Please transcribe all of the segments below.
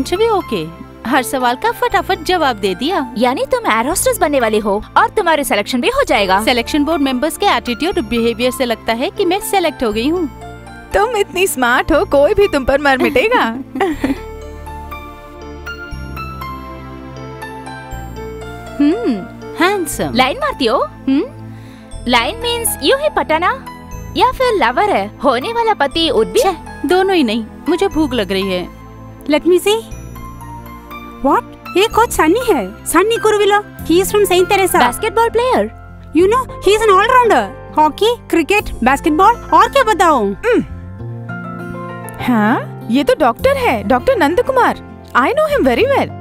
Interview okay, हर सवाल का फटाफट जवाब दे दिया। यानी तुम एयर होस्टेस बनने वाली हो और तुम्हारी सिलेक्शन भी हो जाएगा। सिलेक्शन बोर्ड मेंबर्स के एटीट्यूड और बिहेवियर से लगता है कि मैं सेलेक्ट हो गई हूँ। तुम इतनी स्मार्ट हो, कोई भी तुम पर मर मिटेगा। हैंडसम। लाइन मारती हो? लाइन मीन्स यूं ही पटाना या फिर लवर है? होने वाला पति उठ भी है? दोनों ही नहीं, मुझे भूख लग रही है। Let me see. What? ये कोच सन्नी है, Sunny Kuruvilla. He is from Saint Teresa. Basketball player. You know, he is an all-rounder. Hockey, cricket, basketball और क्या बताऊं? हाँ, ये तो डॉक्टर है, doctor Nand Kumar. I know him very well.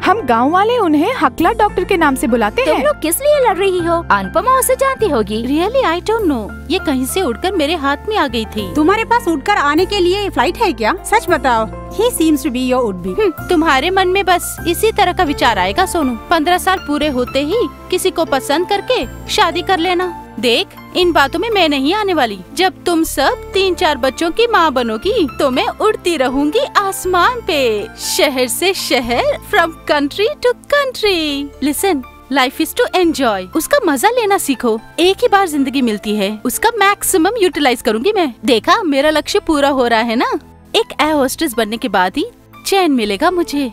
हम गांव वाले उन्हें हकला डॉक्टर के नाम से बुलाते हैं। तुम लोग किस लिए लड़ रही हो? अनुपमा उसे जानती होगी। Really, I don't know. ये कहीं से उड़कर मेरे हाथ में आ गई थी। तुम्हारे पास उड़कर आने के लिए फ्लाइट है क्या? सच बताओ। He seems to be your would-be. तुम्हारे मन में बस इसी तरह का विचार आएगा सोनू। 15 साल पूरे होते ही किसी को पसंद करके शादी कर लेना। देख, इन बातों में मैं नहीं आने वाली। जब तुम सब 3-4 बच्चों की माँ बनोगी तो मैं उड़ती रहूंगी आसमान पे, शहर से शहर, from country to country. Listen, life is to enjoy. उसका मजा लेना सीखो। एक ही बार जिंदगी मिलती है, उसका मैक्सिमम यूटिलाइज करूंगी मैं। देखा, मेरा लक्ष्य पूरा हो रहा है ना। एक एयर होस्टेस बनने के बाद ही चैन मिलेगा मुझे।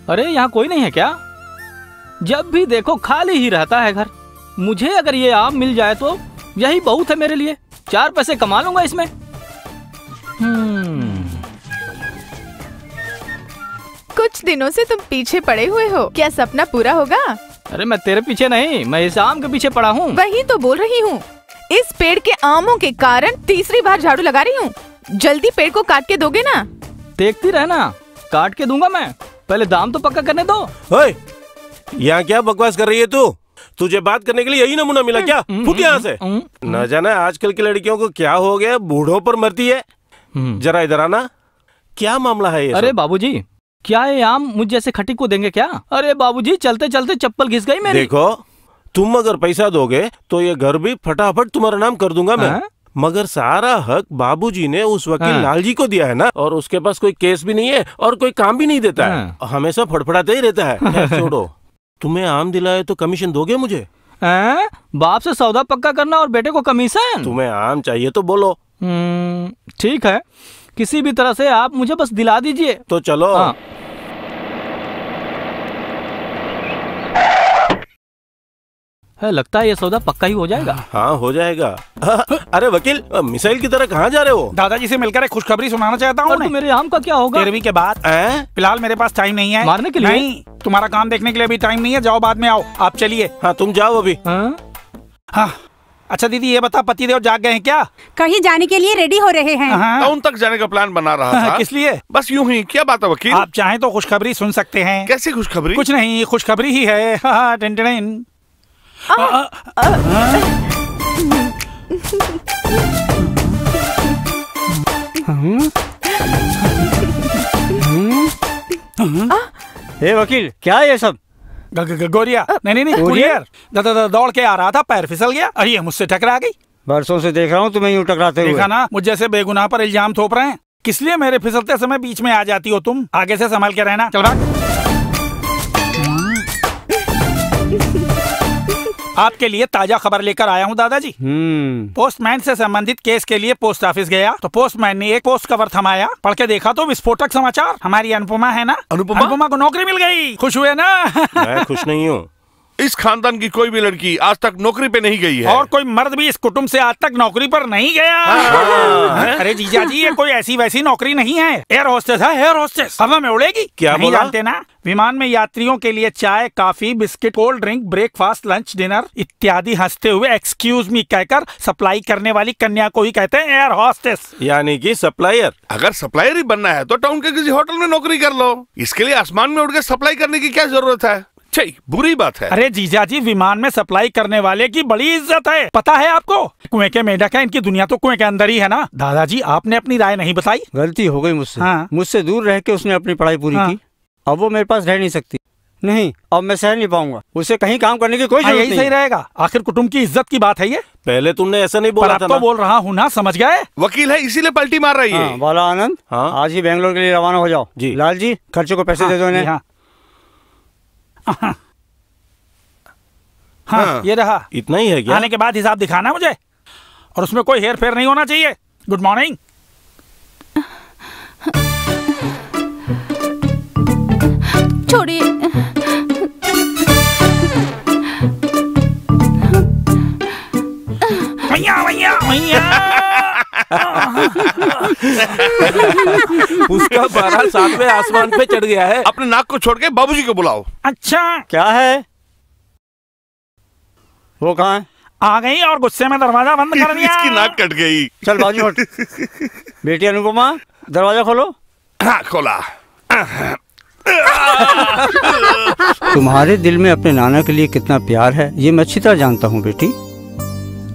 अरे यहाँ कोई नहीं है क्या? जब भी देखो खाली ही रहता है घर। मुझे अगर ये आम मिल जाए तो यही बहुत है मेरे लिए। 4 पैसे कमा लूंगा इसमें। कुछ दिनों से तुम पीछे पड़े हुए हो, क्या सपना पूरा होगा? अरे मैं तेरे पीछे नहीं, मैं इस आम के पीछे पड़ा हूँ। वही तो बोल रही हूँ। इस पेड़ के आमों के कारण तीसरी बार झाड़ू लगा रही हूँ। जल्दी पेड़ को काट के दोगे ना? देखती रहना, काट के दूंगा मैं। पहले दाम तो पक्का करने दो। ओए, यहाँ क्या बकवास कर रही है तू? तुझे बात करने के लिए यही नमूना मिला क्या? फुट यहाँ से। न जाना आजकल की लड़कियों को क्या हो गया, बूढ़ों पर मरती है। जरा इधर आना, क्या मामला है ये? अरे बाबूजी, क्या ये आम मुझ जैसे खटी को देंगे क्या? अरे बाबूजी, चलते चलते चप्पल घिस गई मेरी। देखो, तुम अगर पैसा दोगे तो ये घर भी फटाफट तुम्हारा नाम कर दूंगा मैं। मगर सारा हक बाबूजी ने उस वकील लालजी को दिया है ना, और उसके पास कोई केस भी नहीं है और कोई काम भी नहीं देता है। हमेशा फड़फड़ाते ही रहता है। छोड़ो, तुम्हें आम दिलाए तो कमीशन दोगे मुझे? बाप से सौदा पक्का करना और बेटे को कमीशन? तुम्हें आम चाहिए तो बोलो। ठीक है, किसी भी तरह से आप मुझे बस दिला दीजिए। तो चलो। है, लगता है ये सौदा पक्का ही हो जाएगा। हाँ, हो जाएगा। अरे वकील, मिसाइल की तरह कहाँ जा रहे हो? दादाजी से मिलकर एक खुशखबरी सुनाना चाहता हूँ। तो मेरे आम का क्या होगा? 13वीं के बाद। फिलहाल मेरे पास टाइम नहीं है मारने के लिए। नहीं, तुम्हारा काम देखने के लिए भी टाइम नहीं है। जाओ, बाद में आओ। आप चलिए। हाँ, तुम जाओ अभी। हाँ, अच्छा दीदी, ये बता, पतिदेव जाग गए हैं क्या? कहीं जाने के लिए रेडी हो रहे हैं। टाउन तक जाने का प्लान बना रहा था। किस लिए? बस यूं ही। क्या बात है वकील? आप चाहें तो खुशखबरी सुन सकते हैं। कैसी खुशखबरी? कुछ नहीं, खुशखबरी ही है। Tin tin. हे वकील, क्या है ये सब? गोरिया? नहीं, कुरियर दौड़ के आ रहा था, पैर फिसल गया और ये मुझसे टकरा गई। बरसों से देख रहा हूँ तुम्हें यूं टकराते हुए। देखा ना, मुझ जैसे बेगुनाह पर इल्जाम थोप रहे हैं। किस लिए मेरे फिसलते समय बीच में आ जाती हो तुम? आगे से संभल के रहना। चल भाग। आपके लिए ताजा खबर लेकर आया हूँ दादाजी। पोस्टमैन से संबंधित केस के लिए पोस्ट ऑफिस गया तो पोस्टमैन ने एक पोस्ट कवर थमाया। पढ़ के देखा तो विस्फोटक समाचार। हमारी अनुपमा है ना, अनुपमा को नौकरी मिल गई। खुश हुए ना? मैं खुश नहीं हूँ। इस खानदान की कोई भी लड़की आज तक नौकरी पे नहीं गई है, और कोई मर्द भी इस कुटुंब से आज तक नौकरी पर नहीं गया। अरे जीजा जी, ये कोई ऐसी वैसी नौकरी नहीं है। एयर होस्टेस है, एयर होस्टेस। हवा में उड़ेगी। क्या नहीं जानते ना? विमान में यात्रियों के लिए चाय, काफी, biscuit, cold drink, breakfast, lunch, dinner इत्यादि हंसते हुए एक्सक्यूज मी कहकर सप्लाई करने वाली कन्या को ही कहते हैं एयर होस्टेस, यानी कि सप्लायर। अगर सप्लायर ही बनना है तो टाउन के किसी होटल में नौकरी कर लो। इसके लिए आसमान में उड़ के सप्लाई करने की क्या जरूरत है? बुरी बात है। अरे जीजा जी, विमान में सप्लाई करने वाले की बड़ी इज्जत है, पता है आपको? कुएं के मेढक है, इनकी दुनिया तो कुएं के अंदर ही है ना। दादाजी, आपने अपनी राय नहीं बताई। गलती हो गई मुझसे। मुझसे दूर रह के उसने अपनी पढ़ाई पूरी की। अब वो मेरे पास रह नहीं सकती। नहीं, अब मैं सह नहीं पाऊंगा। उसे कहीं काम करने की कोई जरूरत यही नहीं सही है। रहेगा, आखिर कुटुंब की इज्जत की बात है ये। पहले तुमने ऐसा नहीं पर बोला अब था तो ना। बोल रहा हूँ ना, समझ गए? वकील है इसीलिए पलटी मार रही है। हाँ, बाला आनंद, हाँ? आज ही बेंगलोर के लिए रवाना हो जाओ। जी। लाल जी, खर्चे को पैसे दे दो इन्हें। हाँ, ये रहा। इतना ही है क्या? आने के बाद हिसाब दिखाना मुझे, और उसमें कोई हेर फेर नहीं होना चाहिए। Good morning. छोड़िए। भैया भैया भैया। उसका 12 सातवें आसमान पे चढ़ गया है। अपने नाक को छोड़ के बाबूजी को बुलाओ। अच्छा, क्या है? वो कहाँ है? आ गई और गुस्से में दरवाजा बंद कर दिया। इसकी नाक कट गई। चल बाजू हट। बेटी अनुपमा, दरवाजा खोलो। हाँ, खोला। तुम्हारे दिल में अपने नाना के लिए कितना प्यार है ये मैं अच्छी तरह जानता हूँ बेटी।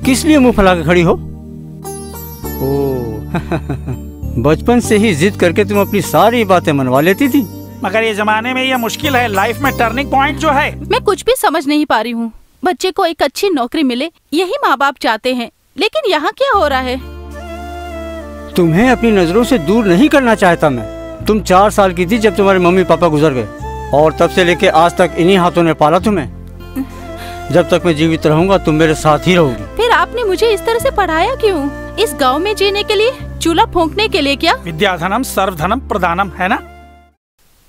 किस लिए मुंह फैला के खड़ी हो? बचपन से ही जिद करके तुम अपनी सारी बातें मनवा लेती थी। मगर ये जमाने में ये मुश्किल है, लाइफ में टर्निंग पॉइंट जो है। मैं कुछ भी समझ नहीं पा रही हूँ। बच्चे को एक अच्छी नौकरी मिले, यही माँ बाप चाहते हैं, लेकिन यहाँ क्या हो रहा है? तुम्हें अपनी नजरों से दूर नहीं करना चाहता मैं। तुम 4 साल की थी जब तुम्हारे मम्मी पापा गुजर गए, और तब से लेके आज तक इन्हीं हाथों ने पाला तुम्हें। जब तक मैं जीवित रहूंगा तुम मेरे साथ ही रहोगी। फिर आपने मुझे इस तरह से पढ़ाया क्यों? इस गांव में जीने के लिए, चूल्हा फूंकने के लिए क्या? विद्याधनम सर्वधनम प्रदानम, है ना?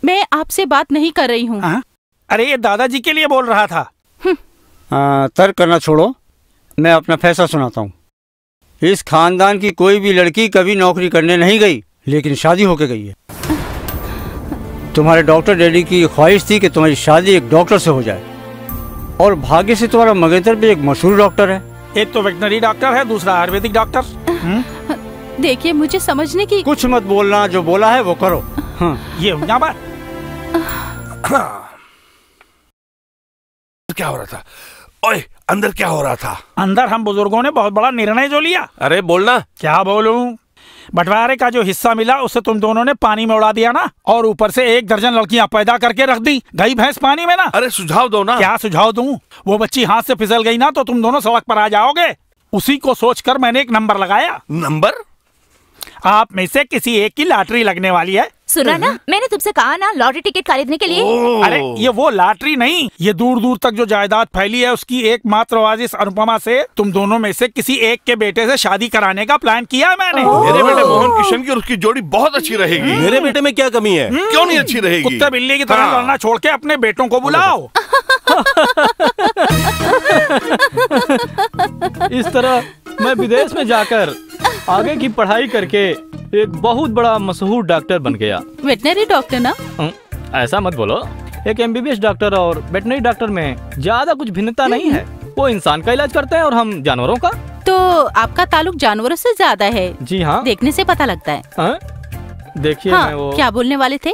मैं आपसे बात नहीं कर रही हूँ। अरे ये दादाजी के लिए बोल रहा था। तर्क करना छोड़ो, मैं अपना फैसला सुनाता हूँ। इस खानदान की कोई भी लड़की कभी नौकरी करने नहीं गई, लेकिन शादी होके गई है। तुम्हारे डॉक्टर डैडी की ख्वाहिश थी कि तुम्हारी शादी एक डॉक्टर से हो जाए, और भाग्य से तुम्हारा मंगेतर भी एक मशहूर डॉक्टर है। एक तो वेटनरी डॉक्टर है, दूसरा आयुर्वेदिक डॉक्टर। देखिए, मुझे समझने की। कुछ मत बोलना, जो बोला है वो करो। हाँ। ये हुई ना बात। क्या हो रहा था? ओए, अंदर क्या हो रहा था? अंदर हम बुजुर्गों ने बहुत बड़ा निर्णय जो लिया। अरे बोलना। क्या बोलूं? बंटवारे का जो हिस्सा मिला उसे तुम दोनों ने पानी में उड़ा दिया ना, और ऊपर से 1 दर्जन लड़कियां पैदा करके रख दी। गई भैंस पानी में ना। अरे सुझाव दो ना। क्या सुझाव दूं? वो बच्ची हाथ से फिसल गई ना तो तुम दोनों सड़क पर आ जाओगे। उसी को सोचकर मैंने एक नंबर लगाया। नंबर? आप में से किसी एक की लॉटरी लगने वाली है। सुना ना, मैंने तुमसे कहा ना लॉटरी टिकट खरीदने के लिए। अरे ये वो लॉटरी नहीं, ये दूर दूर तक जो जायदाद फैली है उसकी एकमात्र वारिस अनुपमा से तुम दोनों में से किसी एक के बेटे से शादी कराने का प्लान किया है मैंने। मेरे बेटे मोहन किशन की और उसकी जोड़ी बहुत अच्छी रहेगी। मेरे बेटे में क्या कमी है? क्यों नहीं अच्छी रहेगी? कुत्ते बिल्ली की तरह लड़ना छोड़ के अपने बेटों को बुलाओ। इस तरह मैं विदेश में जाकर आगे की पढ़ाई करके एक बहुत बड़ा मशहूर डॉक्टर बन गया। वेटनरी डॉक्टर ना? ऐसा मत बोलो। एक MBBS डॉक्टर और वेटनरी डॉक्टर में ज्यादा कुछ भिन्नता नहीं है। वो इंसान का इलाज करते हैं और हम जानवरों का। तो आपका ताल्लुक जानवरों से ज्यादा है। जी हाँ, देखने से पता लगता है। देखिए, हाँ, मैं वो क्या बोलने वाले थे?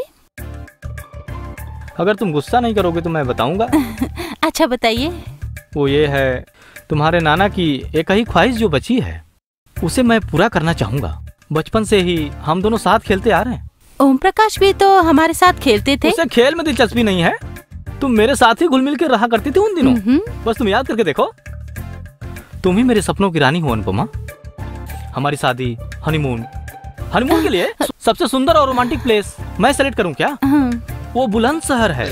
अगर तुम गुस्सा नहीं करोगे तो मैं बताऊंगा। अच्छा बताइए। वो ये है, तुम्हारे नाना की एक ही ख्वाहिश जो बची है उसे मैं पूरा करना चाहूंगा। बचपन से ही हम दोनों साथ खेलते आ रहे हैं। ओम प्रकाश भी तो हमारे साथ खेलते थे। उसे खेल में दिलचस्पी नहीं है। तुम मेरे साथ ही घुल मिल के रहा करती थी उन दिनों। बस तुम याद करके देखो। तुम ही मेरे सपनों की रानी हो अनुपमा। हमारी शादी, हनीमून के लिए सबसे सुंदर और रोमांटिक प्लेस मैं सेलेक्ट करूं क्या? वो बुलंदशहर है।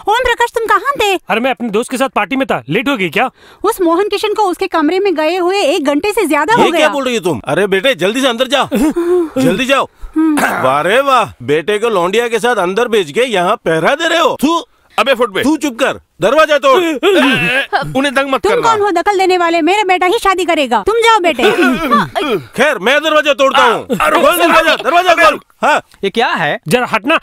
ओम प्रकाश, तुम कहाँ थे? अरे मैं अपने दोस्त के साथ पार्टी में था। लेट हो गई क्या? उस मोहन किशन को उसके कमरे में गए हुए 1 घंटे से ज्यादा हो गया। क्या बोल रही हो तुम? अरे बेटे जल्दी से अंदर जाओ। जल्दी जाओ। वाह रे वाह, बेटे को लौंडिया के साथ अंदर भेज के यहाँ पहरा दे रहे हो। तू अबे फुट बे, तू चुप कर, दरवाजा तोड़। उन्हें दंग मत तुम करना। कौन हो दखल देने वाले? मेरा बेटा ही शादी करेगा। तुम जाओ बेटे। खैर मैं दरवाजा तोड़ता हूँ। खोल दरवाजा खोल। हाँ, ये क्या है? जरा हटना।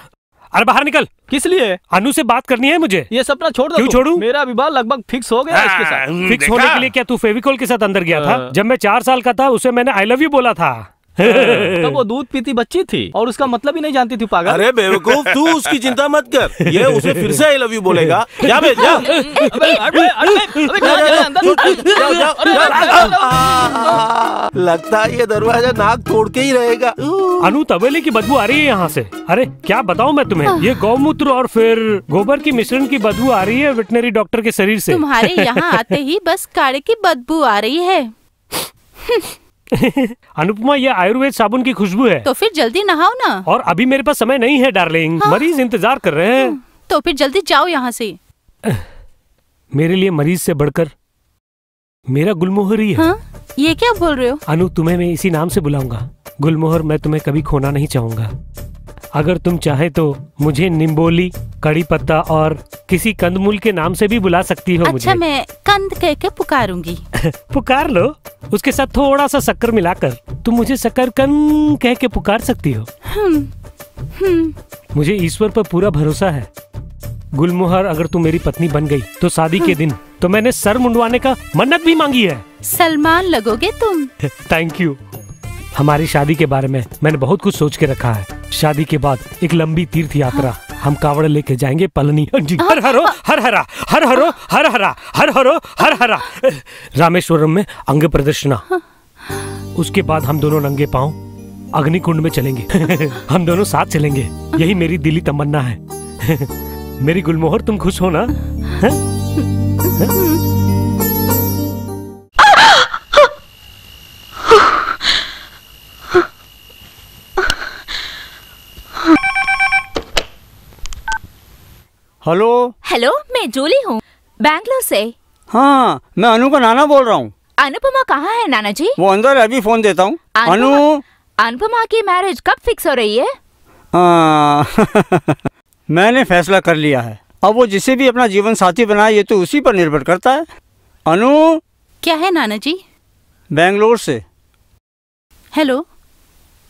अरे बाहर निकल। किस लिए? अनु से बात करनी है मुझे। ये सपना छोड़ दो। क्यों छोड़ूं? मेरा विवाह लगभग फिक्स हो गया इसके साथ। फिक्स होने के लिए क्या तू फेविकोल के साथ अंदर गया था? जब मैं 4 साल का था उसे मैंने आई लव यू बोला था। तब वो दूध पीती बच्ची थी और उसका मतलब ही नहीं जानती थी पागल। अरे बेवकूफ, तू उसकी चिंता मत कर, ये उसे फिर से आई लव यू बोलेगा। जा बे जा। लगता है ये दरवाजा नाक तोड़ के ही रहेगा। अनु, तबेले की बदबू आ रही है यहाँ से। अरे क्या बताऊँ मैं तुम्हें, ये गौमूत्र और फिर गोबर की मिश्रण की बदबू आ रही है वेटनरी डॉक्टर के शरीर से। तुम्हारे यहाँ आते ही बस काढ़े की बदबू आ रही है। अनुपमा, ये आयुर्वेद साबुन की खुशबू है। तो फिर जल्दी नहाओ ना। और अभी मेरे पास समय नहीं है डार्लिंग। हाँ? मरीज इंतजार कर रहे हैं। तो फिर जल्दी जाओ यहाँ से। मेरे लिए मरीज से बढ़कर मेरा गुलमोहर ही है। हाँ? ये क्या बोल रहे हो? अनु, तुम्हें मैं इसी नाम से बुलाऊंगा। गुलमोहर, मैं तुम्हें कभी खोना नहीं चाहूंगा। अगर तुम चाहे तो मुझे निम्बोली, कड़ी पत्ता और किसी कंदमूल के नाम से भी बुला सकती हो। अच्छा, मुझे मैं कंद कह के पुकारूंगी। पुकार लो, उसके साथ थोड़ा सा शक्कर मिलाकर तुम मुझे शक्कर कंद कह के पुकार सकती हो। मुझे ईश्वर पर पूरा भरोसा है। गुलमोहर, अगर तू मेरी पत्नी बन गई तो शादी के दिन तो मैंने सर मुंडवाने का मन्नत भी मांगी है। सलमान लगोगे तुम। Thank you. हमारी शादी के बारे में मैंने बहुत कुछ सोच के रखा है। शादी के बाद एक लंबी तीर्थ यात्रा हम कावड़ लेके जाएंगे पलनी। हर हरो हर हरा, हर हरो हर हरा, हर हरो हर हरा। रामेश्वरम में अंग प्रदर्शना। उसके बाद हम दोनों नंगे पांव अग्निकुंड में चलेंगे। हम दोनों साथ चलेंगे, यही मेरी दिली तमन्ना है। मेरी गुलमोहर, तुम खुश हो ना? हेलो। हेलो, मैं जूली हूँ, बैंगलोर से। हाँ, मैं अनु का नाना बोल रहा हूँ। अनुपमा कहाँ है नाना जी? वो अंदर है, अभी फोन देता हूँ। अनु, अनुपमा की मैरिज कब फिक्स हो रही है? मैंने फैसला कर लिया है। अब वो जिसे भी अपना जीवन साथी बनाए, ये तो उसी पर निर्भर करता है। अनु। क्या है नाना जी? बैंगलोर से। Hello.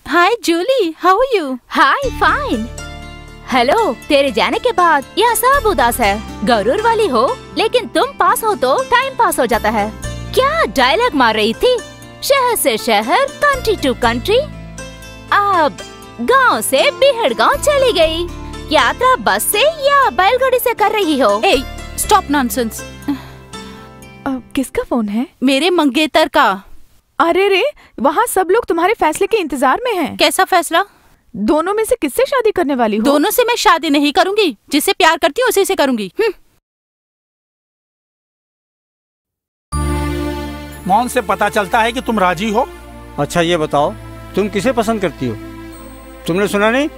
Hi Julie, how are you? Hi, fine. Hello, तेरे जाने के बाद यह सब उदास है। गरूर वाली हो, लेकिन तुम पास हो तो टाइम पास हो जाता है। क्या डायलॉग मार रही थी? शहर से शहर, कंट्री टू कंट्री। अब गांव से बिहड़ गांव चली गई। यात्रा बस से या बैलगाड़ी से कर रही हो? ए, स्टॉप नॉनसेंस। किसका फोन है? मेरे मंगेतर का। अरे रे, वहाँ सब लोग तुम्हारे फैसले के इंतजार में हैं। कैसा फैसला? दोनों में से किससे शादी करने वाली हो? दोनों से मैं शादी नहीं करूंगी। जिससे प्यार करती हूँ उसी से करूंगी। मौन से पता चलता है कि तुम राजी हो। अच्छा, ये बताओ, तुम किसे पसंद करती हो? तुमने सुना नहीं?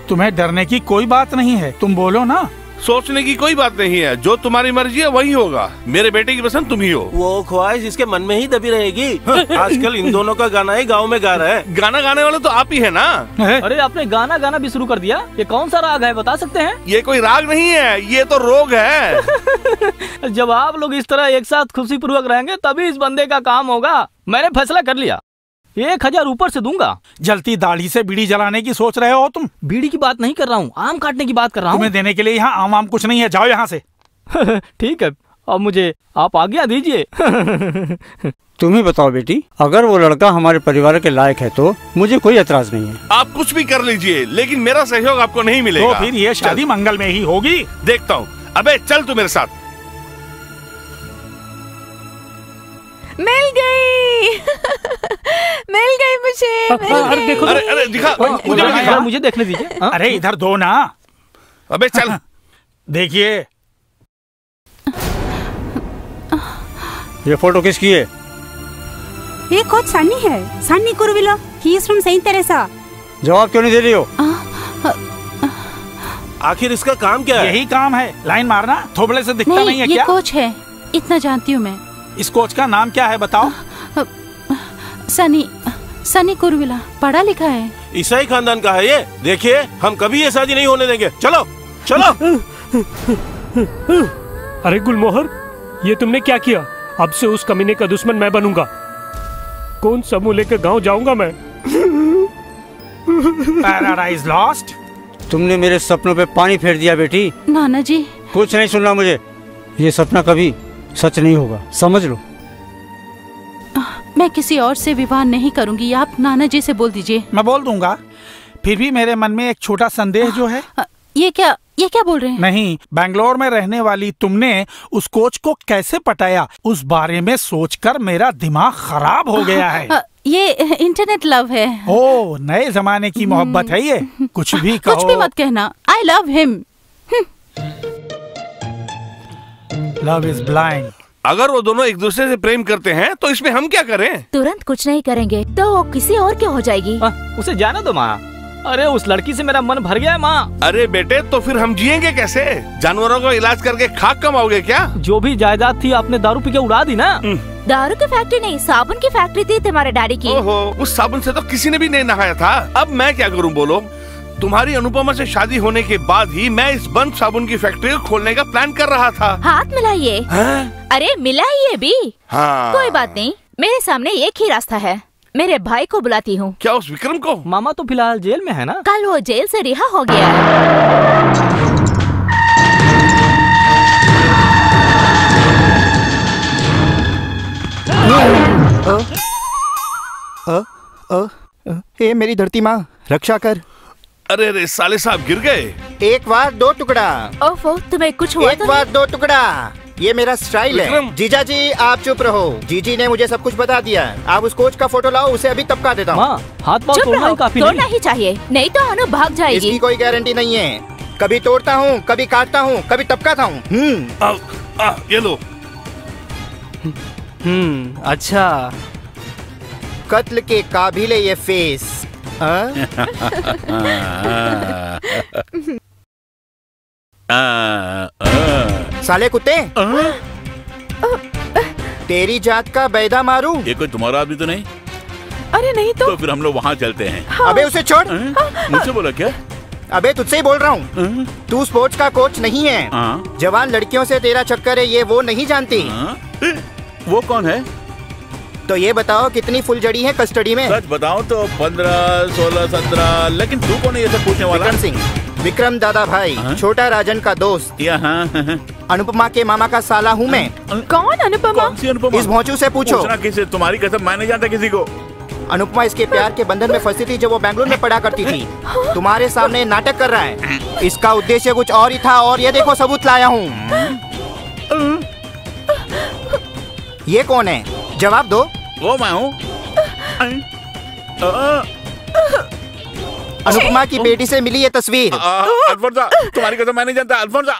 तुम्हें डरने की कोई बात नहीं है, तुम बोलो ना। सोचने की कोई बात नहीं है, जो तुम्हारी मर्जी है वही होगा। मेरे बेटे की पसंद तुम ही हो। वो ख्वाहिश इसके मन में ही दबी रहेगी। आजकल इन दोनों का गाना ही गाँव में गा रहा है। गाना गाने वाले तो आप ही है ना। अरे आपने गाना गाना भी शुरू कर दिया। ये कौन सा राग है, बता सकते हैं? ये कोई राग नहीं है, ये तो रोग है। जब आप लोग इस तरह एक साथ खुशी पूर्वक रहेंगे तभी इस बंदे का काम होगा। मैंने फैसला कर लिया, 1000 ऊपर से दूंगा। जलती दाढ़ी से बीड़ी जलाने की सोच रहे हो तुम? बीड़ी की बात नहीं कर रहा हूँ, आम काटने की बात कर रहा हूँ। तुम्हें देने के लिए यहाँ आम कुछ नहीं है, जाओ यहाँ से। ठीक है, अब मुझे आप आज्ञा दीजिए। तुम ही बताओ बेटी, अगर वो लड़का हमारे परिवार के लायक है तो मुझे कोई एतराज नहीं है। आप कुछ भी कर लीजिए, लेकिन मेरा सहयोग आपको नहीं मिलेगा। तो फिर ये शादी मंगल में ही होगी। देखता हूँ। अबे चल तू मेरे साथ। मिल गई। मिल गई मुझे। अरे देखो, अरे दिखा, मुझे दिखा। मुझे देखने दीजिए। अरे इधर दो ना। अबे चल। देखिए, ये फोटो किसकी है? ये कोच सन्नी है, Sunny Kuruvila. He is from Saint Teresa. जवाब क्यों नहीं दे रही हो? आखिर इसका काम क्या है? यही काम है, लाइन मारना। थोबड़े से दिखता नहीं है ये क्या? कोच है, इतना जानती हूँ मैं। इस कोच का नाम क्या है बताओ? सनी कुरुविला, पढ़ा लिखा है। ईसाई खानदान का है ये। देखिए, हम कभी ये शादी नहीं होने देंगे। चलो चलो। अरे गुलमोहर, ये तुमने क्या किया? अब से उस कमीने का दुश्मन मैं बनूंगा। कौन समूह लेकर गांव जाऊंगा मैं। Paradise lost. तुमने मेरे सपनों पे पानी फेर दिया बेटी। नाना जी, कुछ नहीं सुनना मुझे। ये सपना कभी सच नहीं होगा, समझ लो। मैं किसी और से विवाह नहीं करूंगी। आप नाना जी से बोल दीजिए। मैं बोल दूंगा, फिर भी मेरे मन में एक छोटा संदेह जो है। ये क्या बोल रहे हैं? नहीं, बैंगलोर में रहने वाली तुमने उस कोच को कैसे पटाया, उस बारे में सोचकर मेरा दिमाग खराब हो गया है। ये इंटरनेट लव है। ओ, नए जमाने की मोहब्बत है ये। कुछ भी कहो। कुछ भी मत कहना। I love him. Love is blind. अगर वो दोनों एक दूसरे से प्रेम करते हैं तो इसमें हम क्या करें? तुरंत कुछ नहीं करेंगे तो किसी और की हो जाएगी। उसे जाने दो माँ। अरे उस लड़की से मेरा मन भर गया है माँ। अरे बेटे, तो फिर हम जिएंगे कैसे? जानवरों का इलाज करके खाक कमाओगे क्या? जो भी जायदाद थी आपने दारू पी के उड़ा दी ना। दारू की फैक्ट्री नहीं, साबुन की फैक्ट्री थी तुम्हारे डैडी की। ओहो, उस साबुन से तो किसी ने भी नहीं नहाया था। अब मैं क्या करूं बोलो? तुम्हारी अनुपमा से शादी होने के बाद ही मैं इस बंद साबुन की फैक्ट्री को खोलने का प्लान कर रहा था। हाथ मिलाइए। अरे मिलाइए भी। हाँ। कोई बात नहीं, मेरे सामने एक ही रास्ता है। मेरे भाई को बुलाती हूँ। क्या उस विक्रम को? मामा तो फिलहाल जेल में है ना। कल वो जेल से रिहा हो गया है। ए मेरी धरती माँ, रक्षा कर। अरे रे साले साहब गिर गए। एक बार दो टुकड़ा। ओफो, तुम्हें कुछ हुआ? एक बार दो टुकड़ा। ये मेरा स्टाइल है। जीजा जी आप चुप रहो। जीजी ने मुझे सब कुछ बता दिया। आप उस कोच का फोटो लाओ, उसे अभी तपका देता हूँ। हाथ पाँव तोड़ना ही काफी तोड़ना ही चाहिए, नहीं तो अनु भाग जाएगी। इसकी कोई गारंटी नहीं है। कभी तोड़ता हूँ, कभी काटता हूँ, कभी टपकाता हूँ। ये लो। अच्छा, कत्ल के काबिल है ये फेस। साले कुत्ते, तेरी जात का बैदा मारूं? ये कोई तुम्हारा आदमी तो नहीं? अरे नहीं तो फिर हम लोग वहाँ चलते हैं। हाँ। अबे उसे छोड़। मुझसे बोला क्या? अबे तुझसे ही बोल रहा हूँ। तू स्पोर्ट्स का कोच नहीं है। जवान लड़कियों से तेरा चक्कर है, ये वो नहीं जानती। वो कौन है? तो ये बताओ कितनी फुलझड़ी है कस्टडी में? सच बताओ तो 15, 16, 17। लेकिन तू कौन है ये सब पूछने वाला? विक्रम सिंह, विक्रम दादा भाई, छोटा राजन का दोस्त। अनुपमा के मामा का साला हूँ मैं। कौन अनुपमा? कौन सी अनुपमा? इस भौंचू से पूछो। पूछना किसे? तुम्हारी कसम मैं नहीं जानता किसी को। अनुपमा इसके प्यार के बंधन में फंसी थी जब वो बैंगलोर में पढ़ा करती थी। तुम्हारे सामने नाटक कर रहा है। इसका उद्देश्य कुछ और ही था और ये देखो सबूत लाया हूँ। ये कौन है? जवाब दो। वो मैं हूँ। अनुपमा की बेटी से मिली ये तस्वीर। अल्फोंसा, तुम्हारी कसम मैं नहीं जानता। अल्फोंसा,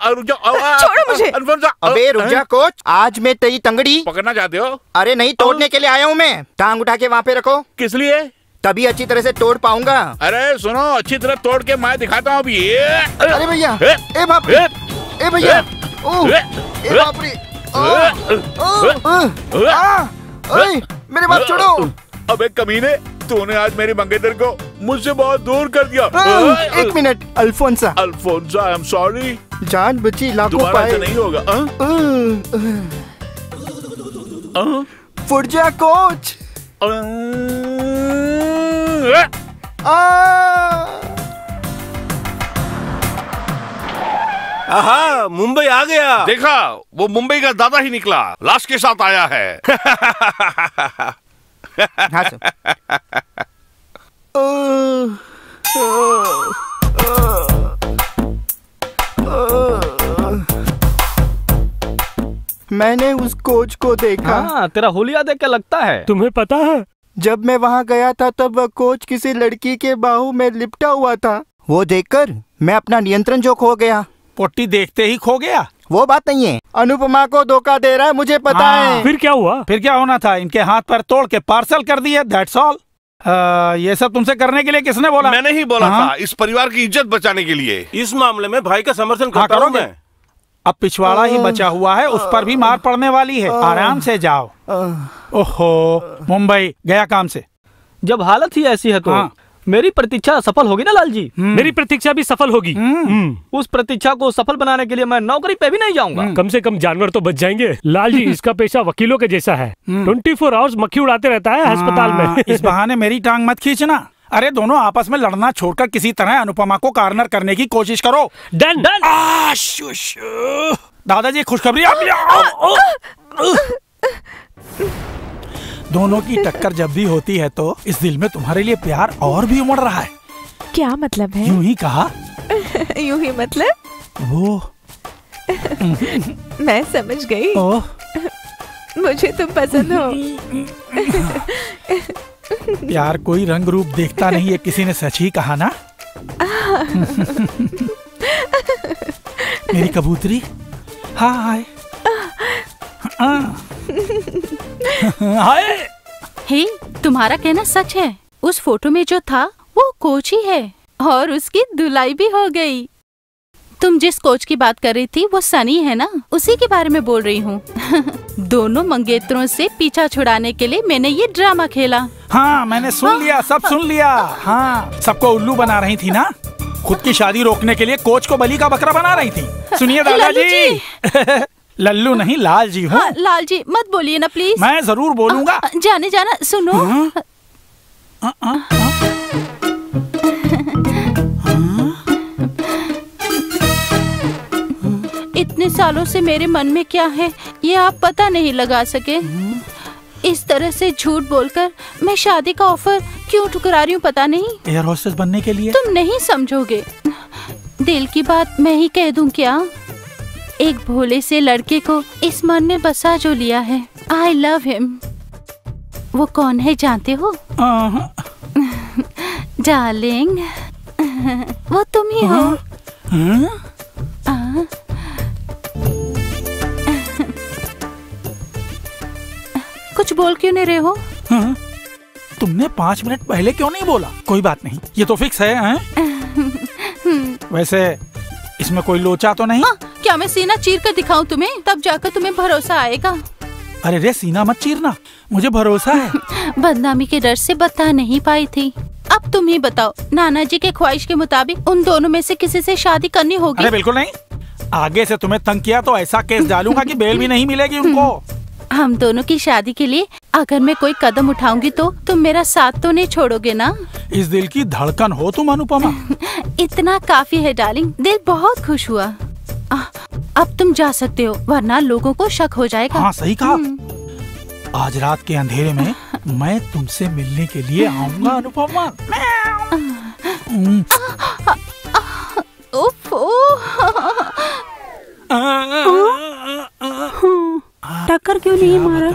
छोड़ो मुझे। अल्फोंसा। अबे रुक जा कोच, आज मैं तेरी तंगड़ी पकड़ना चाहते हो? अरे नहीं, तोड़ने के लिए आया हूँ मैं। टांग उठा के वहाँ पे रखो। किस लिए? तभी अच्छी तरह से तोड़ पाऊंगा। अरे सुनो, अच्छी तरह तोड़ के मैं दिखाता हूँ अभी। अरे भैया, ए बाप रे, ए भैया, ए बाप रे, मेरे बाप छोड़ो। अबे कमीने, तूने आज मेरी मंगेतर को मुझसे बहुत दूर कर दिया। एक minute, Alphonsa. Alphonsa, I am sorry. जान बची लाखों दोबारा पाए। ऐसा नहीं होगा। फुट जा कोच। आहा, मुंबई आ गया। देखा, वो मुंबई का दादा ही निकला, लाश के साथ आया है। हाँ सर। मैंने उस कोच को देखा। हाँ, तेरा होलिया देख के लगता है। तुम्हें पता है, जब मैं वहाँ गया था तब वह कोच किसी लड़की के बाहू में लिपटा हुआ था। वो देखकर मैं अपना नियंत्रण जो खो गया। पोटी देखते ही खो गया? वो बात नहीं है, अनुपमा को धोखा दे रहा है, मुझे पता है। फिर क्या हुआ? फिर क्या होना था? इनके हाथ पर तोड़ के पार्सल कर दिया, दैट्स ऑल। ये सब तुमसे करने के लिए किसने बोला? मैंने ही बोला था, इस परिवार की इज्जत बचाने के लिए। इस मामले में भाई का समर्थन करता हूं मैं। अब पिछवाड़ा ही बचा हुआ है, उस पर भी मार पड़ने वाली है। आराम से जाओ। ओहो, मुंबई गया काम से। जब हालत ही ऐसी है तो मेरी प्रतीक्षा सफल होगी ना लाल जी? मेरी प्रतीक्षा भी सफल होगी। उस प्रतीक्षा को सफल बनाने के लिए मैं नौकरी पे भी नहीं जाऊंगा। कम से कम जानवर तो बच जाएंगे। लाल जी, इसका पेशा वकीलों के जैसा है। 24 आवर्स मक्खी उड़ाते रहता है अस्पताल में। इस बहाने मेरी टांग मत खींचना। अरे दोनों आपस में लड़ना छोड़कर किसी तरह अनुपमा को कॉर्नर करने की कोशिश करो। Done done. दादाजी खुशखबरी। दोनों की टक्कर जब भी होती है तो इस दिल में तुम्हारे लिए प्यार और भी उमड़ रहा है। क्या मतलब है? यूं ही कहा। यूं ही मतलब? वो मैं समझ गई। मुझे तुम पसंद हो। प्यार कोई रंग रूप देखता नहीं, ये किसी ने सच ही कहा ना। मेरी कबूतरी, हाय हाय। हे, तुम्हारा कहना सच है। उस फोटो में जो था वो कोच ही है और उसकी धुलाई भी हो गई। तुम जिस कोच की बात कर रही थी वो सनी है ना, उसी के बारे में बोल रही हूँ। दोनों मंगेतरों से पीछा छुड़ाने के लिए मैंने ये ड्रामा खेला। हाँ, मैंने सुन लिया, सब सुन लिया। हाँ, सबको उल्लू बना रही थी ना। खुद की शादी रोकने के लिए कोच को बलि का बकरा बना रही थी। सुनिए दादाजी। लल्लू नहीं, लाल जी हूँ। लाल जी मत बोलिए ना प्लीज। मैं जरूर बोलूंगा। जाने जाना सुनो। इतने सालों से मेरे मन में क्या है ये आप पता नहीं लगा सके। इस तरह से झूठ बोलकर मैं शादी का ऑफर क्यों ठुकरा रही हूँ पता नहीं। एयर होस्टेस बनने के लिए? तुम नहीं समझोगे। दिल की बात मैं ही कह दूं क्या? एक भोले से लड़के को इस मन में बसा जो लिया है। I love him. वो कौन है जानते हो? डार्लिंग, वो तुम ही हो। कुछ बोल क्यों नहीं रहे हो? तुमने 5 मिनट पहले क्यों नहीं बोला? कोई बात नहीं, ये तो फिक्स है। वैसे इसमें कोई लोचा तो नहीं? क्या मैं सीना चीर कर दिखाऊं तुम्हें? तब जाकर तुम्हें भरोसा आएगा। अरे रे, सीना मत चीरना, मुझे भरोसा है। बदनामी के डर से बता नहीं पाई थी। अब तुम ही बताओ, नाना जी के ख्वाहिश के मुताबिक उन दोनों में से किसी से शादी करनी होगी? अरे बिल्कुल नहीं। आगे से तुम्हें तंग किया तो ऐसा केस डालूंगा कि बेल भी नहीं मिलेगी उनको। हम दोनों की शादी के लिए अगर मैं कोई कदम उठाऊंगी तो तुम मेरा साथ तो नहीं छोड़ोगे ना? इस दिल की धड़कन हो तुम अनुपमा। इतना काफी है डार्लिंग, दिल बहुत खुश हुआ। अब तुम जा सकते हो वरना लोगों को शक हो जाएगा। हाँ सही कहा। आज रात के अंधेरे में मैं तुमसे मिलने के लिए आऊंगा अनुपमा। टक्कर क्यों नहीं मारा?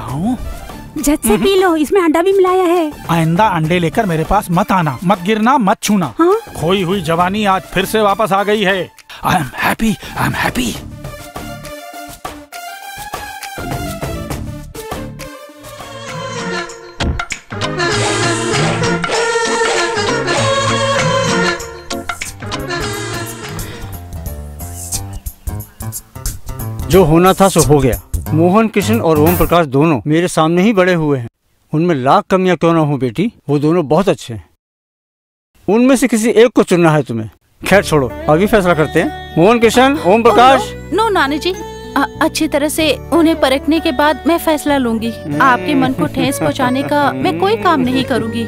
झट से पी लो, इसमें अंडा भी मिलाया है। आइंदा अंडे लेकर मेरे पास मत आना, मत गिरना, मत छूना। खोई हुई जवानी आज फिर से वापस आ गई है। I am happy, I am happy. जो होना था सो हो गया। मोहन कृष्ण और ओम प्रकाश दोनों मेरे सामने ही बड़े हुए हैं। उनमें लाख कमियां क्यों ना हो बेटी, वो दोनों बहुत अच्छे हैं। उनमें से किसी एक को चुनना है तुम्हें। खैर छोड़ो, अभी फैसला करते हैं। मोहन कृष्ण, ओम प्रकाश। नो नानी जी, अच्छी तरह से उन्हें परखने के बाद मैं फैसला लूंगी। आपके मन को ठेस पहुंचाने का मैं कोई काम नहीं करूंगी।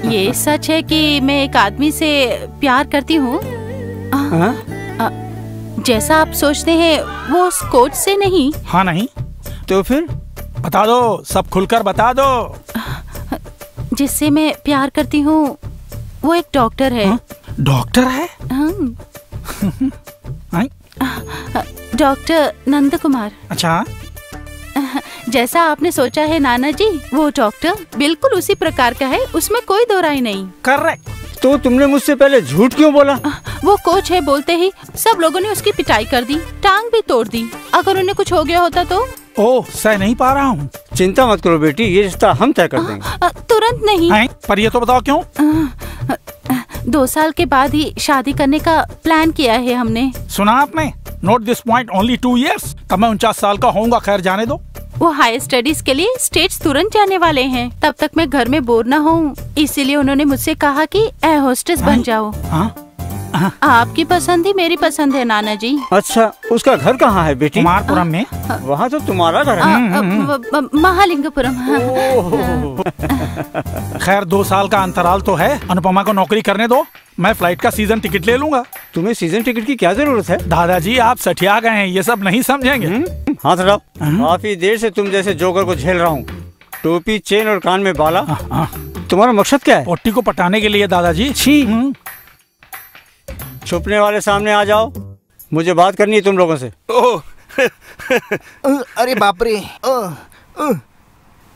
ये सच है कि मैं एक आदमी से प्यार करती हूँ। जैसा आप सोचते हैं वो उस कोच से नहीं। हाँ नहीं तो फिर बता दो, सब खुलकर बता दो। जिससे मैं प्यार करती हूँ वो एक डॉक्टर है। डॉक्टर है? डॉक्टर नंद कुमार। अच्छा, जैसा आपने सोचा है नाना जी, वो डॉक्टर बिल्कुल उसी प्रकार का है, उसमें कोई दो राय नहीं। करेक्ट। तो तुमने मुझसे पहले झूठ क्यों बोला? वो कोच है बोलते ही सब लोगों ने उसकी पिटाई कर दी, टांग भी तोड़ दी। अगर उन्हें कुछ हो गया होता तो? ओह, सह नहीं पा रहा हूँ। चिंता मत करो बेटी, ये रिश्ता हम तय कर देंगे। तुरंत नहीं। पर ये तो बताओ क्यों? 2 साल के बाद ही शादी करने का प्लान किया है हमने। सुना आपने? Note this point, only 2 years। कब मैं 49 साल का होऊंगा, खैर जाने दो। वो हायर स्टडीज के लिए स्टेट्स तुरंत जाने वाले हैं। तब तक मैं घर में बोर न हूँ, इसीलिए उन्होंने मुझसे कहा कि एयर होस्टेस बन जाओ। आपकी पसंद ही मेरी पसंद है नाना जी। अच्छा, उसका घर कहाँ है बेटी? कुमारपुरम में। वहाँ तो तुम्हारा घर है। महालिंगपुरम। खैर 2 साल का अंतराल तो है, अनुपमा को नौकरी करने दो, मैं फ्लाइट का सीजन टिकट ले लूंगा। तुम्हें सीजन टिकट की क्या जरूरत है? दादाजी आप सठिया गए हैं, ये सब नहीं समझेंगे। हाथ हटाओ। काफी देर से तुम जैसे जोकर को झेल रहा हूँ। टोपी, चेन और कान में बाला। तुम्हारा मकसद क्या है? पोटी को पटाने के लिए दादाजी। छी। छुपने वाले सामने आ जाओ, मुझे बात करनी है तुम लोगों से। अरे बाप रे।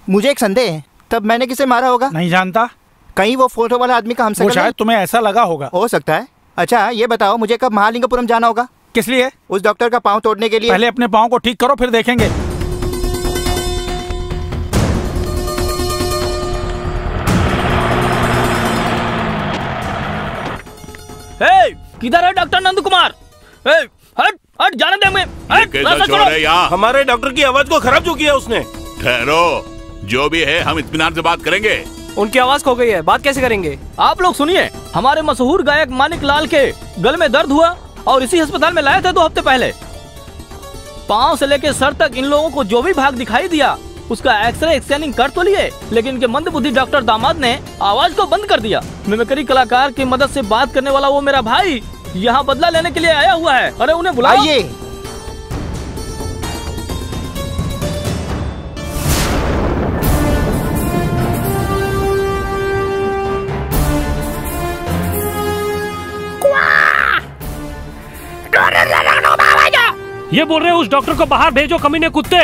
मुझे एक संदेह है, तब मैंने किसे मारा होगा? नहीं जानता। कहीं वो फोटो वाला आदमी का हमसे वो शायद तुम्हें ऐसा लगा होगा। हो सकता है। अच्छा ये बताओ, मुझे कब महालिंगपुरम जाना होगा? किस लिए? उस डॉक्टर का पाँव तोड़ने के लिए। पहले अपने पाँव को ठीक करो, फिर देखेंगे। किधर है डॉक्टर नंद कुमार? हट हट, जाने दे हमें। हमारे डॉक्टर की आवाज को खराब जो किया उसने। ठहरो, जो भी है हम इत्मीनान से बात करेंगे। उनकी आवाज खो गई है, बात कैसे करेंगे? आप लोग सुनिए, हमारे मशहूर गायक मानिक लाल के गले में दर्द हुआ और इसी अस्पताल में लाए थे 2 हफ्ते पहले। पाँव से लेकर सर तक इन लोगों को जो भी भाग दिखाई दिया उसका एक्सरे स्कैनिंग कर तो लिए, लेकिन इनके मंदबुद्धि डॉक्टर दामाद ने आवाज को बंद कर दिया। मिमिक्री कलाकार की मदद से बात करने वाला वो मेरा भाई यहाँ बदला लेने के लिए आया हुआ है। अरे उन्हें बुलाओ। आइए। ये बोल रहे हैं उस डॉक्टर को बाहर भेजो, कमीने कुत्ते।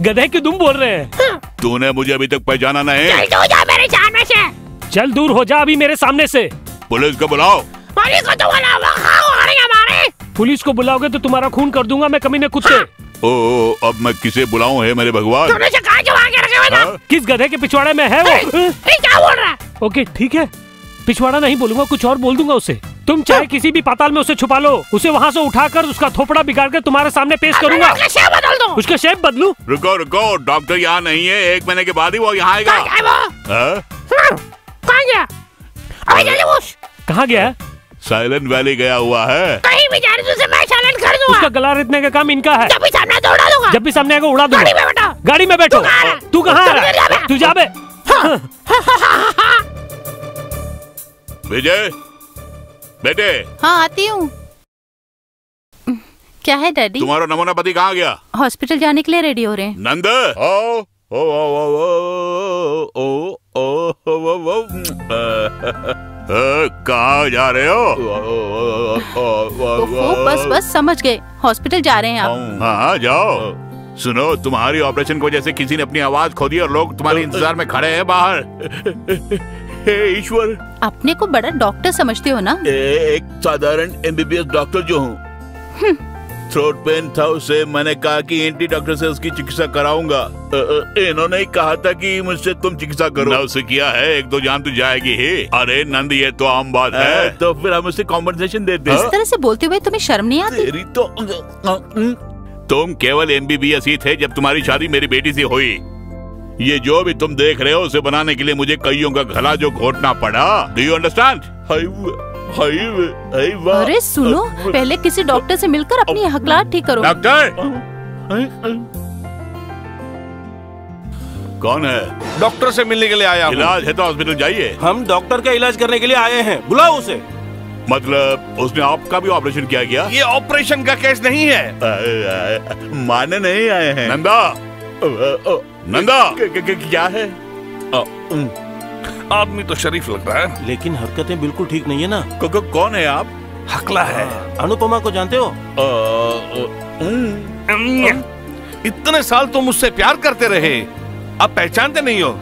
गधे की तुम बोल रहे हैं। तूने मुझे अभी तक पहचाना नहीं। चल दूर जा मेरे सामने से। चल दूर हो जा अभी मेरे सामने से। पुलिस को बुलाओ। पुलिस को तो बुलाओ। पुलिस को बुलाओगे तो तुम्हारा खून कर दूंगा मैं, कमीने कुत्ते। ओ, अब मैं किसे बुलाऊं है मेरे भगवान? तुमने से कहा जो आगे रखे हुए ना? किस गधे के पिछवाड़े में है वो? क्या बोल रहा है? ओके ठीक है, पिछवाड़ा नहीं बोलूंगा, कुछ और बोल दूंगा उसे। तुम चाहे किसी भी पाताल में उसे छुपा लो, उसे वहाँ से उठाकर उसका थोपड़ा बिगाड़ कर तुम्हारे सामने पेश करूंगा। उसका शेप बदलू। रुको रुको, डॉक्टर यहाँ नहीं है, 1 महीने के बाद ही वो यहाँ आएगा। कहाँ गया? साइलेंट वैली गया हुआ है। कहीं भी जा रही मैं साइलेंट कर दूंगा। उसका गला रेतने का काम इनका है। जब भी सामने तो उड़ा दूंगा। जब भी सामने आएगा उड़ा दूंगा। गाड़ी में बैठो। तू कहाँ है? तू जा बे। विजय बेटे। हाँ आती हूँ। क्या है डैडी? तुम्हारा नमूना पति कहाँ गया? हॉस्पिटल जाने के लिए रेडी हो रहे हैं। नंद कहाँ जा रहे हो? बस बस समझ गए, हॉस्पिटल जा रहे हैं आप। हाँ जाओ। सुनो, तुम्हारी ऑपरेशन की वजह से किसी ने अपनी आवाज खो दी और लोग तुम्हारे इंतजार में खड़े हैं बाहर। हे ईश्वर, अपने को बड़ा डॉक्टर समझते हो ना? एक साधारण MBBS डॉक्टर जो हूँ। थ्रोट पेन था, उसे मैंने कहा कि एंटी डॉक्टर से उसकी चिकित्सा कराऊंगा। इन्होंने ही कहा था कि मुझसे तुम चिकित्सा करो। ना उसे किया है, 1-2 जान तो जाएगी ही। अरे नंद, ये तो आम बात है। तो फिर हम उसे कॉम्पनसेशन देते हैं। इस तरह से बोलते हुए तुम्हें शर्म नहीं आती? तेरी तो तुम केवल MBBS ही थे जब तुम्हारी शादी मेरी बेटी से हुई। ये जो भी तुम देख रहे हो उसे बनाने के लिए मुझे कईयों का गला जो घोटना पड़ा। Do you understand? अरे सुनो, पहले किसी डॉक्टर से मिलकर अपनी हकलाहट ठीक करो। डॉक्टर कौन है? डॉक्टर से मिलने के लिए आया हूँ। इलाज है तो हॉस्पिटल जाइए। हम डॉक्टर का इलाज करने के लिए आए हैं, बुलाओ उसे। मतलब उसने आपका भी ऑपरेशन किया गया? ये ऑपरेशन का केस नहीं है। माने नहीं आए हैं। नंदा, नंदा क्या है? आदमी तो शरीफ लग रहा है, लेकिन हरकतें बिल्कुल ठीक नहीं है ना। कौन है आप? हकला है। अनुपमा को जानते हो? इतने साल तुम मुझसे प्यार करते रहे, अब पहचानते नहीं हो?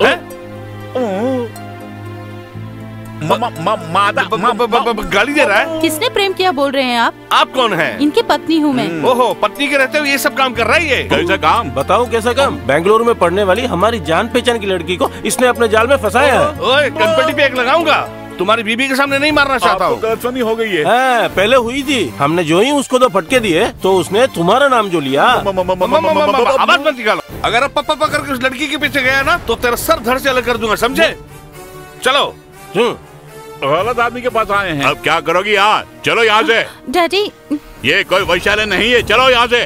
गाली दे रहा है। किसने प्रेम किया बोल रहे हैं आप कौन हैं? इनकी पत्नी हूँ मैं। ओहो, पत्नी के रहते हुए ये सब काम कर रही है? कैसा काम? बताओ कैसा काम? बेंगलुरु में पढ़ने वाली हमारी जान पहचान की लड़की को इसने अपने जाल में फंसाया है। ओए, कनपटी पे एक लगाऊंगा। तुम्हारी बीबी के सामने नहीं मारना चाहता हूँ। गलतफहमी हो गई है। पहले हुई थी, हमने जो ही उसको 2 फटके दिए तो उसने तुम्हारा नाम जो लिया। आवाज मत निकालो। अगर अब पप्पा करके उस लड़की के पीछे गया ना तो तेरा सर धड़ से अलग कर दूंगा, समझे? चलो। गलत आदमी के पास आए हैं। अब क्या करोगी यहाँ? चलो यहाँ से। डैडी, ये कोई वैशाल्य नहीं है, चलो यहाँ से।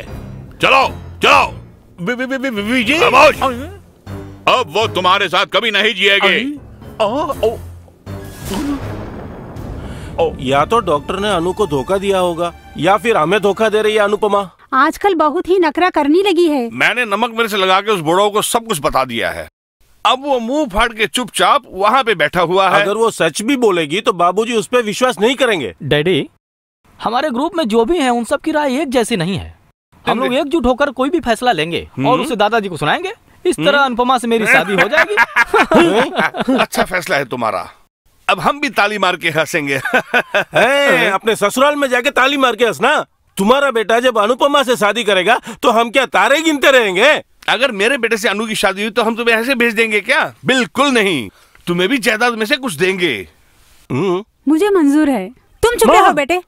चलो चलो। विजय, अब वो तुम्हारे साथ कभी नहीं जिएगी। या तो डॉक्टर ने अनु को धोखा दिया होगा या फिर हमें धोखा दे रही है अनुपमा। आजकल बहुत ही नखरा करनी लगी है। मैंने नमक मिर्च लगा के उस बुढ़ो को सब कुछ बता दिया है। अब वो मुंह फाड़ के चुपचाप वहाँ पे बैठा हुआ है। अगर वो सच भी बोलेगी तो बाबूजी उस पर विश्वास नहीं करेंगे। डैडी, हमारे ग्रुप में जो भी हैं उन सब की राय एक जैसी नहीं है। हम लोग एकजुट होकर कोई भी फैसला लेंगे और उसे दादाजी को सुनाएंगे। इस तरह अनुपमा से मेरी शादी हो जाएगी। अच्छा फैसला है तुम्हारा। अब हम भी ताली मार के हंसेंगे। अपने ससुराल में जाके ताली मार के हंसना। तुम्हारा बेटा जब अनुपमा से शादी करेगा तो हम क्या तारे गिनते रहेंगे? अगर मेरे बेटे से अनु की शादी हुई तो हम तुम्हें ऐसे भेज देंगे क्या? बिल्कुल नहीं, तुम्हें भी जायदाद में से कुछ देंगे। मुझे मंजूर है। तुम चुप रहो बेटे,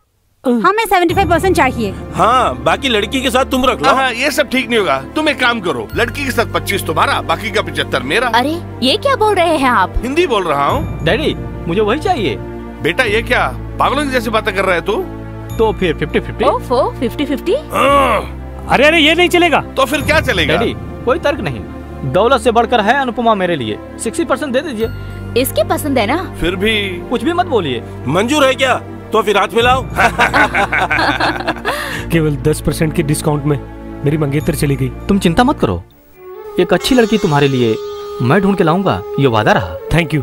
हमें 75% चाहिए। हाँ, बाकी लड़की के साथ तुम रख लो। हाँ, ये सब ठीक नहीं होगा। तुम एक काम करो, लड़की के साथ 25 तुम्हारा, बाकी का 75 मेरा। अरे ये क्या बोल रहे हैं आप? हिंदी बोल रहा हूँ। डैडी, मुझे वही चाहिए। बेटा ये क्या पागलों की जैसी बातें कर रहा है तू? तो फिर 50-50। ओफो, 50-50? अरे अरे ये नहीं चलेगा। तो फिर क्या चलेगा? डैडी, कोई तर्क नहीं। दौलत से बढ़कर है अनुपमा मेरे लिए। 60% दे दीजिए। इसकी पसंद है ना? फिर भी कुछ भी मत बोलिए। मंजूर है क्या? तो फिर हाथ मिलाओ। केवल 10% के डिस्काउंट में मेरी मंगेतर चली गई। तुम चिंता मत करो, एक अच्छी लड़की तुम्हारे लिए मैं ढूंढ के लाऊंगा, ये वादा रहा। Thank you.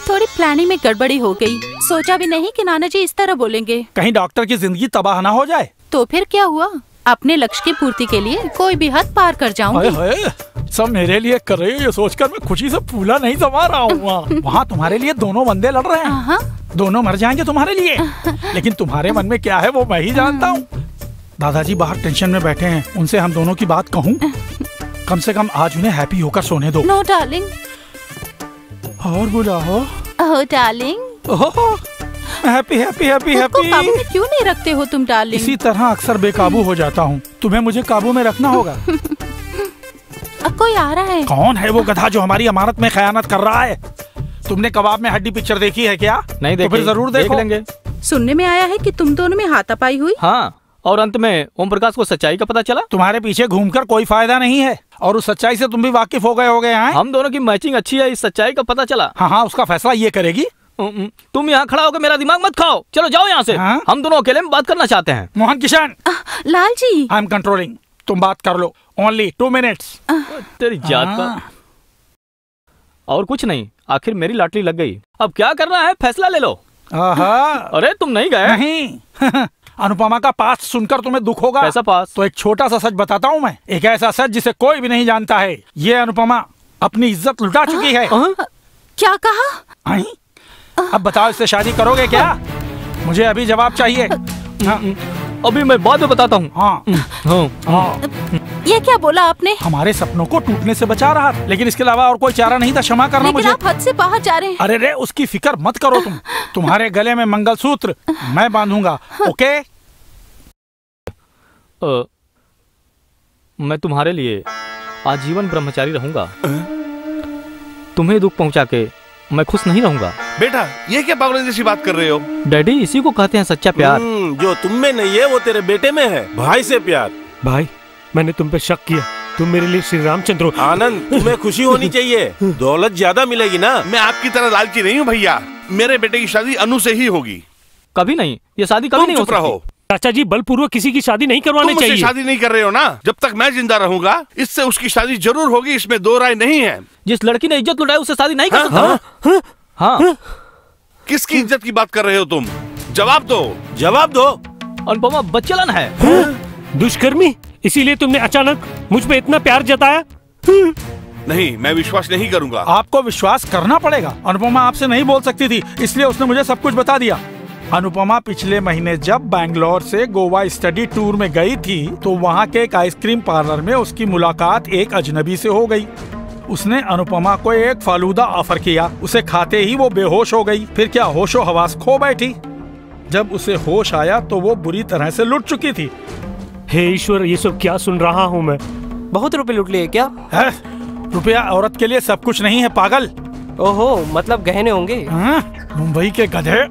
थोड़ी प्लानिंग में गड़बड़ी हो गई। सोचा भी नहीं कि नाना जी इस तरह बोलेंगे। कहीं डॉक्टर की जिंदगी तबाह ना हो जाए। तो फिर क्या हुआ? अपने लक्ष्य की पूर्ति के लिए कोई भी हद पार कर जाऊंगी। सब मेरे लिए कर रही हो ये सोचकर मैं खुशी से फूला नहीं समा रहा हूँ। वहाँ तुम्हारे लिए दोनों बंदे लड़ रहे हैं। दोनों मर जाएंगे तुम्हारे लिए। लेकिन तुम्हारे मन में क्या है वो मैं ही जानता हूँ। दादाजी बाहर टेंशन में बैठे हैं, उनसे हम दोनों की बात कहूँ? कम से कम आज उन्हें हैप्पी होकर सोने दो। No darling. और बुलाओ। Oh darling. Happy happy happy happy. काबू में क्यों नहीं रखते हो तुम डार्लिंग? इसी तरह अक्सर बेकाबू हो जाता हूँ। तुम्हें मुझे काबू में रखना होगा। अब कोई आ रहा है। कौन है वो गधा जो हमारी अमानत में खयानत कर रहा है? तुमने कबाब में हड्डी पिक्चर देखी है क्या? नहीं देखी। तो फिर जरूर देखो। देख लेंगे। सुनने में आया है कि तुम दोनों में हाथापाई हुई। हाँ, और अंत में ओम प्रकाश को सच्चाई का पता चला। तुम्हारे पीछे घूमकर कोई फायदा नहीं है और उस सच्चाई से तुम भी वाकिफ हो गए हैं। हम दोनों की मैचिंग अच्छी है, इस सच्चाई का पता चला। हाँ, उसका फैसला ये करेगी। तुम यहाँ खड़ा होकर मेरा दिमाग मत खाओ। चलो जाओ यहाँ से। हम दोनों अकेले में बात करना चाहते हैं। Mohan Kishan. Lal ji. I am controlling. तुम बात कर लो। Only 2 minutes. तेरी जात का। और कुछ नहीं, आखिर मेरी लॉटरी लग गई। अब क्या करना है, फैसला ले लो। अरे तुम नहीं गए? नहीं। अनुपमा का पास सुनकर तुम्हें दुख होगा। कैसा पास? तो एक छोटा सा सच बताता हूँ मैं। एक ऐसा सच जिसे कोई भी नहीं जानता है। ये अनुपमा अपनी इज्जत लुटा चुकी है। क्या कहा? अब बताओ, इससे शादी करोगे क्या? मुझे अभी जवाब चाहिए। अभी मैं बाद में बताता हूँ। हाँ। ये क्या बोला आपने? हमारे सपनों को टूटने से बचा रहा, लेकिन इसके अलावा और कोई चारा नहीं था। क्षमा करना मुझे। आप हद से बाहर जा रहे हैं। अरे रे, उसकी फिक्र मत करो तुम। तुम्हारे गले में मंगलसूत्र मैं बांधूंगा। ओके? मैं तुम्हारे लिए आजीवन ब्रह्मचारी रहूंगा। तुम्हें दुख पहुंचा के मैं खुश नहीं रहूंगा। बेटा, ये क्या पागलों जैसी बात कर रहे हो? डैडी, इसी को कहते हैं सच्चा प्यार। जो तुम में नहीं है वो तेरे बेटे में है। भाई से प्यार। भाई, मैंने तुम पे शक किया। तुम मेरे लिए श्री रामचंद्र हो। आनंद, तुम्हें खुशी होनी चाहिए। दौलत ज्यादा मिलेगी ना। मैं आपकी तरह लालची नहीं हूँ भैया। मेरे बेटे की शादी अनु से ही होगी। कभी नहीं, ये शादी कभी नहीं हो सकती। चाचा जी, बलपूर्वक किसी की शादी नहीं करवानी चाहिए। शादी नहीं कर रहे हो ना? जब तक मैं जिंदा रहूंगा इससे उसकी शादी जरूर होगी, इसमें दो राय नहीं है। जिस लड़की ने इज्जत लुटाई उससे शादी नहीं कर सकता। हाँ। किसकी इज्जत की बात कर रहे हो तुम? जवाब दो। जवाब दो। अनुपमा बच्चलन है। दुष्कर्मी? इसीलिए तुमने अचानक मुझ पे इतना प्यार जताया? नहीं, मैं विश्वास नहीं करूंगा। आपको विश्वास करना पड़ेगा। अनुपमा आपसे नहीं बोल सकती थी, इसलिए उसने मुझे सब कुछ बता दिया। अनुपमा पिछले महीने जब बैंगलोर से गोवा स्टडी टूर में गई थी तो वहाँ के एक आइसक्रीम पार्लर में उसकी मुलाकात एक अजनबी से हो गई। उसने अनुपमा को एक फालूदा ऑफर किया। उसे खाते ही वो बेहोश हो गई। फिर क्या होशो हवास खो बैठी। जब उसे होश आया तो वो बुरी तरह से लुट चुकी थी। हे ईश्वर, ये सब क्या सुन रहा हूँ मैं? बहुत रुपए लूट लिए क्या? रुपया औरत के लिए सब कुछ नहीं है पागल। ओहो, मतलब गहने होंगे। मुंबई के गधे।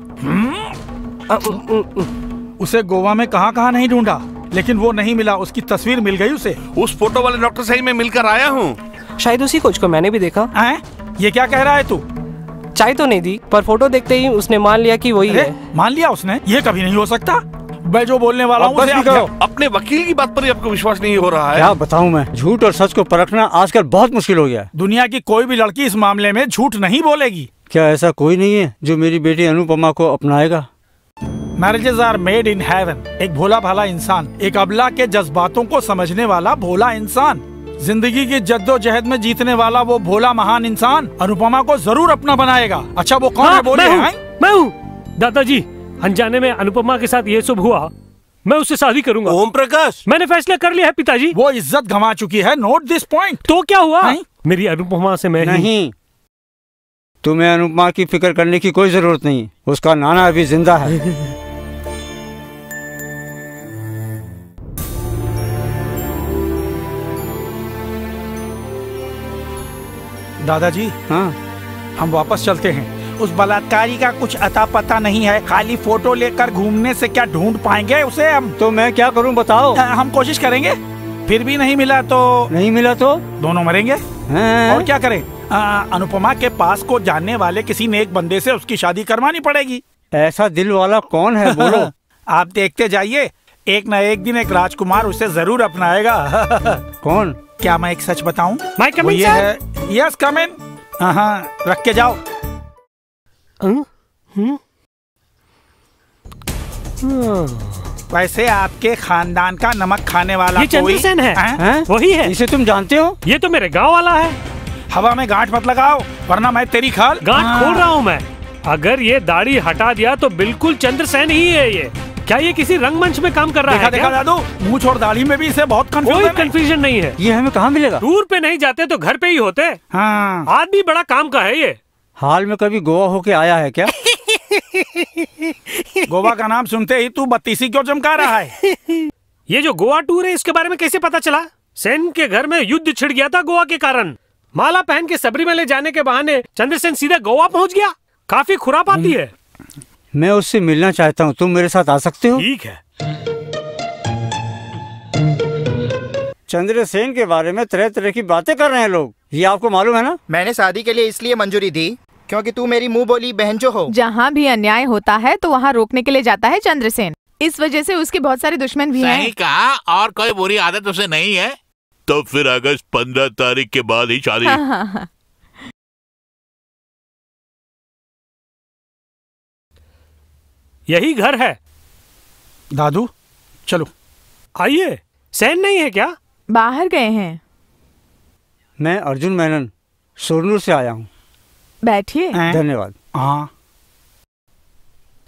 उसे गोवा में कहाँ नहीं ढूंढा, लेकिन वो नहीं मिला। उसकी तस्वीर मिल गई उसे। उस फोटो वाले डॉक्टर से ही मैं मिलकर आया हूँ। शायद उसी कोच को मैंने भी देखा। ये क्या कह रहा है तू? चाय तो नहीं दी, पर फोटो देखते ही उसने मान लिया कि वही है। मान लिया उसने? ये कभी नहीं हो सकता। मैं जो बोलने वाला हूँ बस भी करो। अपने वकील की बात पर ही आपको विश्वास नहीं हो रहा है। क्या बताऊं मैं, झूठ और सच को परखना आजकल बहुत मुश्किल हो गया है। दुनिया की कोई भी लड़की इस मामले में झूठ नहीं बोलेगी। क्या ऐसा कोई नहीं है जो मेरी बेटी अनुपमा को अपनाएगा? Marriages are made in heaven. एक भोला भाला इंसान, एक अबला के जज्बातों को समझने वाला भोला इंसान, जिंदगी की जद्दोजहद में जीतने वाला वो भोला महान इंसान अनुपमा को जरूर अपना बनाएगा। अच्छा वो कौन है बोलिए? मैं हूँ दादाजी। अनजाने में अनुपमा के साथ ये सब हुआ, मैं उससे शादी करूंगा। ओम प्रकाश, मैंने फैसला कर लिया है पिताजी। वो इज्जत गंवा चुकी है, नोट दिस पॉइंट। तो क्या हुआ? मेरी अनुपमा से मैं नहीं, तुम्हें अनुपमा की फिक्र करने की कोई जरूरत नहीं। उसका नाना अभी जिंदा है। दादाजी, हाँ, हम वापस चलते हैं। उस बलात्कारी का कुछ अता पता नहीं है, खाली फोटो लेकर घूमने से क्या ढूंढ पाएंगे उसे हम? तो मैं क्या करूं बताओ? हम कोशिश करेंगे, फिर भी नहीं मिला तो दोनों मरेंगे। और क्या करें? अनुपमा के पास को जानने वाले किसी नेक बंदे से उसकी शादी करवानी पड़ेगी। ऐसा दिल वाला कौन है बोलो? आप देखते जाइए, एक न एक दिन एक राजकुमार उसे जरूर अपनाएगा। कौन? क्या मैं एक सच बताऊं? वो ये है। यस कम इन। हाँ, रख के जाओ। वैसे आपके खानदान का नमक खाने वाला ये चंद्रसेन है? वही है। इसे तुम जानते हो? ये तो मेरे गांव वाला है। हवा में गांठ मत लगाओ वरना मैं तेरी खाल। गांठ खोल रहा हूँ मैं। अगर ये दाढ़ी हटा दिया तो बिल्कुल चंद्रसेन ही है ये। क्या ये किसी रंगमंच में काम कर रहा है? देखा दादू, मुंह छोड़ दाढ़ी में भी इसे बहुत कोई कंफ्यूजन नहीं है। ये हमें कहाँ मिलेगा? टूर पे नहीं जाते तो घर पे ही होते। हाँ। आदमी बड़ा काम का है ये। हाल में कभी गोवा होके आया है क्या? गोवा का नाम सुनते ही तू बत्तीसी क्यों चमका रहा है? ये जो गोवा टूर है इसके बारे में कैसे पता चला? सेन के घर में युद्ध छिड़ गया था गोवा के कारण। माला पहन के सबरीमले जाने के बहाने चंद्रसेन सीधा गोवा पहुंच गया। काफी खुरापाती है। मैं उससे मिलना चाहता हूँ, तुम मेरे साथ आ सकते हो? ठीक है। चंद्रसेन के बारे में तरह तरह की बातें कर रहे हैं लोग, ये आपको मालूम है ना? मैंने शादी के लिए इसलिए मंजूरी दी क्योंकि तू मेरी मुंह बोली बहन जो हो। जहाँ भी अन्याय होता है तो वहाँ रोकने के लिए जाता है चंद्रसेन। इस वजह से उसके बहुत सारे दुश्मन भी हैं। सही कहा, और कोई बुरी आदत उसे नहीं है। तो फिर अगस्त 15 तारीख के बाद ही शादी। हाँ। यही घर है। दादू चलो आइए। सेन नहीं है क्या? बाहर गए हैं। मैं अर्जुन मेनन सोरनूर से आया हूँ। बैठिए। धन्यवाद। हाँ,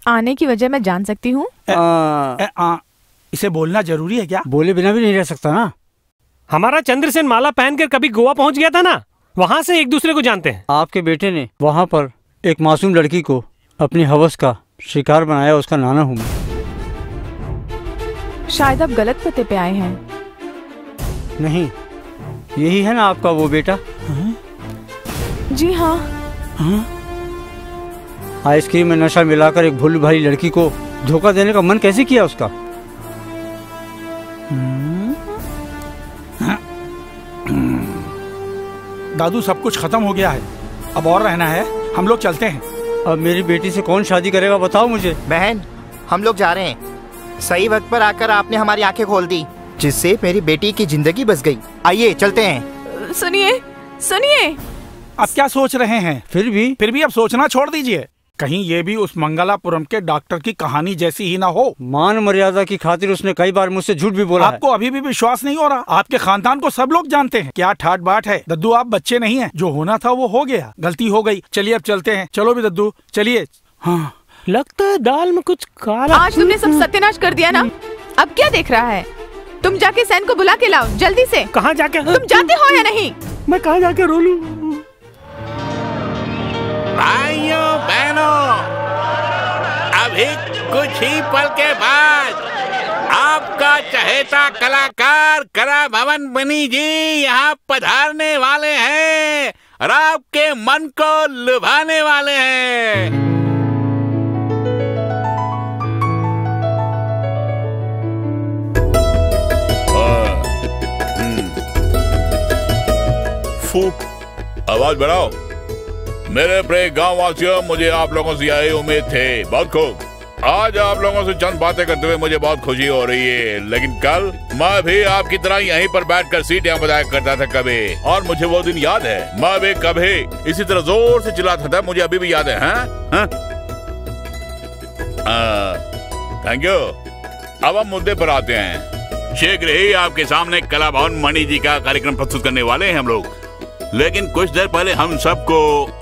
आने की वजह मैं जान सकती हूँ? इसे बोलना जरूरी है क्या? बोले बिना भी नहीं रह सकता ना। हमारा चंद्रसेन माला पहनकर कभी गोवा पहुंच गया था ना, वहाँ से एक दूसरे को जानते हैं। आपके बेटे ने वहाँ पर एक मासूम लड़की को अपनी हवस का शिकार बनाया, उसका नाना हूँ मैं। शायद आप गलत पते पे आए हैं। नहीं, यही है ना आपका वो बेटा? जी हाँ। आइसक्रीम में नशा मिलाकर एक भोली भाली लड़की को धोखा देने का मन कैसे किया उसका? दादू सब कुछ खत्म हो गया है, अब और रहना है, हम लोग चलते हैं। अब मेरी बेटी से कौन शादी करेगा बताओ मुझे। बहन, हम लोग जा रहे हैं। सही वक्त पर आकर आपने हमारी आंखें खोल दी, जिससे मेरी बेटी की जिंदगी बच गई। आइए चलते हैं। सुनिए सुनिए। अब क्या सोच रहे हैं? फिर भी अब सोचना छोड़ दीजिए। कहीं ये भी उस मंगलापुरम के डॉक्टर की कहानी जैसी ही ना हो। मान मर्यादा की खातिर उसने कई बार मुझसे झूठ भी बोला। आपको अभी भी विश्वास नहीं हो रहा? आपके खानदान को सब लोग जानते हैं। क्या ठाट बाट है दद्दू, आप बच्चे नहीं हैं। जो होना था वो हो गया, गलती हो गई। चलिए अब चलते हैं। चलो भी दद्दू चलिए। हाँ, लगता है दाल में कुछ काला। आज तुमने सब सत्यानाश कर दिया ना, अब क्या देख रहा है? तुम जाके सैन को बुला के लाओ जल्दी से। कहाँ जाके? तुम जाते हो या नहीं? मैं कहाँ जाके रो लूं? भाइयों बहनों, अभी कुछ ही पल के बाद आपका चहेता कलाकार कला भवन बनी जी यहाँ पधारने वाले हैं और आपके मन को लुभाने वाले हैं। फूक, आवाज बढ़ाओ। मेरे प्रिय गांव वासियों, मुझे आप लोगों से यही उम्मीद थी। बहुत खूब। आज आप लोगों से चंद बातें करते हुए मुझे बहुत खुशी हो रही है, लेकिन कल मैं भी आपकी तरह यहीं पर बैठकर सीटियां बजाया करता था कभी, और मुझे वो दिन याद है। मैं भी कभी इसी तरह जोर से चिल्लाता था, मुझे अभी भी याद है। Thank you. अब हम मुद्दे पर आते हैं। शीघ्र ही आपके सामने कला भवन मणि जी का कार्यक्रम प्रस्तुत करने वाले हैं हम लोग, लेकिन कुछ देर पहले हम सबको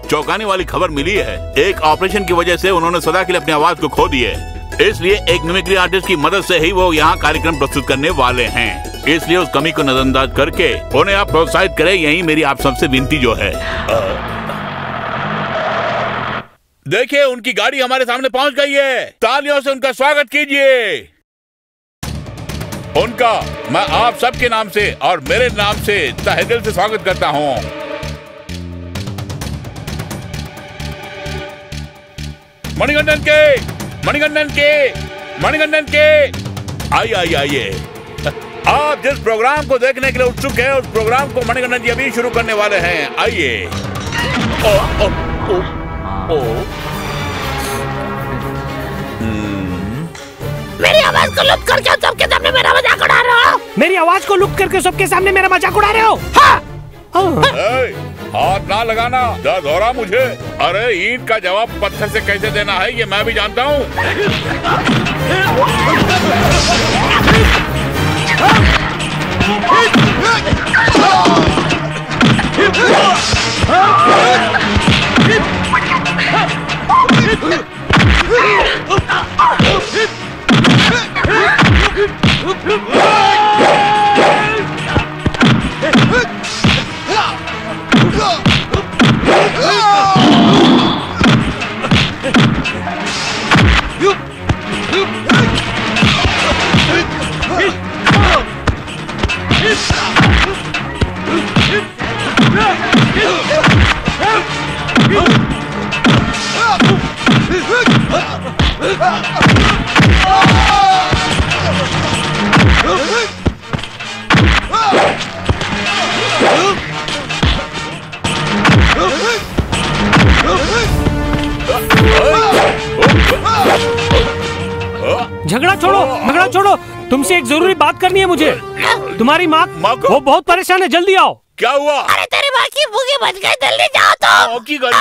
चौंकाने वाली खबर मिली है। एक ऑपरेशन की वजह से उन्होंने सदा के लिए अपनी आवाज को खो दी है, इसलिए एक मिमिक्री आर्टिस्ट की मदद से ही वो यहाँ कार्यक्रम प्रस्तुत करने वाले हैं। इसलिए उस कमी को नजरअंदाज करके उन्हें आप प्रोत्साहित करें, यही मेरी आप सबसे विनती जो है। देखिए, उनकी गाड़ी हमारे सामने पहुंच गई है, तालियों से उनका स्वागत कीजिए। उनका मैं आप सबके नाम से और मेरे नाम से तहे दिल से स्वागत करता हूं। मणिकंदन के आइए। आप जिस प्रोग्राम को देखने के लिए उत्सुक हैं, उस प्रोग्राम को मणिकंदन जी अभी शुरू करने वाले हैं। आइए। मेरी आवाज को लुप्त करके सबके सामने मेरा मजाक उड़ा रहे हो? मेरी आवाज को लुप्त करके सबके सामने मेरा मजाक उड़ा रहे हो? हाँ। हाथ ना लगाना, दर्द हो रहा मुझे। अरे ईंट का जवाब पत्थर से कैसे देना है ये मैं भी जानता हूँ। झगड़ा छोड़ो, तुमसे एक जरूरी बात करनी है मुझे। तुम्हारी माँ वो बहुत परेशान है, जल्दी आओ। क्या हुआ? अरे तेरी माँ की भूखी बच गई, जल्दी जाओ तो। की गाड़ी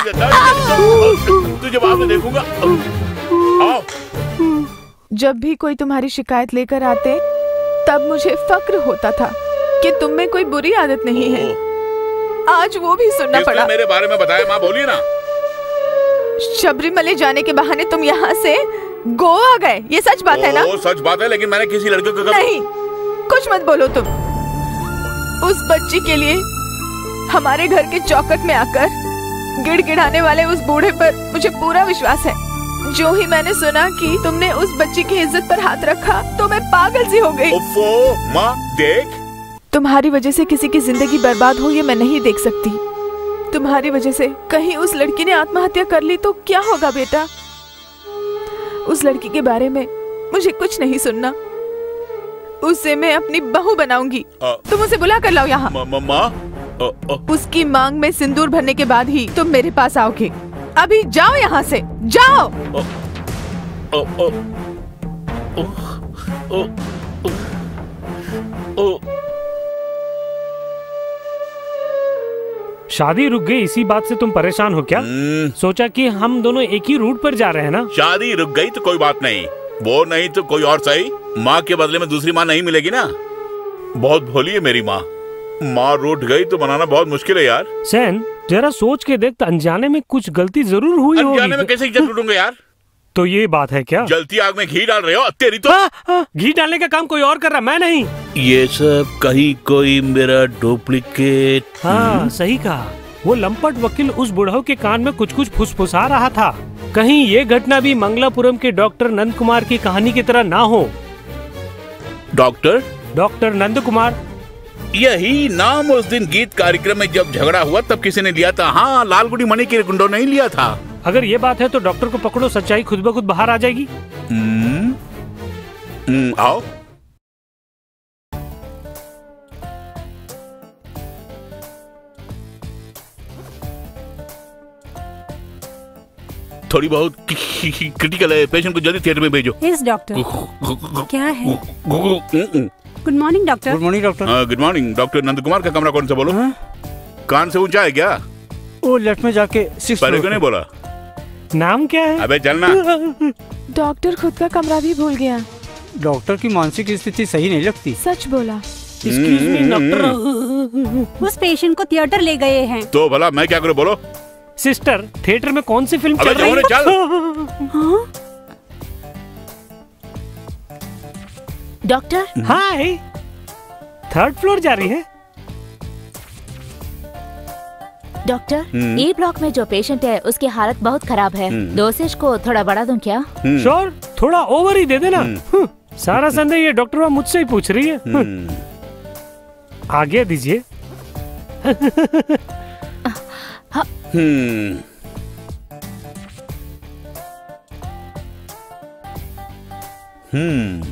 तुझे बाद में देखूंगा। आओ। जब भी कोई तुम्हारी शिकायत लेकर आते, तब मुझे फक्र होता था कि तुम में कोई बुरी आदत नहीं है। आज वो भी सुनना पड़ा। मेरे बारे में बताया? माँ बोलिए ना। शबरीमले जाने के बहाने तुम यहाँ से गोवा गए, ये सच बात है ना? वो सच बात है, लेकिन मैंने किसी लड़के को नहीं, कुछ मत बोलो तुम। उस बच्ची के लिए हमारे घर के चौखट में आकर गिड़गिड़ाने वाले उस बूढ़े पर मुझे पूरा विश्वास है। जो ही मैंने सुना कि तुमने उस बच्ची की इज्जत पर हाथ रखा, तो मैं पागल सी हो गई। माँ देख, तुम्हारी वजह से किसी की जिंदगी बर्बाद हो ये मैं नहीं देख सकती। तुम्हारी वजह से कहीं उस लड़की ने आत्महत्या कर ली तो क्या होगा बेटा? उस लड़की के बारे में मुझे कुछ नहीं सुनना। उसे मैं अपनी बहू बनाऊंगी। तुम उसे बुला कर लाओ यहाँ। उसकी मांग में सिंदूर भरने के बाद ही तुम मेरे पास आओगे। अभी जाओ यहाँ से, जाओ। शादी रुक गई, इसी बात से तुम परेशान हो क्या? सोचा कि हम दोनों एक ही रूट पर जा रहे हैं ना। शादी रुक गई तो कोई बात नहीं, वो नहीं तो कोई और सही। माँ के बदले में दूसरी माँ नहीं मिलेगी ना। बहुत भोली है मेरी माँ। माँ रूठ गई तो बनाना बहुत मुश्किल है यार। सैन, जरा सोच के देख, अनजाने में कुछ गलती जरूर हुई होगी। अनजाने में कैसे इज्जत लूटूंगा यार? तो ये बात है क्या? जलती आग में घी डाल रहे हो तेरी तो। घी डालने का काम कोई और कर रहा, मैं नहीं। ये सब कहीं कोई मेरा डुप्लीकेट। हाँ सही कहा। वो लंपट वकील उस बुढ़ऊ के कान में कुछ कुछ फुसफुसा रहा था। कहीं ये घटना भी मंगलापुरम के डॉक्टर नंद कुमार की कहानी की तरह ना हो। डॉक्टर नंद कुमार, यही नाम उस दिन गीत कार्यक्रम में जब झगड़ा हुआ तब किसी ने लिया था। हाँ, लालगुड़ी मणि के गुंडों ने ही लिया था। अगर ये बात है तो डॉक्टर को पकड़ो, सच्चाई खुद ब खुद बाहर आ जाएगी। आओ। थोड़ी बहुत क्रिटिकल है, पेशेंट को जल्दी थिएटर में भेजो। Yes doctor. क्या है? Good morning doctor. Good morning doctor. Good morning doctor. Nand Kumar का कमरा कौन सा बोलो? कान से ऊंचा है क्या? वो लेफ्ट में जाके पहले क्यों नहीं बोला? नाम क्या है? अबे चलना। डॉक्टर खुद का कमरा भी भूल गया। डॉक्टर की मानसिक स्थिति सही नहीं लगती। सच बोला। एक्सक्यूज मी डॉक्टर, उस पेशेंट को थिएटर ले गए हैं। तो भला मैं क्या करूं बोलो? सिस्टर, थिएटर में कौन सी फिल्म चल रही है? डॉक्टर। हाय, थर्ड फ्लोर जा रही है। डॉक्टर, ए ब्लॉक में जो पेशेंट है उसकी हालत बहुत खराब है। डोसेज को थोड़ा बढ़ा दूं क्या? श्योर, थोड़ा ओवर ही दे देना। सारा संदेह ये डॉक्टर वहाँ मुझसे ही पूछ रही है। आगे दीजिए।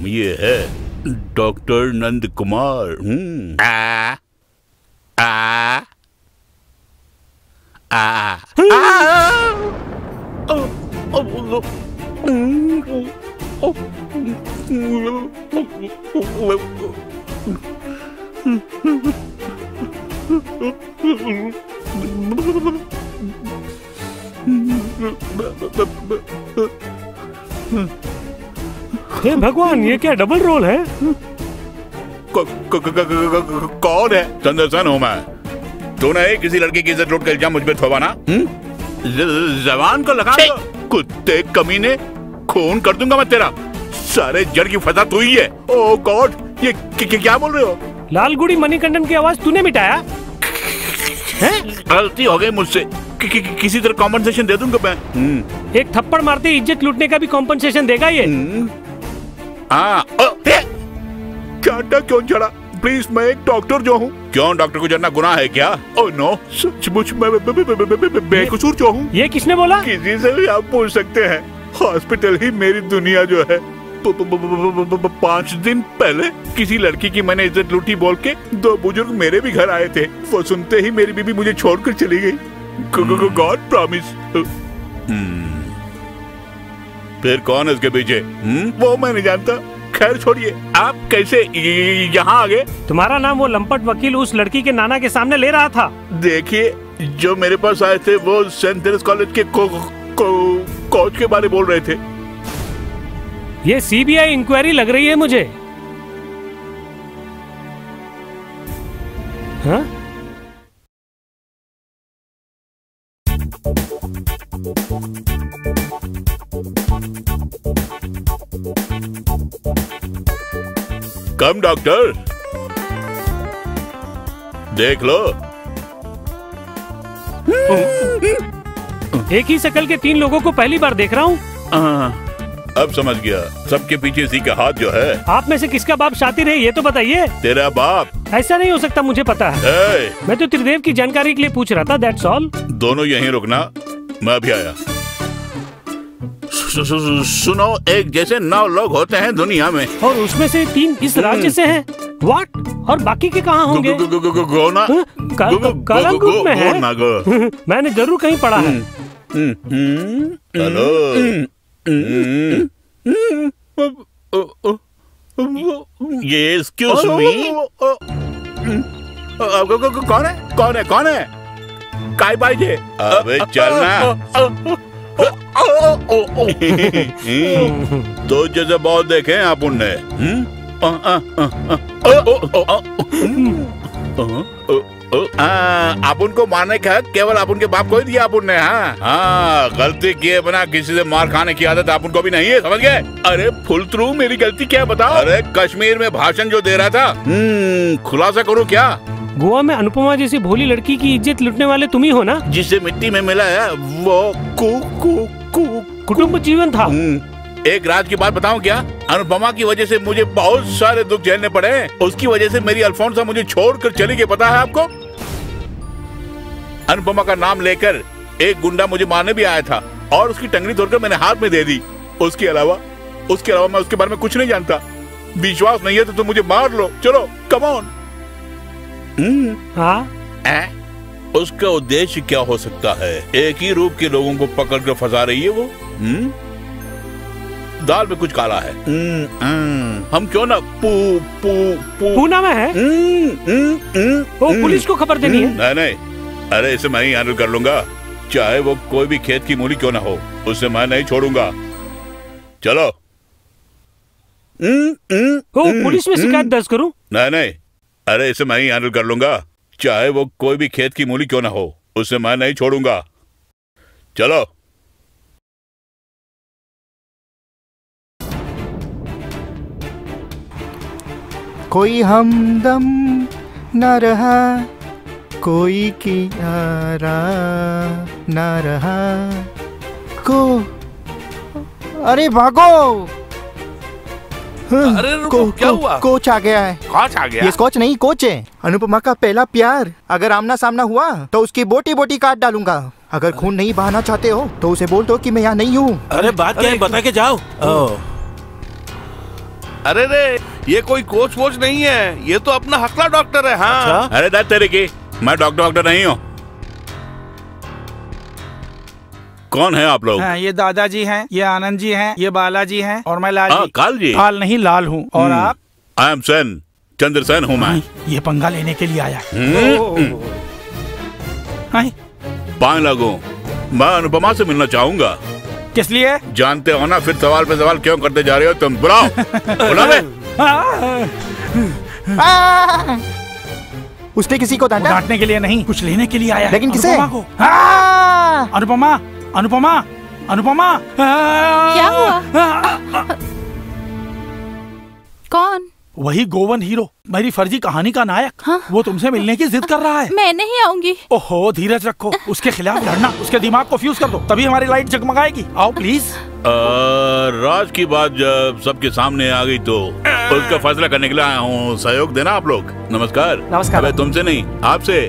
ये है डॉक्टर नंद कुमार। हे भगवान, ये क्या डबल रोल है? कौन है? चंद्रसेन हूँ मैं। तूने किसी लड़के की इज्जत लूट कर इल्जाम मुझ पे थोपाना? जवान को लगा दो। कुत्ते कमीने, खून कर दूंगा मैं तेरा। सारे जड़ की फसा तू ही है। ओह गॉड, ये क्या बोल रहे हो? लालगुड़ी मणिकंदन की आवाज तूने मिटाया? गलती हो गई मुझसे। किसी तरह कॉम्पनसेशन दे दूंगा मैं। एक थप्पड़ मारते इज्जत लूटने का भी कॉम्पनसेशन देगा ये? क्या क्यों चढ़ा? प्लीज, मैं एक डॉक्टर जो हूँ। क्यों, डॉक्टर को जरना गुनाह है क्या? ओह नो, सचमुच मैं बेकसूर जो हूँ। ये किसने बोला? किसी से भी आप पूछ सकते हैं। हॉस्पिटल ही मेरी दुनिया जो है। 5 दिन पहले किसी लड़की की मैंने इज्जत लूटी बोल के 2 बुजुर्ग मेरे भी घर आए थे। वो सुनते ही मेरी बीबी मुझे छोड़कर चली गई। God promise. फिर कौन है इसके पीछे? वो मैं नहीं जानता। खैर छोड़िए, आप कैसे यहाँ आ गए? तुम्हारा नाम वो लंपट वकील उस लड़की के नाना के सामने ले रहा था। देखिए, जो मेरे पास आए थे वो सेंट तेरेस कॉलेज के कोच के बारे बोल रहे थे। ये सीबीआई इंक्वायरी लग रही है मुझे। हाँ? कम डॉक्टर, देख लो। एक ही शक्ल के 3 लोगों को पहली बार देख रहा हूँ। अब समझ गया, सबके पीछे इसी का हाथ जो है। आप में से किसका बाप शातिर है ये तो बताइए। तेरा बाप। ऐसा नहीं हो सकता, मुझे पता है। मैं तो त्रिदेव की जानकारी के लिए पूछ रहा था, दैट्स ऑल। दोनों यहीं रुकना, मैं अभी आया। सुनो, एक जैसे 9 लोग होते हैं दुनिया में, और उसमें से 3 इस राज्य से हैं। व्हाट? और बाकी के कहाँ होंगे? गोना कालांगुट में है। मैंने जरूर कहीं पढ़ा है। हेलो, ये एक्सक्यूज मी, कौन है? कौन है? कौन है? काय पाहिजे? अबे चलना। तो जैसे बहुत देखे हैं आप उनने। आप उनको मारने का केवल आप उनके बाप को ही दिया आप उनने। हाँ, गलती किए बिना किसी से मार खाने की आदत आप उनको भी नहीं है, समझ गए? अरे फुल थ्रू, मेरी गलती क्या है बताओ? अरे कश्मीर में भाषण जो दे रहा था, खुलासा करूँ क्या? गोवा में अनुपमा जैसी भोली लड़की की इज्जत लुटने वाले तुम ही हो ना? जिसे मिट्टी में मिला है वो कुटुंब जीवन था। एक रात की बात बताऊं क्या? अनुपमा की वजह से मुझे बहुत सारे दुख झेलने पड़े। उसकी वजह से मेरी अल्फोंसा मुझे छोड़कर चली गई, पता है आपको? अनुपमा का नाम लेकर एक गुंडा मुझे मारने भी आया था और उसकी टंगड़ी तोड़कर मैंने हाथ में दे दी। उसके अलावा मैं उसके बारे में कुछ नहीं जानता। विश्वास नहीं है तो तुम मुझे मार लो, चलो कम ऑन। हाँ? उसका उद्देश्य क्या हो सकता है? एक ही रूप के लोगों को पकड़ कर फंसा रही है वो। दाल में कुछ काला है। हम क्यों ना पूना में है। वो पुलिस को खबर देनी है। नहीं, अरे इसे मैं ही हैंडल कर लूंगा, चाहे वो कोई भी खेत की मूली क्यों ना हो, उसे मैं नहीं छोड़ूंगा। चलो। पुलिस में शिकायत दर्ज करूं? नहीं, अरे इसे मैं ही हैंडल कर लूंगा, चाहे वो कोई भी खेत की मूली क्यों ना हो, उसे मैं नहीं छोड़ूंगा। चलो। कोई हमदम न रहा, कोई किनारा न रहा, अरे भागो। अरे रुको, क्या हुआ? कोच आ गया है। कोच आ गया? ये कोच नहीं, कोच है। अनुपमा का पहला प्यार। अगर आमना सामना हुआ तो उसकी बोटी बोटी काट डालूंगा। अगर खून नहीं बहाना चाहते हो तो उसे बोल दो कि मैं यहाँ नहीं हूँ। अरे बात क्या है, बता के जाओ। अरे रे, ये कोई कोच वोच नहीं है, ये तो अपना हकला डॉक्टर है। हाँ। अच्छा? अरे दाद तेरे की, मैं डॉक्टर नहीं हूँ। कौन है आप लोग? ये दादाजी हैं, ये आनंद जी हैं, ये बालाजी हैं और मैं लाल जी। काल जी? काल नहीं, लाल हूँ। और आप? आई एम सेन, चंद्रसेन हूँ मैं। ये पंगा लेने के लिए आया। पाए लगूं, मैं अनुपमा से मिलना चाहूंगा। किस लिए? जानते हो ना, फिर सवाल पे सवाल क्यों करते जा रहे हो तुम? बुलाओ। बुलाओ। उसने किसी को डांटा? डांटने के लिए नहीं, कुछ लेने के लिए आया। लेकिन किसे? अनुपमा। अनुपमा, अनुपमा। क्या हुआ? कौन? वही गोवन हीरो, मेरी फर्जी कहानी का नायक। हाँ? वो तुमसे मिलने की जिद कर रहा है। मैं नहीं आऊंगी। ओहो, धीरज रखो, उसके खिलाफ लड़ना, उसके दिमाग को फ्यूज कर दो, तभी हमारी लाइट जगमगाएगी। आओ प्लीज। राज की बात जब सबके सामने आ गई तो उसका फैसला करने के लिए आया हूँ। सहयोग देना आप लोग। नमस्कार। नमस्कार। अबे तुमसे नहीं, आपसे।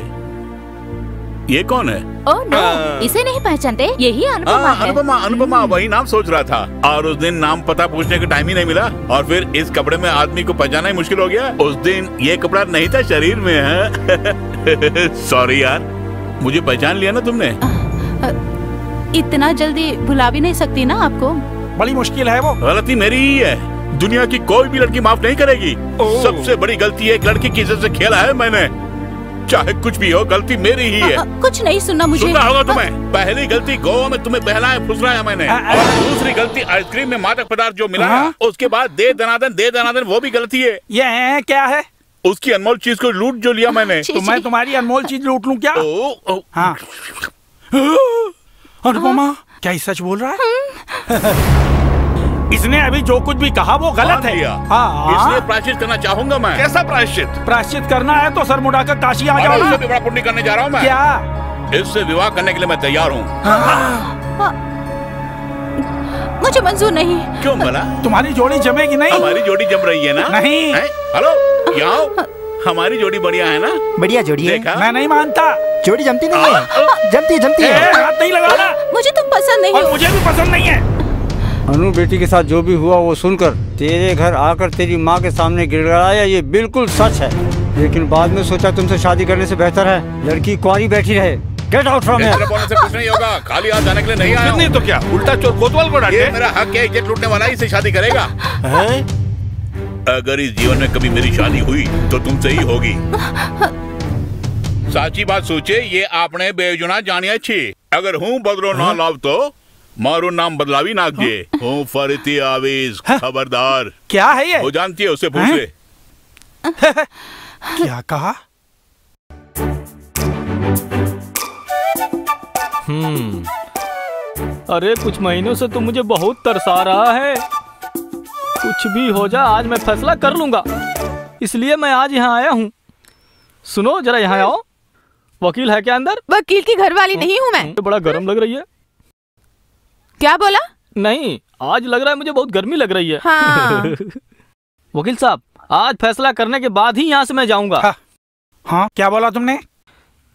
ये कौन है? ओह नो, इसे नहीं पहचानते, यही अनुपमा है। अनुपमा, वही नाम सोच रहा था। और उस दिन नाम पता पूछने का टाइम ही नहीं मिला, और फिर इस कपड़े में आदमी को पहचाना ही मुश्किल हो गया। उस दिन ये कपड़ा नहीं था, शरीर में है। सॉरी यार, मुझे पहचान लिया ना तुमने? इतना जल्दी भुला भी नहीं सकती ना आपको। बड़ी मुश्किल है वो। गलती मेरी ही है, दुनिया की कोई भी लड़की माफ नहीं करेगी। सबसे बड़ी गलती एक लड़की की इज्जत से खेला है मैंने। चाहे कुछ भी हो, गलती मेरी ही है। कुछ नहीं सुनना मुझे। सुनना होगा तुम्हें। पहली गलती गोवा में तुम्हें बहलाया फुसलाया मैंने, और दूसरी गलती आइसक्रीम में मादक पदार्थ जो मिला, उसके बाद दे दनादन वो भी गलती है। ये क्या है? उसकी अनमोल चीज को लूट जो लिया मैंने। तो मैं तुम्हारी अनमोल चीज लूट लूं क्या? हाँ। अनुपमा, क्या ये सच बोल रहा है? इसने अभी जो कुछ भी कहा वो गलत है। इसलिए प्रायश्चित करना चाहूंगा मैं। कैसा प्रायश्चित? प्रायश्चित करना है तो सर मुड़ाकर काशी आ जाओ ना। इससे विवाह पुण्य करने जा रहा हूँ मैं। क्या? इससे विवाह करने के लिए मैं तैयार हूँ। मुझे मंजूर नहीं। क्यों भला? तुम्हारी जोड़ी जमेगी नहीं। हमारी जोड़ी जम रही है ना? नहीं। हेलो, यहाँ हमारी जोड़ी बढ़िया है ना? बढ़िया जोड़ी है। मैं नहीं मानता। जोड़ी जमती नहीं है। जमती है। हाथ नहीं लगाना। मुझे तुम पसंद नहीं। और मुझे भी पसंद नहीं है। अनु बेटी के साथ जो भी हुआ वो सुनकर तेरे घर आकर तेरी माँ के सामने गिड़गिड़ाया, ये बिल्कुल सच है। लेकिन बाद में सोचा तुमसे शादी करने से बेहतर है लड़की कुंवारी बैठी रहे। Get out from here. बोलने से कुछ नहीं होगा, खाली हाथ जाने के लिए नहीं आया हूं। नहीं तो क्या, उल्टा चोर कोतवाल को डांटे। ये मेरा हक है, इज्जत लूटने वाला ही से शादी करेगा। अगर इस जीवन में कभी मेरी शादी हुई तो तुमसे ही होगी। साची बात सोचे, ये आपने बेजुना जानिया छे। अगर हूँ बदलो ना लाव तो मारू नाम बदलावी नाक जे। हूँ फरीती आवीज, खबरदार। क्या है ये? वो जानती है, उससे पूछ ले। क्या कहा? अरे कुछ महीनों से तो मुझे बहुत तरसा रहा है। कुछ भी हो जा, आज मैं फैसला कर लूंगा, इसलिए मैं आज यहाँ आया हूँ। सुनो जरा, यहाँ आओ। वकील है क्या अंदर? वकील की घरवाली नहीं हूँ मैं। बड़ा गर्म लग रही है। क्या बोला? नहीं, आज लग रहा है मुझे बहुत गर्मी लग रही है। हाँ। वकील साहब, आज फैसला करने के बाद ही यहाँ से मैं जाऊंगा। हाँ, क्या बोला तुमने?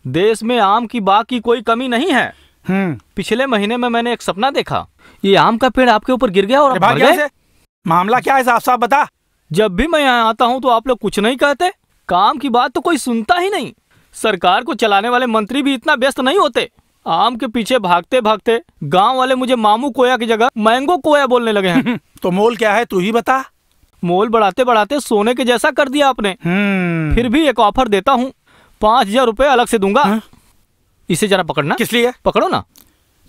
देश में आम की बाग की कोई कमी नहीं है। पिछले महीने में मैंने एक सपना देखा, ये आम का पेड़ आपके ऊपर गिर गया और आप मर गए। मामला क्या है साफ साफ बता। जब भी मैं यहाँ आता हूँ तो आप लोग कुछ नहीं कहते, काम की बात तो कोई सुनता ही नहीं। सरकार को चलाने वाले मंत्री भी इतना व्यस्त नहीं होते। आम के पीछे भागते भागते गांव वाले मुझे मामू कोया की जगह मैंगो कोया बोलने लगे हैं। तो मोल क्या है तू ही बता। मोल बढ़ाते बढ़ाते सोने के जैसा कर दिया आपने। फिर भी एक ऑफर देता हूँ, 5,000 रुपए अलग से दूंगा। इसे जरा पकड़ना। किस लिए? पकड़ो ना।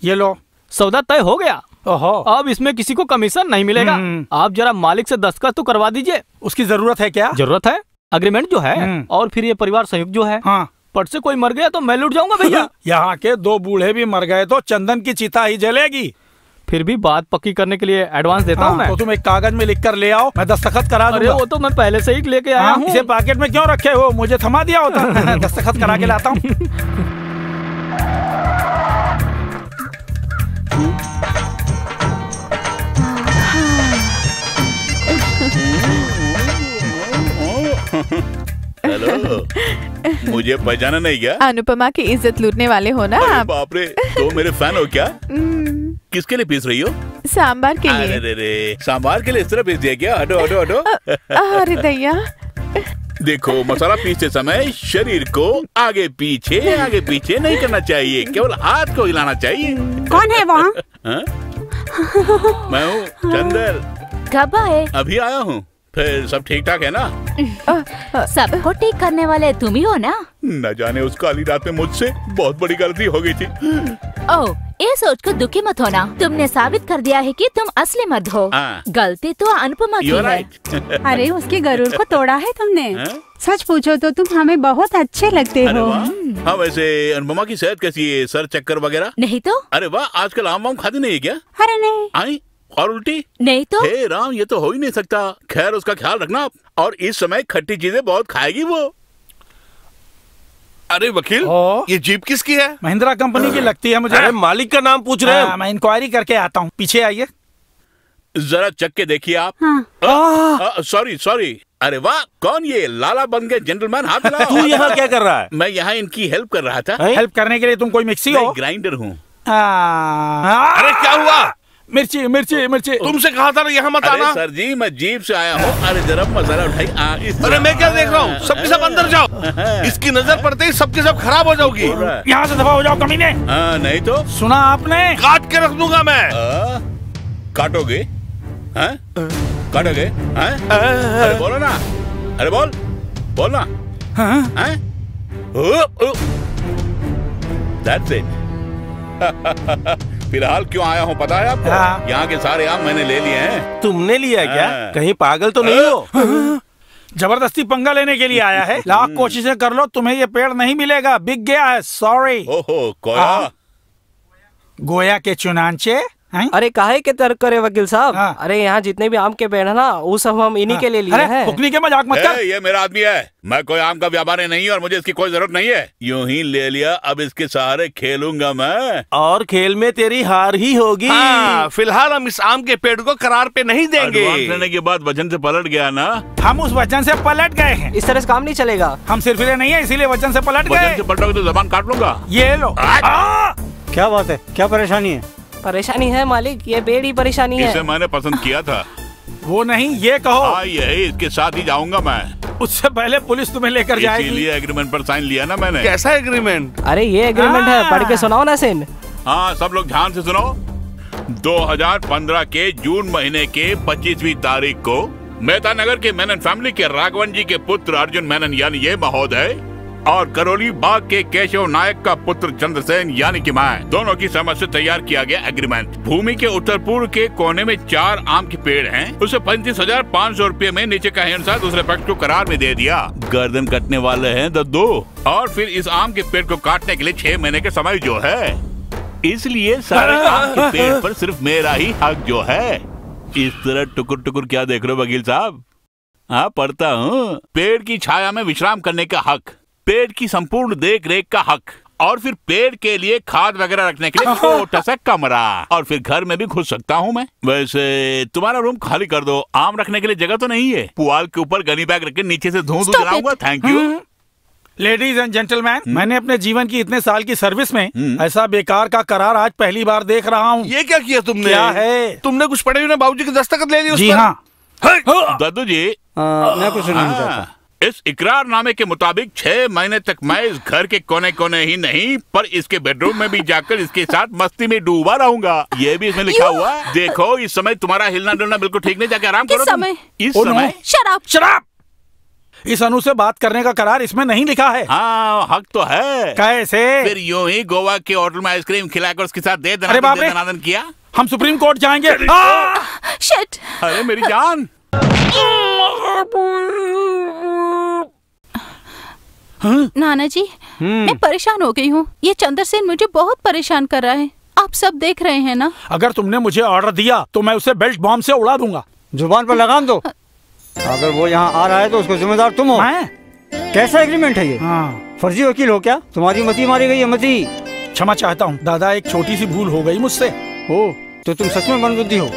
ये लो। सौदा तय हो गया। ओहो। अब इसमें किसी को कमीशन नहीं मिलेगा। आप जरा मालिक से दस्तखत तो करवा दीजिए। उसकी जरूरत है क्या? जरूरत है, अग्रीमेंट जो है। और फिर ये परिवार संयुक्त जो है। हाँ। पट से कोई मर गया तो मैं लूट जाऊंगा भैया। यहाँ के 2 बूढ़े भी मर गए तो चंदन की चिता ही जलेगी। फिर भी बात पक्की करने के लिए एडवांस देता हूँ मैं। तो तुम एक कागज में लिख कर ले आओ, मैं दस्तखत करा दूंगा। अरे वो तो मैं पहले से ही लेके आया हूँ। इसे पॉकेट में क्यों रखे हो? मुझे थमा दिया होता। दस्तखत करा के लाता हूँ। हेलो, मुझे पहचाना नहीं क्या? अनुपमा की इज्जत लूटने वाले हो ना आप? बाप रे, तो मेरे फैन हो क्या? किसके लिए पीस रही हो? सांबार के लिए। अरे रे, सांबार के लिए इस तरह पीस दिया क्या? हटो हटो हटो। अरे दैया। देखो, मसाला पीसते समय शरीर को आगे पीछे नहीं करना चाहिए, केवल हाथ को हिलाना चाहिए। कौन है वहाँ? मैं हूँ चंदर। कब आए? अभी आया हूँ। फिर सब ठीक ठाक है ना? सबको ठीक करने वाले तुम ही हो ना? न जाने उस काली रात में मुझसे बहुत बड़ी गलती हो गई थी। ओह, ये सोच कर दुखी मत होना। तुमने साबित कर दिया है कि तुम असली मर्द हो। गलती तो अनुपमा की है। अरे उसके गरूर को तोड़ा है तुमने। सच पूछो तो तुम हमें बहुत अच्छे लगते हो। हाँ, वैसे अनुपमा की सेहत कैसी है? सर चक्कर वगैरह? नहीं तो। अरे वाह, आजकल आम वाम खाती नहीं है क्या? अरे नहीं। आई और उल्टी? नहीं तो। हे राम, ये तो हो ही नहीं सकता। खैर, उसका ख्याल रखना आप। और इस समय खट्टी चीजें बहुत खाएगी वो। अरे वकील, ये जीप किसकी है? महिंद्रा कंपनी की लगती है मुझे। अरे मालिक का नाम पूछ रहे हैं। मैं इंक्वायरी करके आता हूँ, पीछे आइए। जरा चक के देखिए आप। सॉरी। अरे वाह, कौन ये? लाला बन गए जेंटलमैन, हाथ मिलाओ। तू यहाँ क्या कर रहा है? मैं यहाँ इनकी हेल्प कर रहा था। हेल्प करने के लिए तुम कोई मिक्सी हो? ग्राइंडर हूँ। अरे क्या हुआ? मिर्ची। तुमसे कहा था ना यहाँ मत आना। सर जी, मैं जीप से आया हूँ। अरे जरा मसाला उठाई। अरे मैं क्या देख रहा हूँ? सबके सब अंदर जाओ। इसकी नजर पड़ते ही सबके सब खराब हो जाओगी। यहाँ से दफा हो जाओ कमीने। नहीं तो सुना आपने? काट के रख दूंगा मैं। काटोगे? काटोगे? अरे बोलो ना। अरे बोलना। That's it। फिलहाल क्यों आया हूँ पता है आपको? यहाँ के सारे आम मैंने ले लिए हैं। तुमने लिया क्या? कहीं पागल तो नहीं हो? जबरदस्ती पंगा लेने के लिए आया है। लाख कोशिशें कर लो, तुम्हें ये पेड़ नहीं मिलेगा, बिक गया है। सॉरी। ओहो, कोया? गोया के चुनांचे। अरे काहे के तर्क करे वकील साहब? अरे यहाँ जितने भी आम के पेड़ है ना, वो सब हम इन्हीं के लिए लिए हैं। फुकनी के मजाक मत कर। ये मेरा आदमी है। मैं कोई आम का व्यापारी नहीं और मुझे इसकी कोई जरूरत नहीं है। यूं ही ले लिया, अब इसके सहारे खेलूंगा मैं। और खेल में तेरी हार ही होगी। फिलहाल हम इस आम के पेड़ को करार पे नहीं देंगे। एडवांस लेने के बाद वचन से पलट गया ना? हम उस वचन से पलट गए हैं। इस तरह से काम नहीं चलेगा। हम सिरफिरे नहीं है, इसीलिए वचन से पलट गए। वचन से पलटोगे तो जबान काट लूंगा। ये लो। क्या बात है? क्या परेशानी है? परेशानी है मालिक, ये बेड़ी परेशानी है। इसे मैंने पसंद किया था। वो नहीं, ये कहो। यही, इसके साथ ही जाऊंगा मैं। उससे पहले पुलिस तुम्हें लेकर जाएगी। इसीलिए एग्रीमेंट पर साइन लिया ना मैंने। कैसा एग्रीमेंट? अरे ये एग्रीमेंट है, पढ़ के सुनाओ ना सेन। हाँ, सब लोग ध्यान से सुनो। 2015 के जून महीने के 25वीं तारीख को मेहता नगर के मेनन फैमिली के राघवन जी के पुत्र अर्जुन मेनन यानी ये महोदय और करौली बाग के केशव नायक का पुत्र चंद्रसेन यानी कि मैं, दोनों की समझ से तैयार किया गया एग्रीमेंट। भूमि के उत्तर पूर्व के कोने में 4 आम के पेड़ हैं। उसे 35,500 रुपए में नीचे का हिस्सा दूसरे पक्ष को करार में दे दिया। गर्दन कटने वाले हैं दद्दू। और फिर इस आम के पेड़ को काटने के लिए 6 महीने का समय जो है, इसलिए सारे आम के पेड़ पर सिर्फ मेरा ही हक जो है। इस तरह टुकुर टुकुर क्या देख रहे हो वकील साहब? हाँ, पढ़ता हूँ। पेड़ की छाया में विश्राम करने का हक, पेड़ की संपूर्ण देख रेख का हक, और फिर पेड़ के लिए खाद वगैरह रखने के लिए छोटा सा कमरा, और फिर घर में भी घुस सकता हूँ मैं। वैसे तुम्हारा रूम खाली कर दो, आम रखने के लिए जगह तो नहीं है। पुआल के ऊपर गनी बैग रख के नीचे से धुआं जलाऊंगा। Thank you. Ladies and gentleman, मैंने अपने जीवन की इतने साल की सर्विस में ऐसा बेकार का करार आज पहली बार देख रहा हूँ। ये क्या किया तुमने? क्या है? तुमने कुछ पढ़े हुए बाबूजी की दस्तखत ले ली उस जी पर? हाँ। दादू जी, मैं कुछ नहीं चाहता। इस इकरारनामे के मुताबिक 6 महीने तक मैं इस घर के कोने कोने ही नहीं पर इसके बेडरूम में भी जाकर इसके साथ मस्ती में डूबा रहूंगा। ये भी इसमें लिखा हुआ है। देखो इस समय तुम्हारा हिलना डुलना बिल्कुल ठीक नहीं, जाके आराम करो। इस समय शराब इस अनु से बात करने का करार इसमें नहीं लिखा है। हाँ हक तो है। कैसे? फिर यूं ही गोवा के होटल में आइसक्रीम खिलाकर उसके साथ दे अरे बाप रे, दनादन किया। हम सुप्रीम कोर्ट जाएंगे। शिट! अरे मेरी जान। नाना जी मैं परेशान हो गई हूँ। ये चंद्र सेन मुझे बहुत परेशान कर रहा है। आप सब देख रहे हैं ना। अगर तुमने मुझे ऑर्डर दिया तो मैं उसे बेल्ट बॉम्ब से उड़ा दूंगा। जुबान पर लगाम दो। अगर वो यहाँ आ रहा है तो उसको जिम्मेदार तुम हो। कैसा एग्रीमेंट है ये? फर्जी वकील हो क्या? तुम्हारी मती मारी गई है। मती। क्षमा चाहता हूँ दादा, एक छोटी सी भूल हो गई मुझसे। हो तो तुम सच में मंदबुद्धि हो।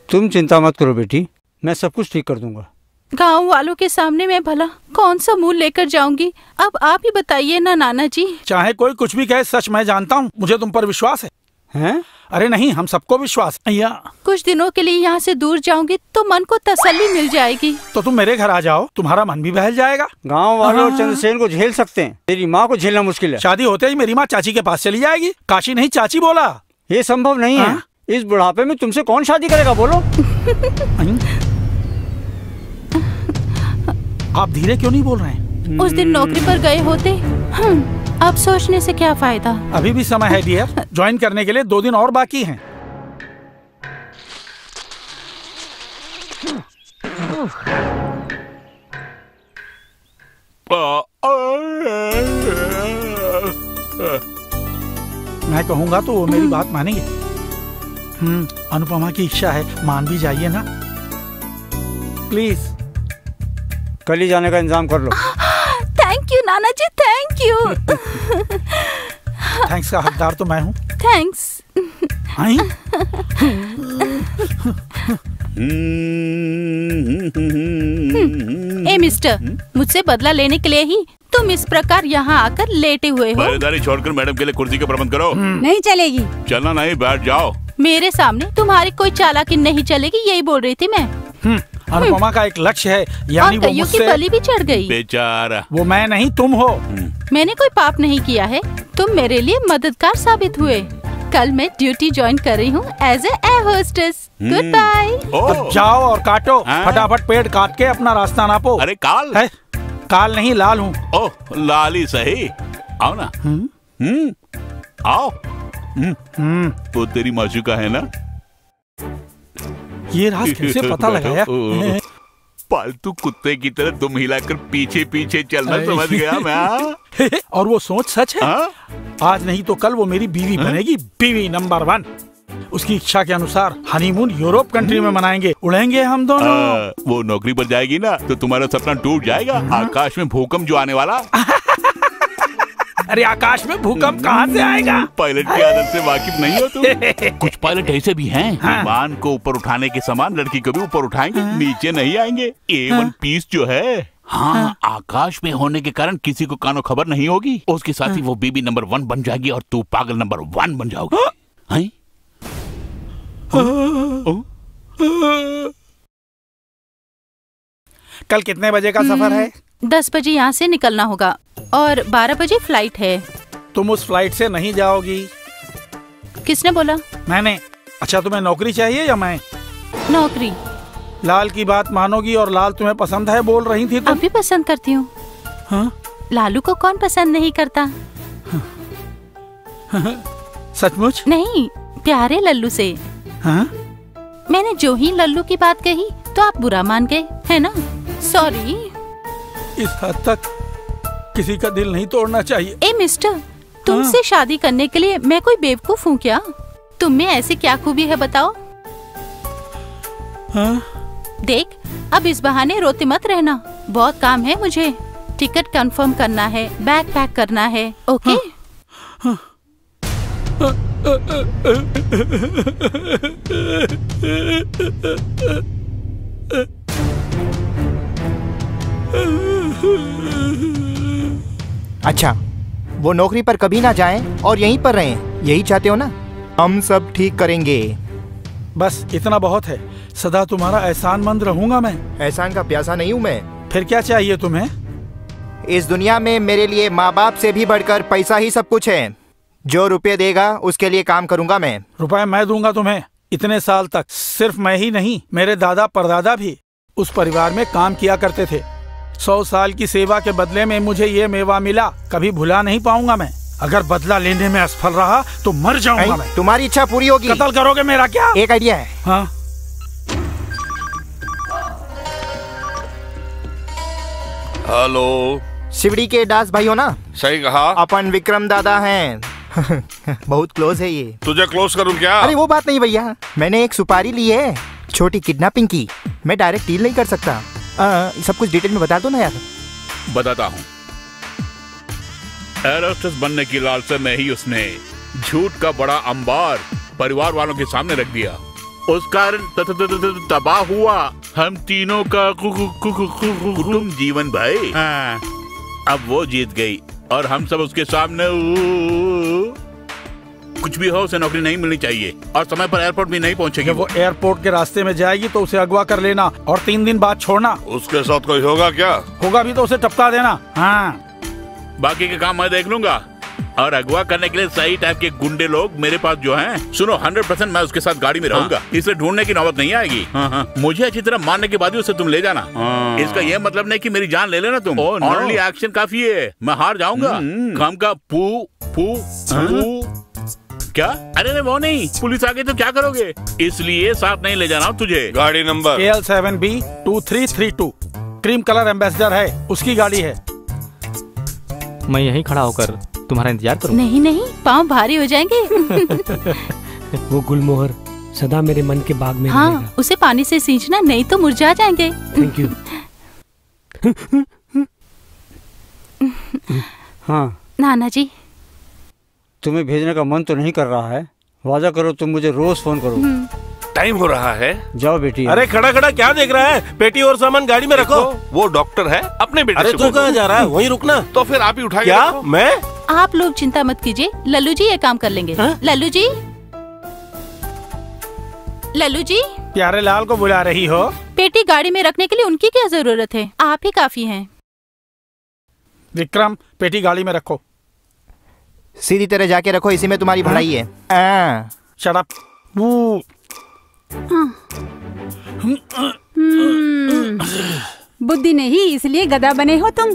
तुम चिंता मत करो बेटी, मैं सब कुछ ठीक कर दूंगा। गांव वालों के सामने मैं भला कौन सा मुंह लेकर जाऊंगी? अब आप ही बताइए ना नाना जी। चाहे कोई कुछ भी कहे, सच मैं जानता हूँ। मुझे तुम पर विश्वास है। हैं? अरे नहीं, हम सबको विश्वास है। कुछ दिनों के लिए यहाँ से दूर जाऊंगी तो मन को तसल्ली मिल जाएगी। तो तुम मेरे घर आ जाओ, तुम्हारा मन भी बहल जाएगा। गांव वाले और चंद्रसेन को झेल सकते हैं, तेरी माँ को झेलना मुश्किल है। शादी होते ही मेरी माँ चाची के पास चली जाएगी। काशी नहीं चाची बोला। ये संभव नहीं है। इस बुढ़ापे में तुमसे कौन शादी करेगा बोलो? आप धीरे क्यों नहीं बोल रहे हैं? उस दिन नौकरी पर गए होते। अब सोचने से क्या फायदा? अभी भी समय है डियर। ज्वाइन करने के लिए 2 दिन और बाकी हैं। मैं कहूँगा तो वो मेरी बात मानेंगे। अनुपमा की इच्छा है, मान भी जाइए ना प्लीज। कल ही जाने का इंतजाम कर लो। Thank you Nana ji, thank you. Thanks का हकदार तो मैं हूँ। थैंक्स। ए मिस्टर, मुझसे बदला लेने के लिए ही तुम इस प्रकार यहाँ आकर लेटे हुए हो। पहरेदारी छोड़कर मैडम के लिए कुर्सी का प्रबंध करो। नहीं चलेगी। चलना नहीं, बैठ जाओ। मेरे सामने तुम्हारी कोई चालाकी नहीं चलेगी, यही बोल रही थी मैं। अनुपमा का एक लक्ष्य है, यानी वो मुझसे की बलि भी चढ़ गई। बेचारा। वो मैं नहीं तुम हो। मैंने कोई पाप नहीं किया है, तुम मेरे लिए मददगार साबित हुए। कल मैं ड्यूटी ज्वाइन कर रही हूँ as a air hostess. Good bye. अब जाओ और काटो, फटाफट पेड़ काट के अपना रास्ता नापो। अरे काल है? काल नहीं, लाल हूँ। ओह लाल ही सही। आओ ना। आओ। वो तेरी माशूका है ना? ये राज कैसे पता लगाया? पालतू कुत्ते की तरह तुम हिलाकर पीछे पीछे चलना, समझ गया मैं। और वो सोच सच है। आज नहीं तो कल वो मेरी बीवी बनेगी, बीवी नंबर 1। उसकी इच्छा के अनुसार हनीमून यूरोप कंट्री में मनाएंगे, उड़ेंगे हम दोनों। वो नौकरी पर जाएगी ना तो तुम्हारा सपना टूट जाएगा। आकाश में भूकंप जो आने वाला। अरे आकाश में भूकंप कहाँ से आएगा? पायलट की आदत से वाकिफ नहीं हो तुम? कुछ पायलट ऐसे भी हैं, विमान को ऊपर उठाने के समान लड़की को भी ऊपर उठाएंगे, नीचे नहीं आएंगे। A1 पीस जो है, हाँ, आकाश में होने के कारण किसी को कानो खबर नहीं होगी। उसके साथ ही वो बीबी नंबर 1 बन जाएगी और तू पागल नंबर 1 बन जाओगी। कल कितने बजे का सफर है? 10 बजे यहाँ से निकलना होगा और 12 बजे फ्लाइट है। तुम उस फ्लाइट से नहीं जाओगी। किसने बोला? मैंने। अच्छा तुम्हें नौकरी चाहिए या मैं? नौकरी। लाल की बात मानोगी और लाल तुम्हें पसंद है बोल रही थी तुम। अभी पसंद करती हूँ। लालू को कौन पसंद नहीं करता? सचमुच? नहीं, प्यारे लल्लू से। मैंने जो ही लल्लू की बात कही तो आप बुरा मान गए, है ना? सॉरी। इस हद तक किसी का दिल नहीं तोड़ना चाहिए। ए मिस्टर, तुमसे शादी करने के लिए मैं कोई बेवकूफ हूँ क्या? तुम में ऐसी क्या खूबी है बताओ? देख, अब इस बहाने रोते मत रहना। बहुत काम है मुझे। टिकट कंफर्म करना है, बैग पैक करना है। ओके? अच्छा, वो नौकरी पर कभी ना जाएं और यहीं पर रहें, यही चाहते हो ना? हम सब ठीक करेंगे। बस इतना बहुत है। सदा तुम्हारा एहसानमंद रहूंगा मैं। एहसान का प्यासा नहीं हूँ मैं। फिर क्या चाहिए तुम्हें? इस दुनिया में मेरे लिए माँ बाप से भी बढ़कर पैसा ही सब कुछ है। जो रुपये देगा उसके लिए काम करूंगा मैं। रुपए मैं दूंगा तुम्हें। इतने साल तक सिर्फ मैं ही नहीं, मेरे दादा परदादा भी उस परिवार में काम किया करते थे। 100 साल की सेवा के बदले में मुझे ये मेवा मिला, कभी भुला नहीं पाऊंगा मैं। अगर बदला लेने में असफल रहा तो मर जाऊंगा मैं। तुम्हारी इच्छा पूरी होगी। कत्ल करोगे मेरा क्या? एक आइडिया है। हाँ। हेलो, शिवड़ी के दास भाई हो ना? सही कहा। अपन विक्रम दादा हैं। बहुत क्लोज है ये। तुझे क्लोज करूं क्या? अरे वो बात नहीं भैया, मैंने एक सुपारी ली है छोटी किडनैपिंग की। मैं डायरेक्ट डील नहीं कर सकता। सब कुछ डिटेल में बता दो ना यार। बताता हूँ। एयर होस्टेस बनने की लालसा में ही उसने झूठ का बड़ा अंबार परिवार वालों के सामने रख दिया। उस कारण तबाह हुआ हम तीनों का कुटुंब जीवन भाई। अब वो जीत गई और हम सब उसके सामने कुछ भी हो, उसे नौकरी नहीं मिलनी चाहिए और समय पर एयरपोर्ट भी नहीं पहुंचेगी। वो एयरपोर्ट के रास्ते में जाएगी तो उसे अगवा कर लेना और 3 दिन बाद छोड़ना। उसके साथ कोई होगा क्या? होगा भी तो उसे टपका देना। हाँ, बाकी के काम मैं देख लूंगा। और अगवा करने के लिए सही टाइप के गुंडे लोग मेरे पास जो हैं, सुनो 100% मैं उसके साथ गाड़ी में रहूंगा। इसलिए ढूंढने की नौबत नहीं आएगी। मुझे अच्छी तरह मारने के बाद ही उसे तुम ले जाना। इसका ये मतलब नहीं कि मेरी जान ले लेना तुम। ओनली एक्शन काफी है, मैं हार जाऊंगा। काम का पू पू क्या? अरे वो नहीं, पुलिस आ गई तो क्या करोगे? इसलिए साथ नहीं ले जाना तुझे। गाड़ी number AL7B2332 cream colour ambassador है, उसकी गाड़ी है। मैं यहीं खड़ा होकर तुम्हारा इंतजार करूं? नहीं नहीं, पाँव भारी हो जाएंगे। वो गुलमोहर सदा मेरे मन के बाग में हाँ, रहेगा। उसे पानी से सींचना, नहीं तो मुरझा जाएंगे। Thank you. हाँ नाना जी, तुम्हें भेजने का मन तो नहीं कर रहा है। वादा करो तुम मुझे रोज फोन करो। टाइम हो रहा है। जाओ बेटी। अरे खड़ा खड़ा क्या देख रहा है? पेटी और सामान गाड़ी में रखो। वो डॉक्टर है, अपने बेटे अरे से तू कहाँ जा रहा है? वहीं रुकना। तो फिर आप ही उठाइए। क्या? मैं? आप लोग चिंता मत कीजिए, लल्लू जी ये काम कर लेंगे। लल्लू जी, लल्लू जी, प्यारे लाल को बुला रही हो? पेटी गाड़ी में रखने के लिए उनकी क्या जरूरत है, आप ही काफी हैं। विक्रम, पेटी गाड़ी में रखो। सीधी तरह जाके रखो, इसी में तुम्हारी भलाई है। Shut up. बुद्धि नहीं, इसलिए गधा बने हो तुम।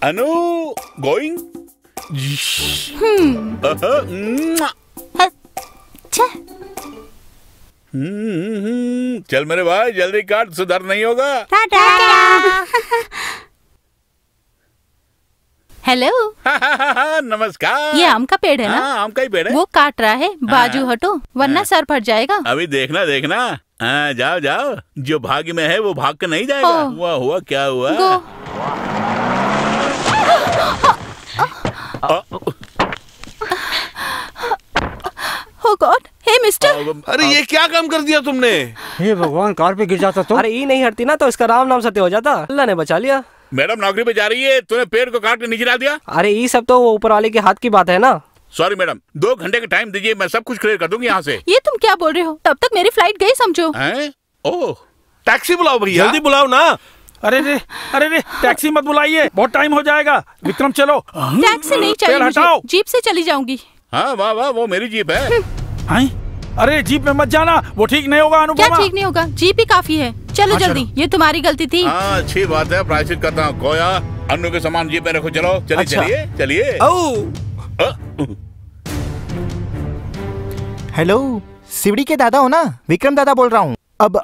अनु गोइंग। चल मेरे भाई, जल्दी काट, सुधर नहीं होगा। हेलो। नमस्कार। ये आम का पेड़ है ना? हाँ, आम का ही पेड़ है। वो काट रहा है, बाजू हटो वरना सर फट जाएगा। अभी देखना देखना। हाँ, जाओ जाओ, जो भाग्य में है वो भाग कर नहीं जाएगा। हुआ हुआ क्या हुआ? Oh God, हे मिस्टर। अरे ये क्या काम कर दिया तुमने? हे भगवान, कार पे गिर जाता तो? अरे ये नहीं हटती ना तो इसका राम नाम सत्य हो जाता। अल्लाह ने बचा लिया। मैडम नौकरी पे जा रही है, तूने पेड़ को काट के नीचे डाल दिया। अरे ये सब तो वो ऊपर वाले के हाथ की बात है ना। सॉरी मैडम, 2 घंटे का टाइम दीजिए, मैं सब कुछ क्लियर कर दूंगी यहाँ से। ये तुम क्या बोल रहे हो? तब तक मेरी फ्लाइट गई समझो। ओह, टैक्सी बुलाओ भैया। जल्दी बुलाओ ना। अरे रे, अरे रे, टैक्सी मत बुलाइए, बहुत टाइम हो जाएगा। विक्रम चलो। टैक्सी नहीं चाहिए मुझे, जीप से चली जाऊंगी। हाँ वाह वाह, वो मेरी जीप है। अरे जीप में मत जाना, वो ठीक नहीं होगा अनुपमा। क्या ठीक नहीं होगा? जीप ही काफी है। चलो जल्दी, ये तुम्हारी गलती थी। हाँ अच्छी बात है, प्रायश्चित करता हूँ। खोया अन्नू के सामान जीप में रखो। चलो चलिए चलिए चलिए। हेलो, शिवड़ी के दादा हो ना? विक्रम दादा बोल रहा हूँ। अब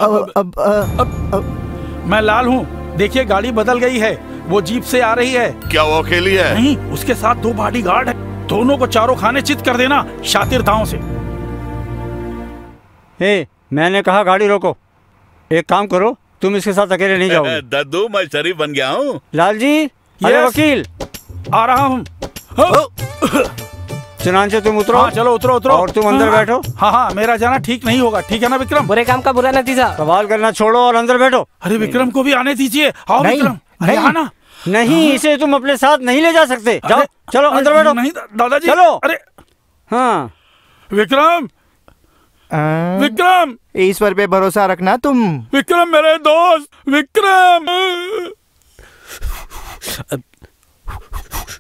मैं लाल हूँ। देखिए गाड़ी बदल गई है, वो जीप से आ रही है। क्या वो अकेली है? नहीं, उसके साथ 2 बॉडीगार्ड है। दोनों को चारों खाने चित कर देना शातिर दांव से। हे, मैंने कहा गाड़ी रोको। एक काम करो, तुम इसके साथ अकेले नहीं जाओगे। दद्दू, मैं शरीफ बन गया हूँ। लाल जी, अरे वकील आ रहा हूँ। चुनांचे तुम उतरो। हाँ, चलो उतरो उतरो। और तुम अंदर बैठो। हाँ, मेरा जाना ठीक नहीं होगा, ठीक है ना विक्रम? बुरे काम का बुरा नतीजा। सवाल करना छोड़ो और अंदर बैठो। अरे विक्रम को भी आने दीजिए। आओ विक्रम। अरे आना। नहीं, इसे तुम अपने साथ नहीं ले जा सकते। जाओ, चलो अंदर बैठो। नहीं दादाजी। चलो। अरे हाँ विक्रम, विक्रम, ईश्वर पे भरोसा रखना तुम। विक्रम मेरे दोस्त, विक्रम।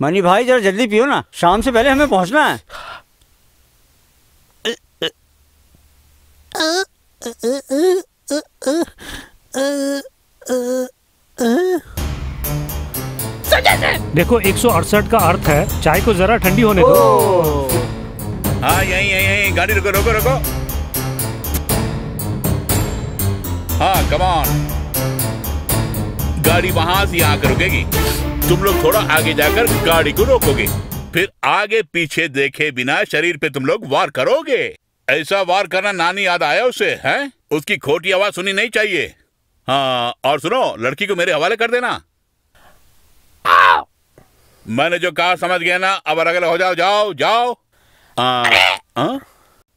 मनी भाई जरा जल्दी पियो ना, शाम से पहले हमें पहुंचना है। देखो 168 का अर्थ है चाय को जरा ठंडी होने दो। हाँ यहीं गाड़ी रुको रुको रुको। हाँ कम ऑन, गाड़ी वहां से यहाँ रुकेगी। तुम लोग थोड़ा आगे जाकर गाड़ी को रोकोगे, फिर आगे पीछे देखे बिना शरीर पे तुम लोग वार करोगे। ऐसा वार करना नानी याद आया उसे, हैं? उसकी खोटी आवाज सुनी नहीं चाहिए। हाँ और सुनो, लड़की को मेरे हवाले कर देना। मैंने जो कहा समझ गया ना? अब अगले हो जाओ, जाओ जाओ।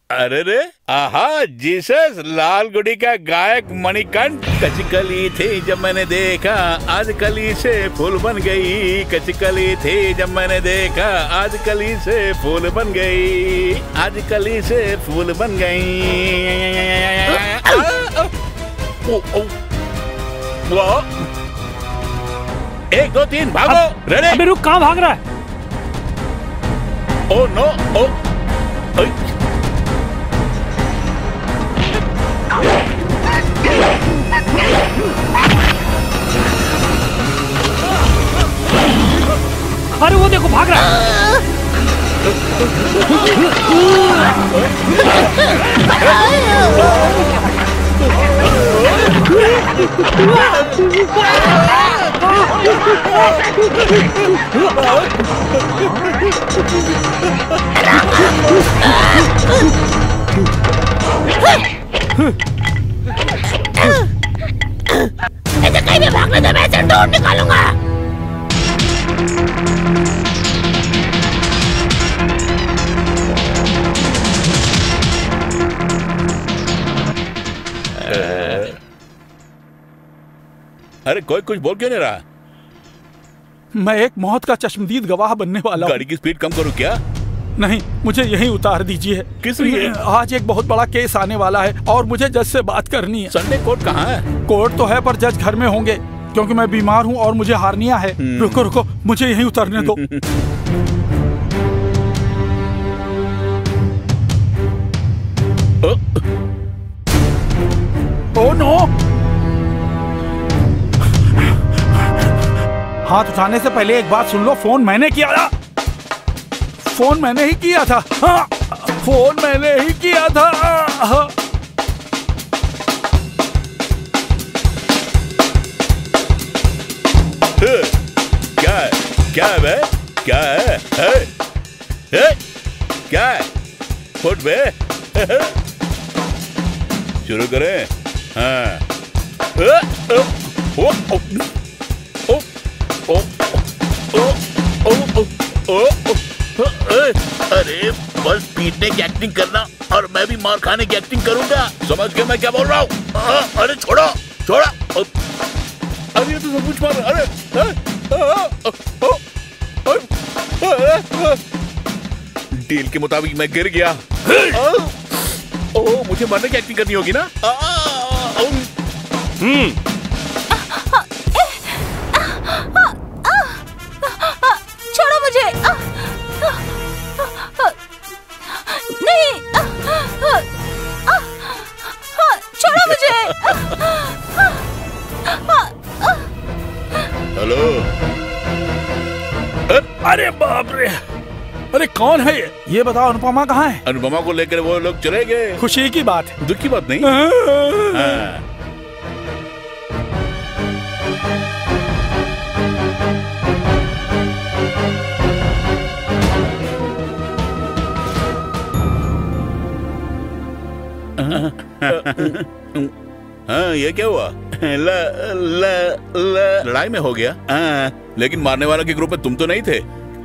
अरे रे, आहा, जीसस, लाल गुड़ी का गायक मणिकंठ। कचकली थी जब मैंने देखा, आज कली से फूल बन गई। कचकली थी जब मैंने देखा, आज कली से फूल बन गई। आज कली से फूल बन गई। 1 2 3 भागो। रेडी? अबे रुक, कहाँ भाग रहा है? ओ नो, ओ अरे वो देखो भाग रहा है। इसे कहीं भी भागने दे, मैं इसे ढूंढ निकालूंगा। अरे कोई कुछ बोल क्यों नहीं रहा? मैं एक मौत का चश्मदीद गवाह बनने वाला हूँ। गाड़ी की स्पीड कम करूँ क्या? नहीं, मुझे यहीं उतार दीजिए। किस लिए? आज एक बहुत बड़ा केस आने वाला है और मुझे जज से बात करनी है। संडे कोर्ट कहाँ है? कोर्ट तो है पर जज घर में होंगे, क्योंकि मैं बीमार हूँ और मुझे हार्निया है। रुको रुको, मुझे यहीं उतरने दो। Oh no! हाथ उठाने से पहले एक बात सुन लो, फोन मैंने किया था। फोन मैंने ही किया था। हाँ, फोन मैंने ही किया था। हाँ। क्या है? क्या है बे? क्या है? क्या है? फुट बे। शुरू करें। हाँ। अरे बस पीटने की एक्टिंग करना और मैं भी मार खाने की एक्टिंग करूंगा। समझ गए मैं क्या बोल रहा हूँ? अरे छोड़ो छोड़ो। अरे ये तो सब कुछ मार। अरे डील के मुताबिक मैं गिर गया। ओह, मुझे मरने की एक्टिंग करनी होगी ना? छोड़ो मुझे। नहीं, छोड़ो मुझे। हेलो। अरे बाप रे, अरे कौन है ये? ये बताओ, अनुपमा कहाँ है? अनुपमा को लेकर वो लोग चले गए। खुशी की बात है, दुख की बात नहीं। हाँ। हाँ, ये क्या हुआ? लड़ाई में हो गया। लेकिन मारने वालों के ग्रुप में तुम तो नहीं थे।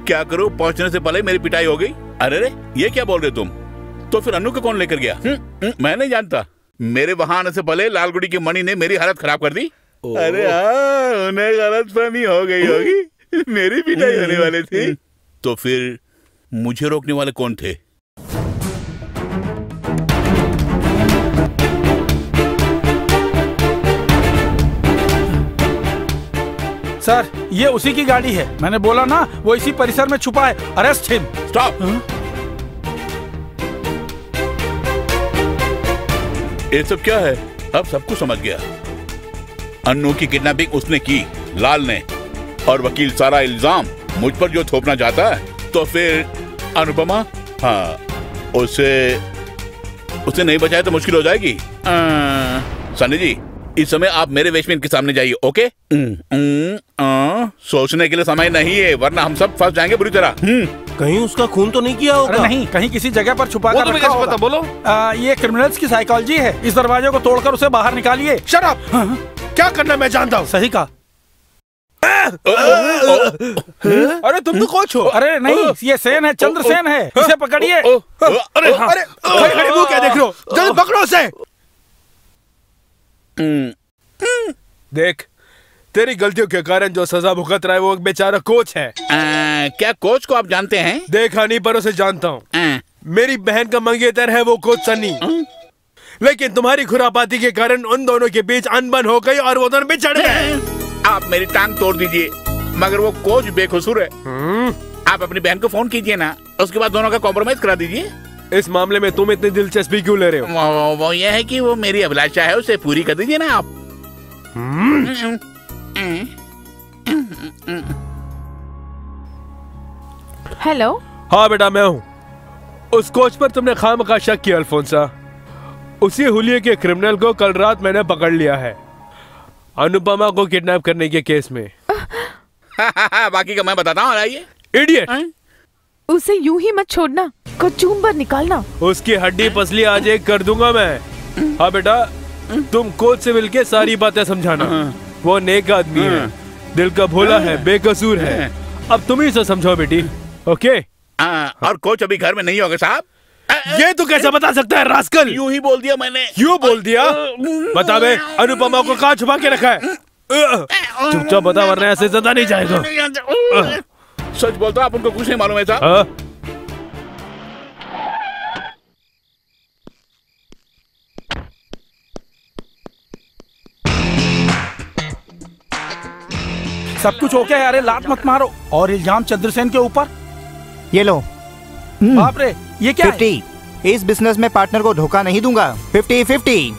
क्या करूं, पहुंचने से पहले मेरी पिटाई हो गई। अरे रे, ये क्या बोल रहे तुम? तो फिर अनु को कौन लेकर गया? मैं नहीं जानता। मेरे वहां आने से पहले लालगुड़ी की मणि ने मेरी हालत खराब कर दी। अरे हाँ, उन्हें गलतफहमी हो गई होगी। मेरी पिटाई होने वाली थी। तो फिर मुझे रोकने वाले कौन थे? सर ये उसी की गाड़ी है, मैंने बोला ना वो इसी परिसर में छुपा है। Arrest him. स्टॉप। ये सब क्या है? अब सब कुछ समझ गया। अन्नू की किडनैपिंग उसने की, लाल ने, और वकील सारा इल्जाम मुझ पर जो थोपना चाहता है, तो फिर अनुपमा, हाँ, उसे नहीं बचाया तो मुश्किल हो जाएगी। सनी जी, इस समय आप मेरे वेश में इनके सामने जाइए, ओके? सोचने के लिए समय नहीं है, वरना हम सब फंस जाएंगे बुरी तरह। कहीं उसका खून तो नहीं किया होगा? अरे नहीं, कहीं किसी जगह पर छुपा कर रखा होगा। पता बोलो। ये क्रिमिनल्स की साइकोलॉजी है। इस दरवाजे को तोड़कर उसे बाहर निकालिए। Shut up! क्या करना मैं जानता हूँ। सही कहा। अरे तुम तो कोच हो। अरे नहीं, ये सेन है, चंद्रसेन है, इसे पकड़िए। अरे अरे खड़े मुंह क्या देख रहे हो? जल्दी पकड़ो उसे। देख, तेरी गलतियों के कारण जो सजा भुगत रहा है वो एक बेचारा कोच है। क्या कोच को आप जानते हैं? देखा नहीं पर उसे जानता हूँ। मेरी बहन का मंगेतर है वो कोच सनी। लेकिन तुम्हारी खुरापाती के कारण उन दोनों के बीच अनबन हो गई और वो दोनों बिछड़ गए। आप मेरी टांग तोड़ दीजिए, मगर वो कोच बेकसूर है। आप अपनी बहन को फोन कीजिए ना, उसके बाद दोनों का कॉम्प्रोमाइज करा दीजिए। इस मामले में तुम इतनी दिलचस्पी क्यों ले रहे हो? वो ये है कि वो मेरी अभिलाषा है, उसे पूरी कर दीजिए ना आप। हेलो। हाँ बेटा, मैं हूँ। उस कोच पर तुमने खामखा शक किया अल्फोंसा। उसी हुलिये के क्रिमिनल को कल रात मैंने पकड़ लिया है, अनुपमा को किडनैप करने के केस में। बाकी का मैं बताता हूँ। आइए। इडियट! उसे यूं ही मत छोड़ना, कचूम्बर निकालना। उसकी हड्डी पसली आज एक कर दूंगा मैं। हाँ बेटा, तुम कोच से मिलके सारी बातें समझाना। वो नेक आदमी है, दिल का भोला है, बेकसूर है। अब तुम ही से समझाओ बेटी, ओके? और कोच अभी घर में नहीं होगा साहब। ये तो कैसे बता सकता है रास्कल? यूं ही बोल दिया मैंने। यूं बोल दिया? बता बे, अनुपमा को कहाँ छुपा के रखा है? चुपचाप बता, वरना ऐसे जिंदा नहीं जाएगा। सच बोलता, आप उनको कुछ नहीं मालूम है साहब। सब कुछ ओके है? अरे लात मत मारो। और इल्जाम चंद्रसेन के ऊपर। ये लो। बाप रे, ये क्या 50। इस बिजनेस में पार्टनर को धोखा नहीं दूंगा। 50-50।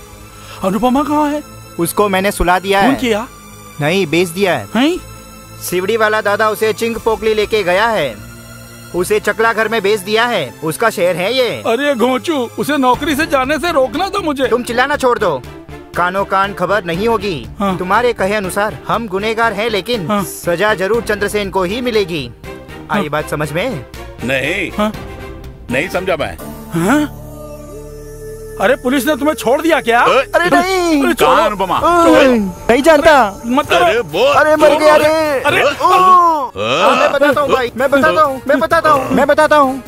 अनुपमा कहाँ है? उसको मैंने सुला दिया है। किया? नहीं, बेच दिया है। सिवड़ी वाला दादा उसे चिंग पोकली लेके गया है, उसे चकला घर में बेच दिया है। उसका शेयर है ये। अरे घोंचू, उसे नौकरी से जाने से रोकना था मुझे। तुम चिल्लाना छोड़ दो, कानो कान खबर नहीं होगी। तुम्हारे कहे अनुसार हम गुनेगार हैं, लेकिन सजा जरूर चंद्रसेन को ही मिलेगी। आई बात समझ में? नहीं, नहीं समझा मैं। अरे पुलिस ने तुम्हें छोड़ दिया क्या? अरे नहीं, कहाँ अनुपमा? नहीं जानता। अरे मर गया रे। मैं बताता हूँ भाई, मैं बताता हूँ।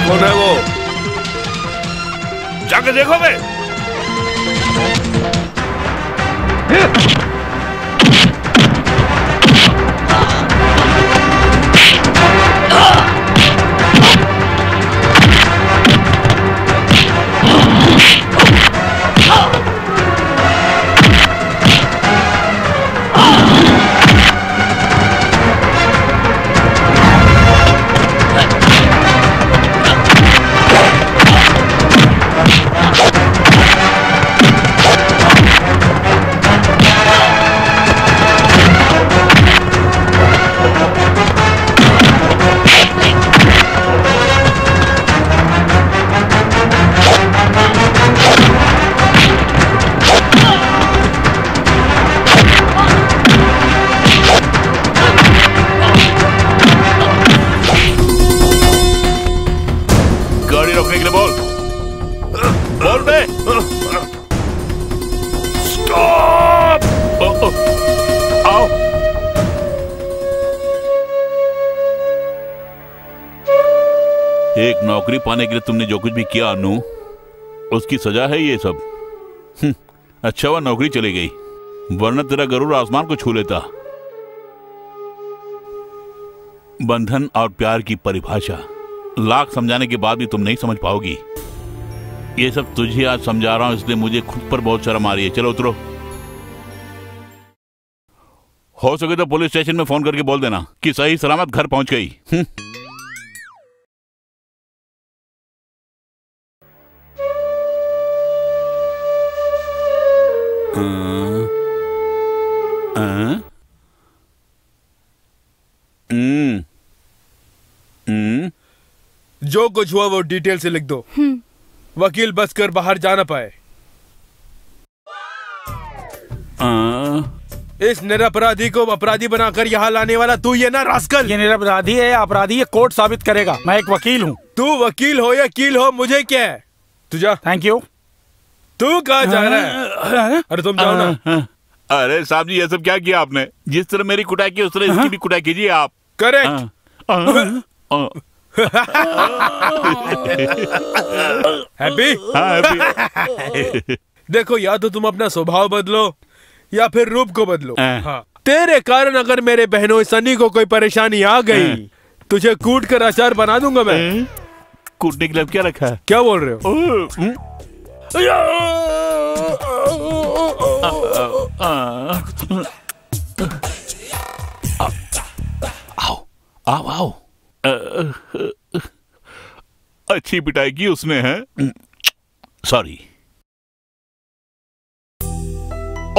कौन है वो? जाके देखो बे। स्टॉप! आओ। एक नौकरी पाने के लिए तुमने जो कुछ भी किया अनु, उसकी सजा है ये सब। अच्छा हुआ नौकरी चली गई, वरना तेरा गरुड़ आसमान को छू लेता। बंधन और प्यार की परिभाषा लाख समझाने के बाद भी तुम नहीं समझ पाओगी। ये सब तुझे आज समझा रहा हूं, इसलिए मुझे खुद पर बहुत शर्म आ रही है। चलो उतरो। हो सके तो पुलिस स्टेशन में फोन करके बोल देना कि सही सलामत घर पहुंच गई। जो कुछ हुआ वो डिटेल से लिख दो। वकील बस कर बाहर जा ना पाए। इस निरपराधी को अपराधी बनाकर यहाँ लाने वाला तू ये ना रास्कल। ये निरपराधी है या अपराधी है कोर्ट साबित करेगा। मैं एक वकील हूँ। तू वकील हो या कील हो मुझे क्या है। तू जा। Thank you. तू कहाँ जा रहा है? अरे तुम जाओ ना। अरे साहब जी ये सब क्या किया आपने? जिस तरह मेरी कुटाई की उस तरह इसकी भी कुटाई कीजिए आप। करेक्ट। हैप्पी? हैप्पी। देखो या तो तुम अपना स्वभाव बदलो या फिर रूप को बदलो। हाँ। तेरे कारण अगर मेरे बहनों सनी को कोई परेशानी आ गई, तुझे कूट कर अचार बना दूंगा मैं। कूटने के लिए क्या रखा है? क्या बोल रहे हो? आओ आओ। अच्छी पिटाई की उसने है। सॉरी।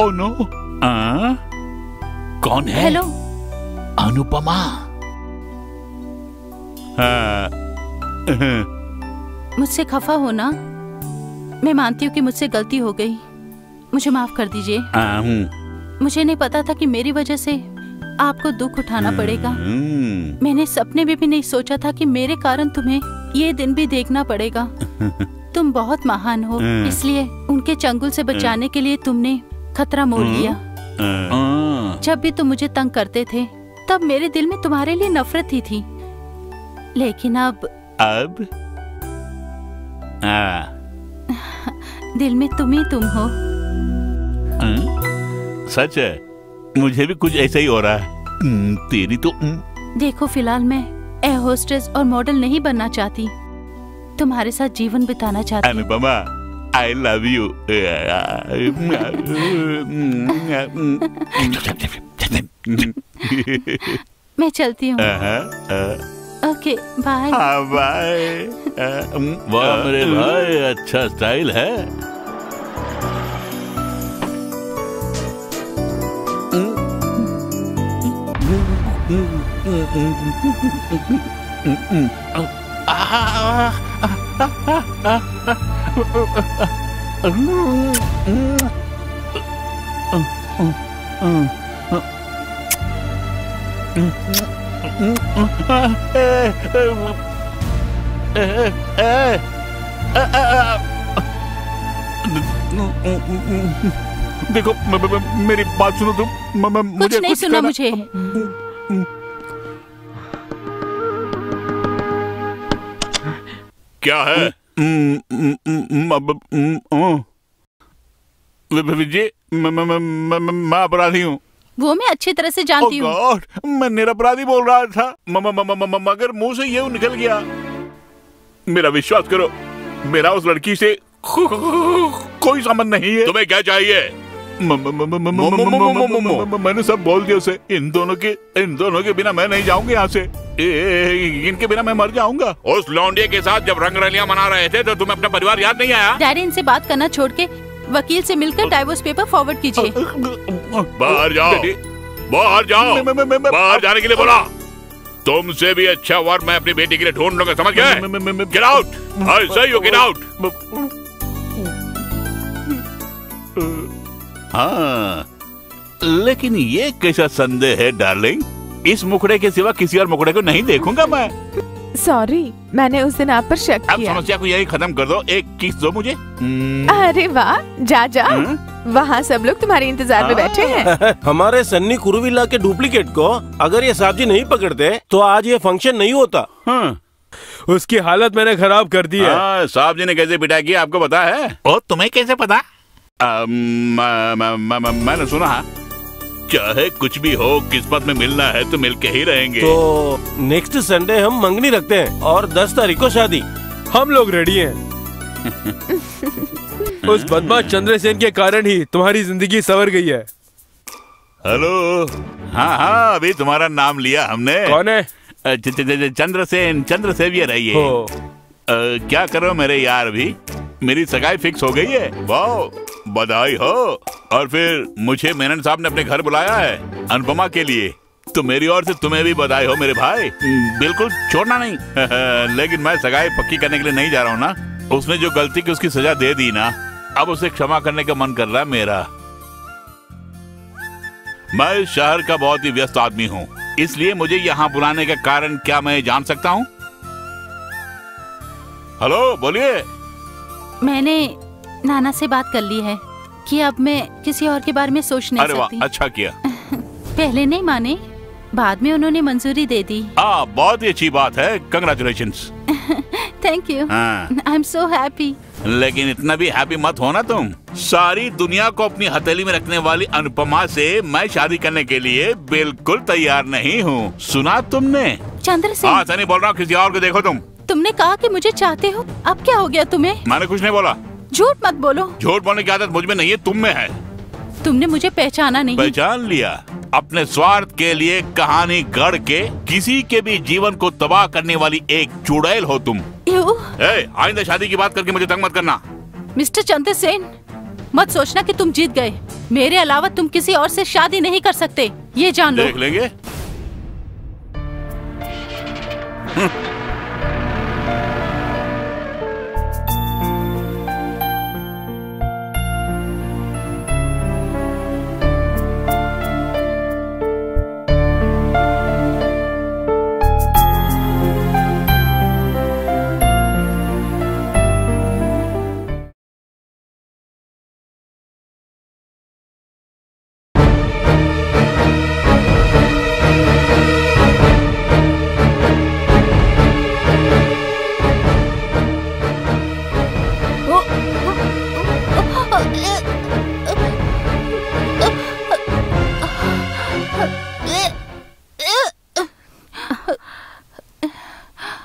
Oh no. कौन है? हेलो। अनुपमा। मुझसे खफा हो ना? मैं मानती हूँ कि मुझसे गलती हो गई, मुझे माफ कर दीजिए। मुझे नहीं पता था कि मेरी वजह से आपको दुख उठाना पड़ेगा। मैंने सपने में भी नहीं सोचा था कि मेरे कारण तुम्हें ये दिन भी देखना पड़ेगा। तुम बहुत महान हो, इसलिए उनके चंगुल से बचाने के लिए तुमने खतरा मोल लिया। जब भी तुम मुझे तंग करते थे तब मेरे दिल में तुम्हारे लिए नफरत ही थी, लेकिन अब दिल में तुम ही तुम हो। सच है, मुझे भी कुछ ऐसा ही हो रहा है। तेरी तो देखो फिलहाल मैं एयर होस्टेस और मॉडल नहीं बनना चाहती, तुम्हारे साथ जीवन बिताना चाहती हूँ। Anupama, I love you। मैं चलती हूँ। Okay bye. बाय। वाह मेरे भाई, अच्छा स्टाइल है। देखो मेरी बात सुनो तुम। कुछ नहीं सुना मुझे। क्या है? विजय, मैं अपराधी हूँ। वो मैं अच्छी तरह से जानती हूँ। मैं निरपराधी बोल रहा था, मगर मुंह से ये निकल गया। मेरा विश्वास करो, मेरा उस लड़की से कोई संबंध नहीं है। तुम्हें क्या चाहिए? मैंने सब बोल दिया उसे। इन दोनों के बिना मैं नहीं जाऊंगा यहाँ से। इनके बिना मैं मर जाऊंगा। उस लौंडिया के साथ जब रंगरलियां मना रहे थे तो तुम्हें अपना परिवार याद नहीं आया? डैडी, इनसे बात करना छोड़ के वकील से मिलकर डाइवोर्स पेपर फॉरवर्ड कीजिए। बाहर जाओ, बाहर जाओ। बाहर जाने के लिए बोला। तुमसे भी अच्छा वर मैं अपनी बेटी के लिए ढूंढ लूंगा, समझ गए? Get out. सही हो, गेट आउट। हाँ, लेकिन ये कैसा संदेह है डार्लिंग? इस मुखड़े के सिवा किसी और मुखड़े को नहीं देखूंगा मैं। सॉरी, मैंने उस दिन आप पर शक अब किया। समस्या को यही खत्म कर दो, एक किस दो मुझे। अरे वाह, जा जा, वहाँ सब लोग तुम्हारे इंतजार में बैठे हैं। हमारे सन्नी कुरुविला के डुप्लीकेट को अगर ये साहब जी नहीं पकड़ते तो आज ये फंक्शन नहीं होता। उसकी हालत मैंने खराब कर दी है। साहब जी ने कैसे पिटाई की आपको पता है? और तुम्हें कैसे पता? मैंने सुना है, चाहे कुछ भी हो किस्मत में मिलना है तो मिलके ही रहेंगे। तो नेक्स्ट संडे हम मंगनी रखते हैं और 10 तारीख को शादी। हम लोग रेडी हैं। उस बदमाश चंद्रसेन के कारण ही तुम्हारी जिंदगी संवर गई है। हेलो, हाँ हाँ, अभी तुम्हारा नाम लिया हमने। कौन है? चंद्रसेन, चंद्रसेवियर है ये। क्या करो मेरे यार, भी मेरी सगाई फिक्स हो गई है। वाह, बधाई हो। और फिर मुझे मेनन साहब ने अपने घर बुलाया है अनुपमा के लिए, तो मेरी ओर से तुम्हें भी बधाई हो मेरे भाई। बिल्कुल छोड़ना नहीं। लेकिन मैं सगाई पक्की करने के लिए नहीं जा रहा हूँ ना। उसने जो गलती की उसकी सजा दे दी ना, अब उसे क्षमा करने का मन कर रहा है मेरा। मैं इस शहर का बहुत ही व्यस्त आदमी हूँ, इसलिए मुझे यहाँ बुलाने का कारण क्या मैं जान सकता हूँ? हेलो, बोलिए। मैंने नाना से बात कर ली है कि अब मैं किसी और के बारे में सोच नहीं अरे सकती। वाह, अच्छा किया। पहले नहीं माने, बाद में उन्होंने मंजूरी दे दी। बहुत ही अच्छी बात है, congratulations. Thank you, I am so happy. लेकिन इतना भी हैप्पी मत हो ना तुम। सारी दुनिया को अपनी हथेली में रखने वाली अनुपमा से मैं शादी करने के लिए बिल्कुल तैयार नहीं हूँ। सुना तुमने? चंद्रसेन। हाँ, सनी बोल रहा हूँ, किसी और को देखो तुम। तुमने कहा कि मुझे चाहते हो, अब क्या हो गया तुम्हें? मैंने कुछ नहीं बोला। झूठ मत बोलो। झूठ बोलने की आदत मुझ में नहीं है, तुम में है। तुमने मुझे पहचाना नहीं। पहचान लिया। अपने स्वार्थ के लिए कहानी गढ़ के किसी के भी जीवन को तबाह करने वाली एक चुड़ैल हो तुम। आइंदा शादी की बात करके मुझे तंग मत करना। मिस्टर चंद्रसेन, मत सोचना कि तुम जीत गए। मेरे अलावा तुम किसी और से शादी नहीं कर सकते, ये जान लो। देख लेंगे।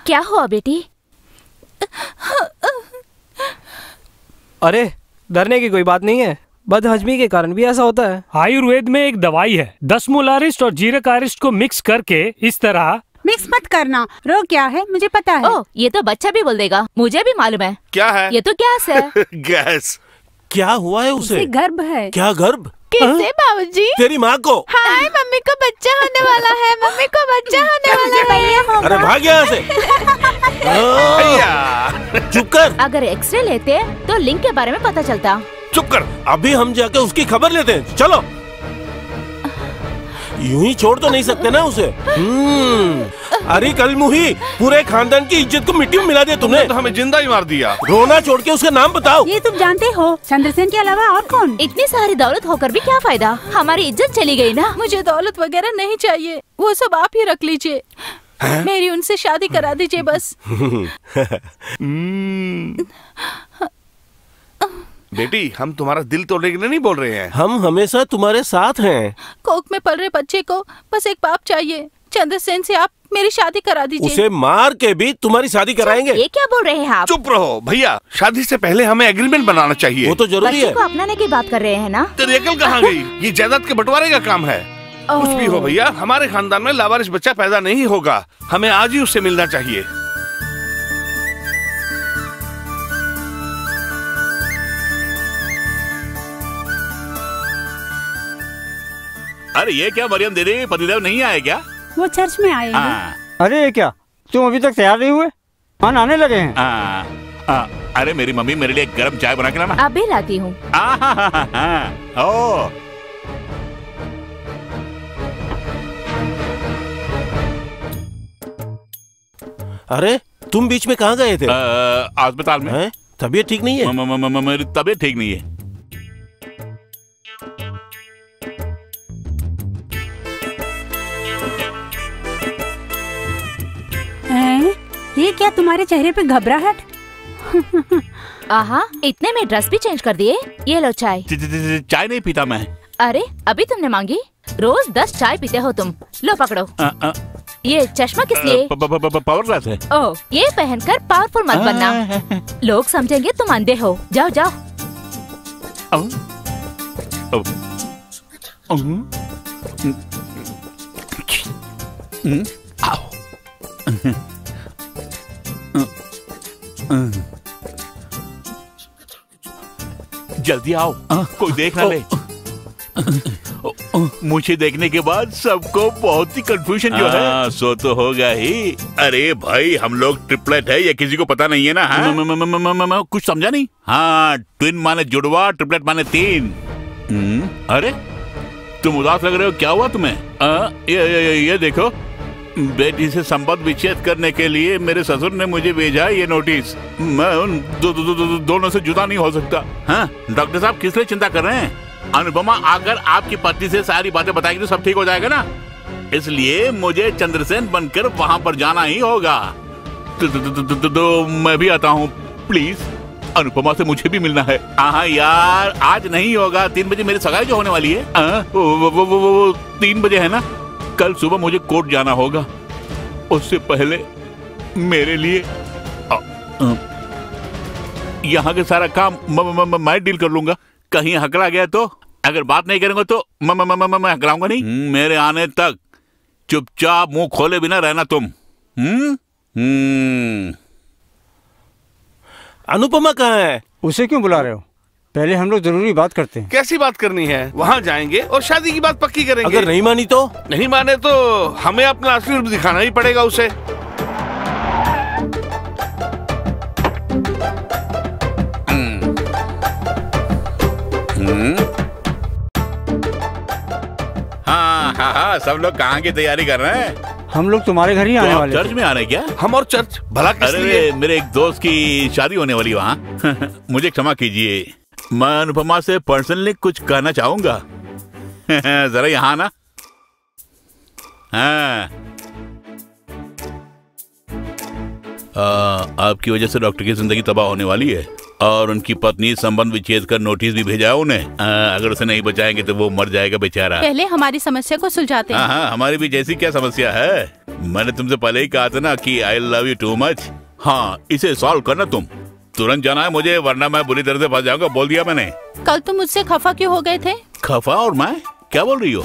क्या हुआ बेटी? अरे डरने की कोई बात नहीं है, बदहजमी के कारण भी ऐसा होता है। आयुर्वेद में एक दवाई है, 10 मोलारिस्ट और जीरक आरिस्ट को मिक्स करके इस तरह। मिक्स मत करना। रोग क्या है मुझे पता है। ओ, ये तो बच्चा भी बोल देगा, मुझे भी मालूम है। क्या है? ये तो गैस है। गैस? क्या हुआ है उसे? गर्भ है। क्या गर्भ? किससे बाबूजी? तेरी माँ को। हाय, मम्मी को बच्चा होने वाला है। मम्मी को बच्चा होने वाला है। अरे भाग यहाँ से। चुप कर। अगर एक्सरे लेते तो लिंक के बारे में पता चलता। चुप कर, अभी हम जाके उसकी खबर लेते हैं। चलो। यूं ही छोड़ तो नहीं सकते ना उसे। अरे कल मुही, पूरे खानदान की इज्जत को मिट्टी में मिला दिया तुमने। तो हमें जिंदा ही मार दिया। रोना छोड़ के उसका नाम बताओ। ये तुम जानते हो, चंद्रसेन के अलावा और कौन? इतनी सारी दौलत होकर भी क्या फायदा, हमारी इज्जत चली गई ना। मुझे दौलत वगैरह नहीं चाहिए, वो सब आप ही रख लीजिए। मेरी उनसे शादी करा दीजिए बस। बेटी, हम तुम्हारा दिल तोड़ने के लिए नहीं बोल रहे हैं। हम हमेशा तुम्हारे साथ हैं। कोख में पल रहे बच्चे को बस एक बाप चाहिए। चंद्रसेन से आप मेरी शादी करा दीजिए। उसे मार के भी तुम्हारी शादी कराएंगे। ये क्या बोल रहे हैं आप? चुप रहो भैया, शादी से पहले हमें एग्रीमेंट बनाना चाहिए। वो तो जरूरी है। बच्चे को अपनाने की बात कर रहे हैं ना। तेरी अकल कहाँ गई? ये जायदाद के बंटवारे का काम है। कुछ भी हो भैया, हमारे खानदान में लावारिस बच्चा पैदा नहीं होगा। हमें आज ही उससे मिलना चाहिए। अरे ये क्या मरियम दीदी, पतिदेव नहीं आए क्या? वो चर्च में आए हैं। अरे क्या तुम अभी तक तैयार नहीं हुए? हाँ, आने लगे हैं। अरे मेरी मम्मी मेरे लिए गर्म चाय बना के लाना। अभी लाती हूँ। ओ अरे तुम बीच में कहाँ गए थे? अस्पताल में। तबीयत ठीक नहीं है? मेरी तबीयत ठीक नहीं है। ये क्या तुम्हारे चेहरे पे घबराहट? आहा, इतने में ड्रेस भी चेंज कर दिए। ये लो चाय। चाय नहीं पीता मैं। अरे अभी तुमने मांगी? रोज 10 चाय पीते हो तुम। लो पकड़ो। ये चश्मा किस लिए? पावर ग्लास है। ओह, ये पहनकर पावरफुल मत बनना, लोग समझेंगे तुम अंधे हो। जाओ जाओ। जल्दी आओ, कोई देख ना ले। मुझे देखने के बाद सबको बहुत ही कंफ्यूजन जो है। सो तो होगा ही। अरे भाई हम लोग ट्रिपलेट है, ये किसी को पता नहीं है ना। हाँ? कुछ समझा नहीं। हाँ, ट्विन माने जुड़वा, ट्रिपलेट माने 3। अरे तुम उदास लग रहे हो, क्या हुआ तुम्हें? ये देखो, बेटी से संबंध विच्छेद करने के लिए मेरे ससुर ने मुझे भेजा ये नोटिस। मैं उन दोनों से जुदा नहीं हो सकता। हाँ, डॉक्टर साहब किस लिए चिंता कर रहे हैं? अनुपमा अगर आपकी पत्नी से सारी बातें बताएगी तो सब ठीक हो जाएगा ना। इसलिए मुझे चंद्रसेन बनकर वहाँ पर जाना ही होगा। तो मैं भी आता हूँ। प्लीज अनुपमा से मुझे भी मिलना है। हाँ यार, आज नहीं होगा। 3 बजे मेरी सगाई जो होने वाली है। वो 3 बजे है ना। कल सुबह मुझे कोर्ट जाना होगा। उससे पहले मेरे लिए यहाँ के सारा काम मैं डील कर लूंगा। कहीं हकला गया तो, अगर बात नहीं करेंगे तो मैं हकलाऊंगा नहीं। मेरे आने तक चुपचाप मुंह खोले बिना रहना तुम। अनुपमा कहाँ है? उसे क्यों बुला रहे हो? पहले हम लोग जरूरी बात करते हैं। कैसी बात करनी है? वहाँ जाएंगे और शादी की बात पक्की करेंगे। अगर नहीं मानी तो? नहीं माने तो हमें अपना असली रूप दिखाना ही पड़ेगा उसे। हाँ, सब लोग कहाँ की तैयारी कर रहे हैं? हम लोग तुम्हारे घर ही आने वाले। चर्च में आ रहे क्या? हम और चर्च भला किस लिए? अरे मेरे एक दोस्त की शादी होने वाली वहाँ। मुझे क्षमा कीजिए, मैं अनुपमा से पर्सनली कुछ कहना चाहूंगा। जरा यहाँ ना। हाँ, आपकी वजह से डॉक्टर की जिंदगी तबाह होने वाली है और उनकी पत्नी संबंध विच्छेद कर नोटिस भी भेजा है उन्हें। अगर उसे नहीं बचाएंगे तो वो मर जाएगा बेचारा। पहले हमारी समस्या को सुलझाते हैं। हाँ, हमारी भी जैसी क्या समस्या है? मैंने तुमसे पहले ही कहा था ना कि I love you too much. हाँ, इसे सॉल्व करना तुम। तुरंत जाना है मुझे, वरना मैं बुरी तरह से फंस जाऊंगा। बोल दिया मैंने। कल तुम मुझसे खफा क्यों हो गए थे? खफा? और मैं क्या बोल रही हो?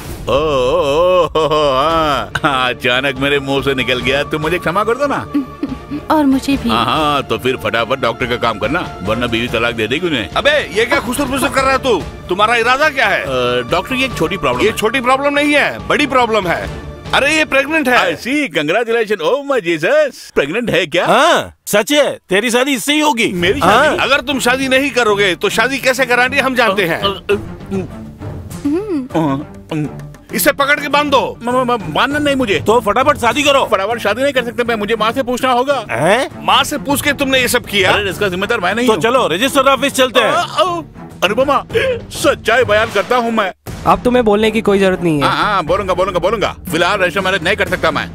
अचानक मेरे मुंह से निकल गया। तुम मुझे क्षमा कर दो ना। और मुझे भी। हाँ, तो फिर फटाफट डॉक्टर का काम करना, वरना बीवी तलाक दे देगी उन्हें। अबे ये क्या खुसर-फुसर कर रहा है तू? तुम्हारा इरादा क्या है? डॉक्टर ये एक छोटी प्रॉब्लम। ये छोटी प्रॉब्लम नहीं है, बड़ी प्रॉब्लम है। अरे ये प्रेग्नेंट है। I see, congratulations, oh my Jesus। Pregnant है क्या? हाँ, सच है। तेरी शादी इससे ही होगी। मेरी शादी? अगर तुम शादी नहीं करोगे तो शादी कैसे करानी हम जानते हैं। इसे पकड़ के बांध दो। बांधना नहीं मुझे। तो फटाफट शादी करो। फटाफट शादी नहीं कर सकते मैं, मुझे माँ से पूछना होगा। माँ से पूछ के तुमने ये सब किया? अरे इसका जिम्मेदार मैं नहीं तो हूँ। चलो रजिस्टर ऑफिस चलते हैं। अनुपमा, सच्चाई बयान करता हूँ मैं। अब तुम्हें बोलने की कोई जरूरत नहीं है। हाँ, बोलूंगा। फिलहाल रजिस्टर मैरिज नहीं कर सकता मैं।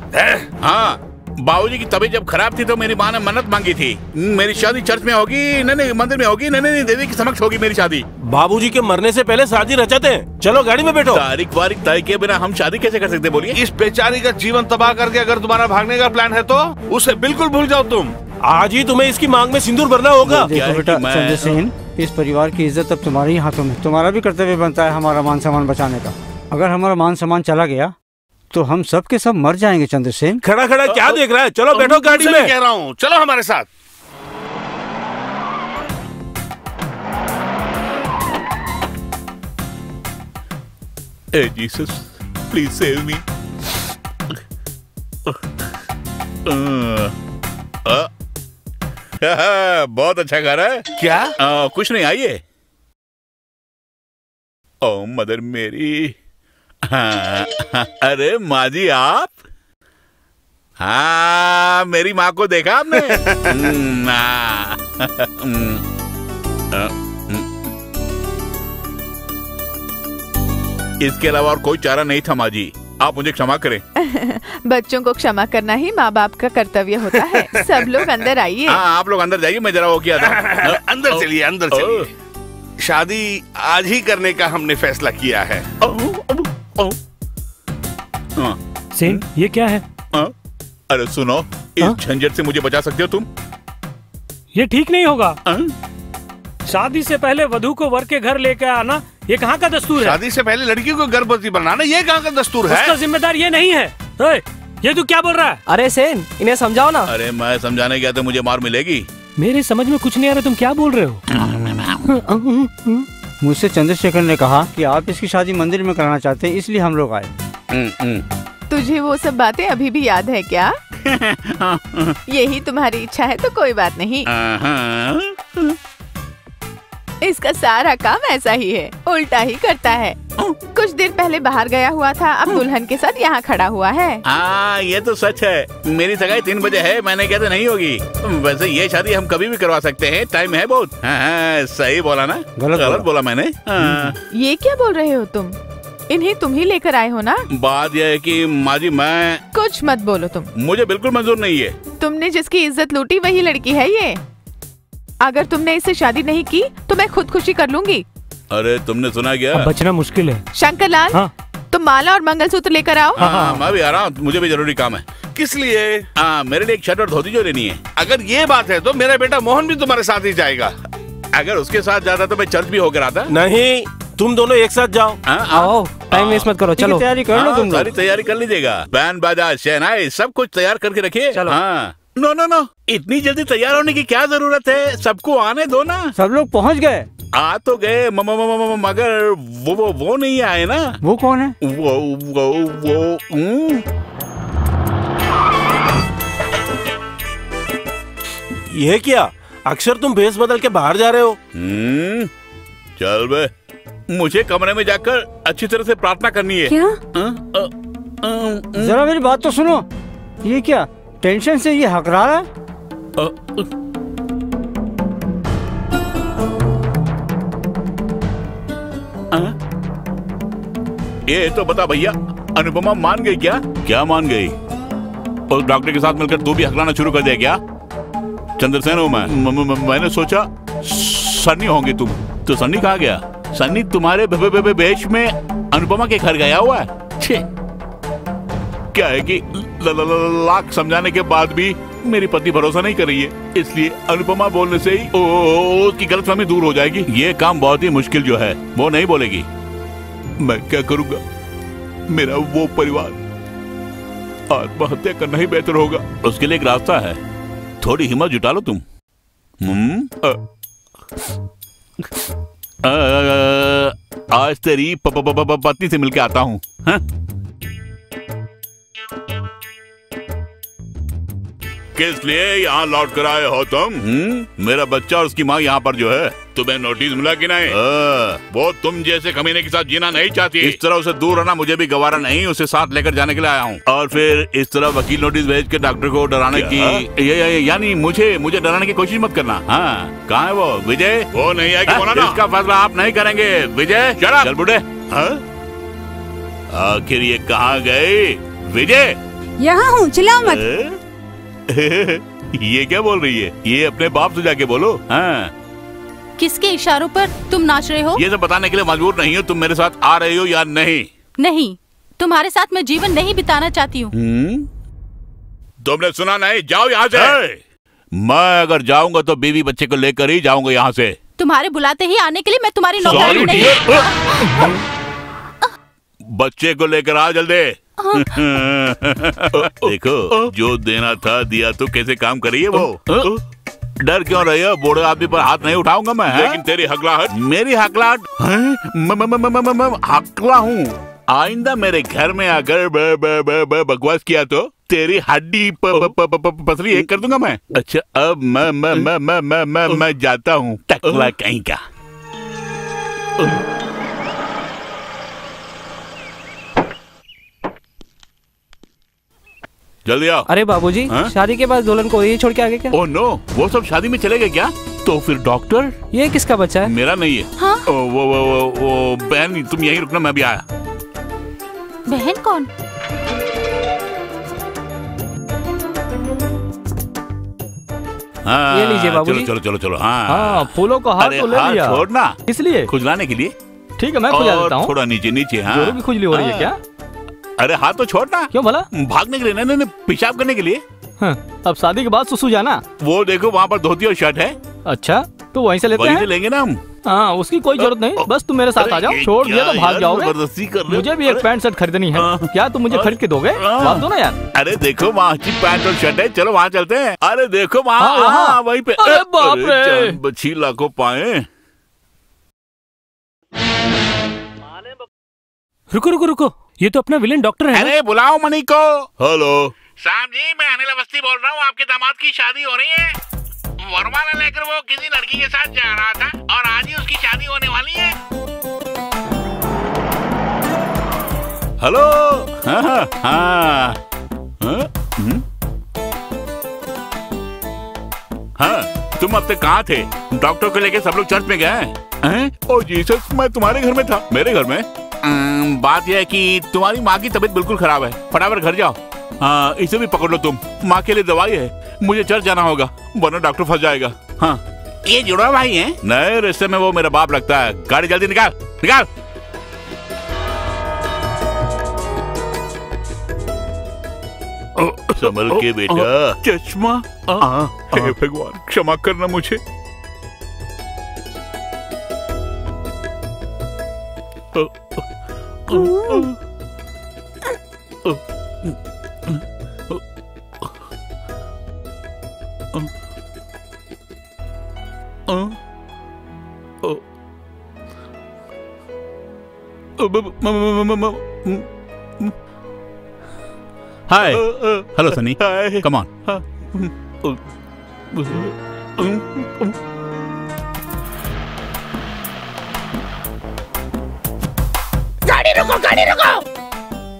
हाँ, बाबूजी की तबीयत जब खराब थी तो मेरी माँ ने मन्नत मांगी थी, मेरी शादी चर्च में होगी, नहीं मंदिर में होगी, नहीं देवी के समक्ष होगी मेरी शादी। बाबूजी के मरने से पहले शादी रचाते हैं। चलो गाड़ी में बैठो। तारीख वारीख तय किए बिना हम शादी कैसे कर सकते? बोलिए। इस बेचारी का जीवन तबाह करके अगर तुम्हारा भागने का प्लान है तो उसे बिल्कुल भूल जाओ तुम। आज ही तुम्हें इसकी मांग में सिंदूर भरना होगा। देखो बेटा चंद्रसेन, इस परिवार की इज्जत अब तुम्हारे ही हाथों में। तुम्हारा भी कर्तव्य बनता है हमारा मान सम्मान बचाने का। अगर हमारा मान सम्मान चला गया तो हम सब के सब मर जाएंगे। चंद्रसेन, खड़ा क्या देख रहा है? चलो बैठो गाड़ी में। कह रहा हूँ, चलो हमारे साथ। Hey Jesus, please save me। बहुत अच्छा गा रहा है। क्या? कुछ नहीं, आइए। ओ मदर मेरी। अरे माँ जी आप? हाँ, मेरी माँ को देखा आपने? इसके अलावा और कोई चारा नहीं था माँ जी, आप मुझे क्षमा करें। बच्चों को क्षमा करना ही माँ बाप का कर्तव्य होता है। सब लोग अंदर आइए। हाँ, आप लोग अंदर जाइए, मैं जरा वो किया था। अंदर चलिए, अंदर चलिए। शादी आज ही करने का हमने फैसला किया है। सेन, ये क्या है? अरे सुनो, इस झंझट से मुझे बचा सकते हो तुम? ये ठीक नहीं होगा। शादी से पहले वधू को वर के घर लेकर आना, ये कहाँ का दस्तूर है? शादी से पहले लड़की को गर्भवती बनाना, ये कहाँ का दस्तूर है? उसका जिम्मेदार ये नहीं है। ये तू क्या बोल रहा है? अरे सेन, इन्हें समझाओ ना। अरे मैं समझाने गया तो मुझे मार मिलेगी। मेरे समझ में कुछ नहीं आ रहा, तुम क्या बोल रहे हो? मुझसे चंद्रशेखर ने कहा कि आप इसकी शादी मंदिर में कराना चाहते हैं, इसलिए हम लोग आए। तुझे वो सब बातें अभी भी याद है क्या? यही तुम्हारी इच्छा है तो कोई बात नहीं। इसका सारा काम ऐसा ही है, उल्टा ही करता है। कुछ देर पहले बाहर गया हुआ था, अब दुल्हन के साथ यहाँ खड़ा हुआ है। हाँ, ये तो सच है। मेरी सगाई 3 बजे है, मैंने कहा था नहीं होगी। वैसे ये शादी हम कभी भी करवा सकते हैं, टाइम है बहुत। हाँ, सही बोला ना? गलत बोला मैंने? ये क्या बोल रहे हो तुम? इन्हें तुम ही लेकर आए हो ना? बात यह है कि माँ जी, मैं कुछ मत बोलो तुम। मुझे बिल्कुल मंजूर नहीं है। तुमने जिसकी इज्जत लूटी वही लड़की है ये। अगर तुमने इससे शादी नहीं की तो मैं खुदकुशी कर लूंगी। अरे तुमने सुना क्या? अब बचना मुश्किल है। शंकरलाल, तुम माला और मंगलसूत्र लेकर आओ। हाँ, मैं भी आ रहा हूँ, मुझे भी जरूरी काम है। किस लिए? मेरे लिए एक शर्ट और धोती जो लेनी है। अगर ये बात है तो मेरा बेटा मोहन भी तुम्हारे साथ ही जाएगा। अगर उसके साथ जाता तो मैं चर्च भी होकर आता। नहीं, तुम दोनों एक साथ जाओ। आओ, टाइम वेस्ट मत करो, चलो तैयारी कर लो। तुम सारी तैयारी कर लीजिएगा, बैंड बाजा शहनाई सब कुछ तैयार करके रखिए। चलो। हाँ। नो नो नो, इतनी जल्दी तैयार होने की क्या जरूरत है? सबको आने दो ना। सब लोग पहुँच गए। आ तो गए मगर वो नहीं आए ना। वो कौन है? वो ये क्या अक्षर, तुम भेस बदल के बाहर जा रहे हो? चल बे, मुझे कमरे में जाकर अच्छी तरह से प्रार्थना करनी है। क्या? जरा मेरी बात तो सुनो। ये क्या टेंशन से ये हकरा रहा है? ये तो बता भैया, अनुपमा मान गई क्या? क्या मान गई? उस डॉक्टर के साथ मिलकर तू भी हकलाना शुरू कर दिया क्या? चंद्रसेन हूँ मैं। मैंने सोचा सन्नी होंगे तुम। तो सन्नी कहाँ गया? सन्नी तुम्हारे भेष में अनुपमा के घर गया हुआ है। छे, क्या है कि लाख समझाने के बाद भी मेरी पत्नी भरोसा नहीं कर रही है, इसलिए अनुपमा बोलने से ही उसकी गलतफहमी दूर हो जाएगी। ये काम बहुत ही मुश्किल जो है, वो नहीं बोलेगी। मैं क्या करूंगा? मेरा वो परिवार, आत्महत्या करना ही बेहतर होगा। उसके लिए एक रास्ता है, थोड़ी हिम्मत जुटा लो तुम। आज तेरी पत्नी से मिलके आता हूँ। किस लिए यहाँ लौट कर आए हो तुम? मेरा बच्चा और उसकी माँ यहाँ पर जो है, तुम्हें नोटिस मिला कि नहीं? वो तुम जैसे कमीने के साथ जीना नहीं चाहती। इस तरह उसे दूर रहना मुझे भी गवारा नहीं, उसे साथ लेकर जाने के लिए आया हूँ। और फिर इस तरह वकील नोटिस भेज के डॉक्टर को डराने की, यानी मुझे डराने की कोशिश मत करना। हाँ, कहाँ है वो विजय? वो नहीं आएगी। इसका फैसला आप नहीं करेंगे विजय। चल बुढ़े, आखिर ये कहाँ गए? विजय, यहाँ हूँ, चिल्लाओ मत। ये क्या बोल रही है? ये अपने बाप से जाके बोलो। हाँ। किसके इशारों पर तुम नाच रहे हो? ये सब बताने के लिए मजबूर नहीं हो, तुम मेरे साथ आ रही हो या नहीं? नहीं, तुम्हारे साथ मैं जीवन नहीं बिताना चाहती हूँ। तुमने सुना नहीं? जाओ यहाँ से। मैं अगर जाऊंगा तो बीवी बच्चे को लेकर ही जाऊंगा यहाँ से। तुम्हारे बुलाते ही आने के लिए मैं तुम्हारी नौकरी नहीं। बच्चे को लेकर आ जल्दी। देखो, जो देना था दिया तो कैसे काम करिए वो। डर क्यों रही हो? बूढ़े आदमी पर हाथ नहीं उठाऊंगा मैं। लेकिन तेरी हकलाहट, मेरी हकलाहट, हकला हूँ। आइंदा मेरे घर में आकर बकवास किया तो तेरी हड्डी पसली एक कर दूंगा मैं। अच्छा, अब मैं जाता हूँ, टकला कहीं का। जल्दी आओ। अरे बाबूजी, शादी के बाद दुल्हन को ये छोड़ के आगे क्या? ओह नो, वो सब शादी में चले गए क्या? तो फिर डॉक्टर? ये किसका बच्चा है? मेरा नहीं है। हाँ? वो बहन, तुम यहीं रुकना, मैं भी आया। बहन कौन? हाँ, ये लीजिए बाबूजी। चलो चलो चलो। हाँ हाँ, फूलों का हार तो ले लिया। छोड़ना। इसलिए खुजलाने के लिए। ठीक है, मैं खुजा देता हूँ। थोड़ा नीचे नीचे। हाँ, जोरों की खुजली हो रही है क्या? अरे हाथ तो छोड़ना। क्यों भला? भागने के लिए, नहीं, पेशाब करने के लिए। हाँ, अब शादी के बाद सुसु जाना। वो देखो वहाँ पर धोती और शर्ट है। अच्छा, तो वहीं से लेते हैं। वहीं से लेंगे ना हम। हाँ, उसकी कोई जरूरत नहीं, बस तुम मेरे साथ आ जाओ। छोड़ दिया तो भाग जाओगे। जबरदस्ती कर रहे हो। मुझे भी एक पैंट शर्ट खरीदनी है। क्या तुम मुझे खरीद के दोगे? बात दो ना यार। अरे देखो वहाँ अच्छी पैंट और शर्ट है, चलो वहाँ चलते हैं। अरे देखो वहाँ, वहीं पे। अरे बाप रे, बच्ची लाखों पाए। रुको रुको रुको, ये तो अपना विलेन डॉक्टर है। अरे बुलाओ मनी को। हेलो साहब जी, मैं अनिल अवस्थी बोल रहा हूँ। आपके दामाद की शादी हो रही है। वरमाला लेकर वो किसी लड़की के साथ जा रहा था और आज ही उसकी शादी होने वाली है। हेलो। हाँ, तुम अब तक कहाँ थे? डॉक्टर को लेके सब लोग चर्च में गए हैं। ओ जीसस, मैं तुम्हारे घर में था। मेरे घर में? बात यह है कि तुम्हारी माँ की तबीयत बिल्कुल खराब है। फटाफट घर जाओ। हाँ, इसे भी पकड़ लो तुम। माँ के लिए दवाई है। मुझे चर्च जाना होगा, वरना डॉक्टर फंस जाएगा। हाँ, ये जुड़वा भाई है? नए रिश्ते में वो मेरा बाप लगता है। गाड़ी जल्दी निकाल निकाल। संभल के बेटा। चश्मा। हे भगवान, क्षमा करना मुझे। हाय, हेलो सनी, कम ऑन। गाड़ी रोको, गाड़ी रोको।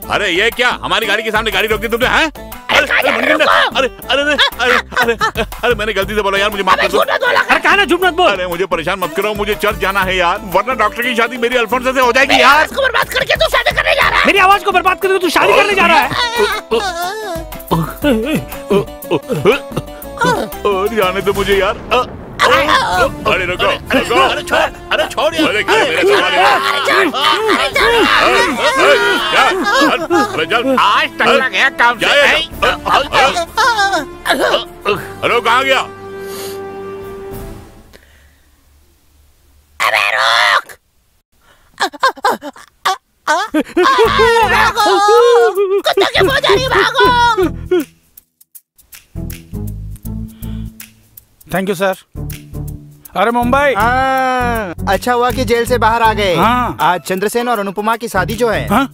अरे ये क्या, हमारी गाड़ी के सामने गाड़ी रोक दी तुमने? हैं? अरे मैंने गलती से बोला यार, मुझे माफ कर दो। अरे कहा ना झूठ मत बोल। अरे मुझे परेशान मत करो, मुझे चर्च जाना है यार, वरना डॉक्टर की शादी मेरी अल्फोंसो से हो जाएगी यार। को बर्बाद करके तू शादी करने जा रहा है। मेरी आवाज को बर्बाद करके तू शादी करने जा रहा है। जाने दो मुझे यार। अरे रुको, अरे छोड़ यार। आज टकरा गया काम से। अरे कहाँ गया? अबे रुक। भागो, कुत्ते के पुजारी भागो। Thank you sir. अरे मुंबई। अच्छा हुआ कि जेल से बाहर आ गए। हाँ। आज चंद्रसेन और अनुपमा की शादी जो है। हाँ?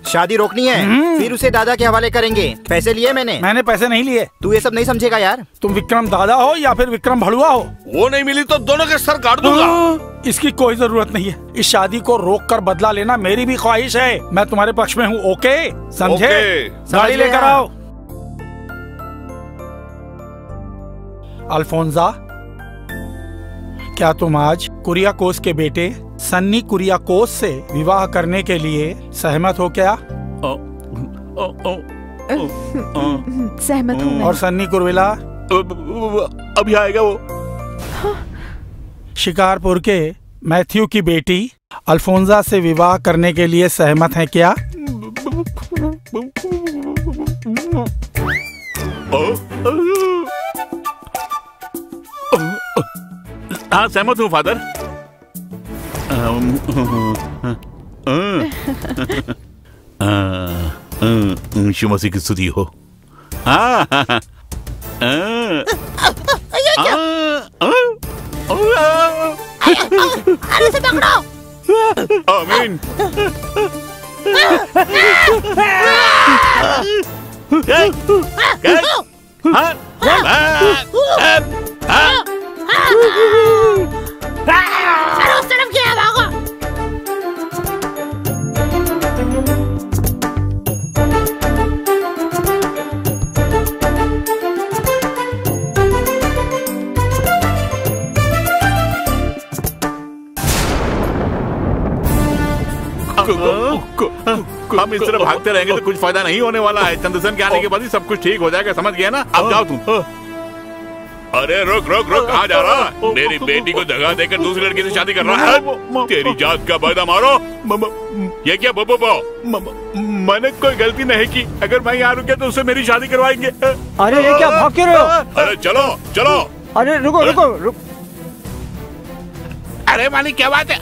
शादी रोकनी है, फिर उसे दादा के हवाले करेंगे। पैसे लिए मैंने पैसे नहीं लिए। तू ये सब नहीं समझेगा यार। तुम विक्रम दादा हो या फिर विक्रम भड़ुआ हो? वो नहीं मिली तो दोनों के सर काट दूंगा। इसकी कोई जरूरत नहीं है। इस शादी को रोक कर बदला लेना मेरी भी ख्वाहिश है। मैं तुम्हारे पक्ष में हूँ। ओके, समझे? गाड़ी लेकर आओ। अल्फोंजा, क्या तुम आज कुरियाकोस के बेटे सन्नी कुरियाकोस से विवाह करने के लिए सहमत हो क्या? सहमत हूँ मैं। और सन्नी कुरविला? अभी आएगा वो। शिकारपुर के मैथ्यू की बेटी अल्फोंजा से विवाह करने के लिए सहमत हैं क्या? हाँ, सहमत हूँ फादर। यीशु मसीह की स्तुति हो। अरे से पकड़ो। आमीन। अरे उस तरफ क्या है, भागो। हम इस तरह भागते रहेंगे तो कुछ फायदा नहीं होने वाला है। चंद्रसेन के आने के बाद ही सब कुछ ठीक हो जाएगा, समझ गया ना? अब जाओ तुम। अरे रुक रुक रुक, कहाँ जा रहा है? मेरी बेटी को दगा देकर दूसरी लड़की से शादी कर रहा है? तेरी जात का पर्दा मारो। ये क्या बो मैंने कोई गलती नहीं की। अगर मैं यहाँ रुके तो उससे मेरी शादी करवाएंगे। अरे ये क्या भाग क्यों रहे हो? अरे चलो चलो। अरे रुको रुको रुक। अरे मालिक क्या बात है?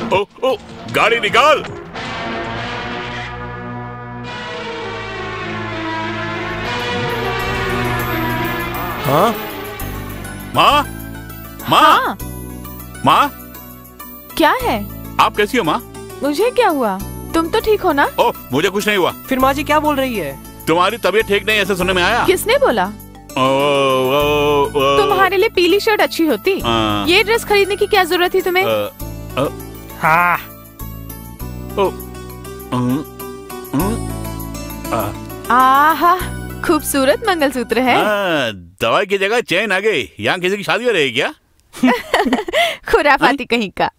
ओ ओ, गाड़ी निकाल। हाँ माँ माँ माँ, क्या है? आप कैसी हो माँ? मुझे क्या हुआ? तुम तो ठीक हो ना? ओह, मुझे कुछ नहीं हुआ। फिर माँ जी क्या बोल रही है? तुम्हारी तबीयत ठीक नहीं ऐसे सुनने में आया। किसने बोला? तुम्हारे लिए पीली शर्ट अच्छी होती। ये ड्रेस खरीदने की क्या जरूरत थी तुम्हें? हाँ। आहा, खूबसूरत मंगलसूत्र है। दवाई की जगह चैन आ गई। यहाँ किसी की शादी हो रही है क्या? खुराफाती कहीं का।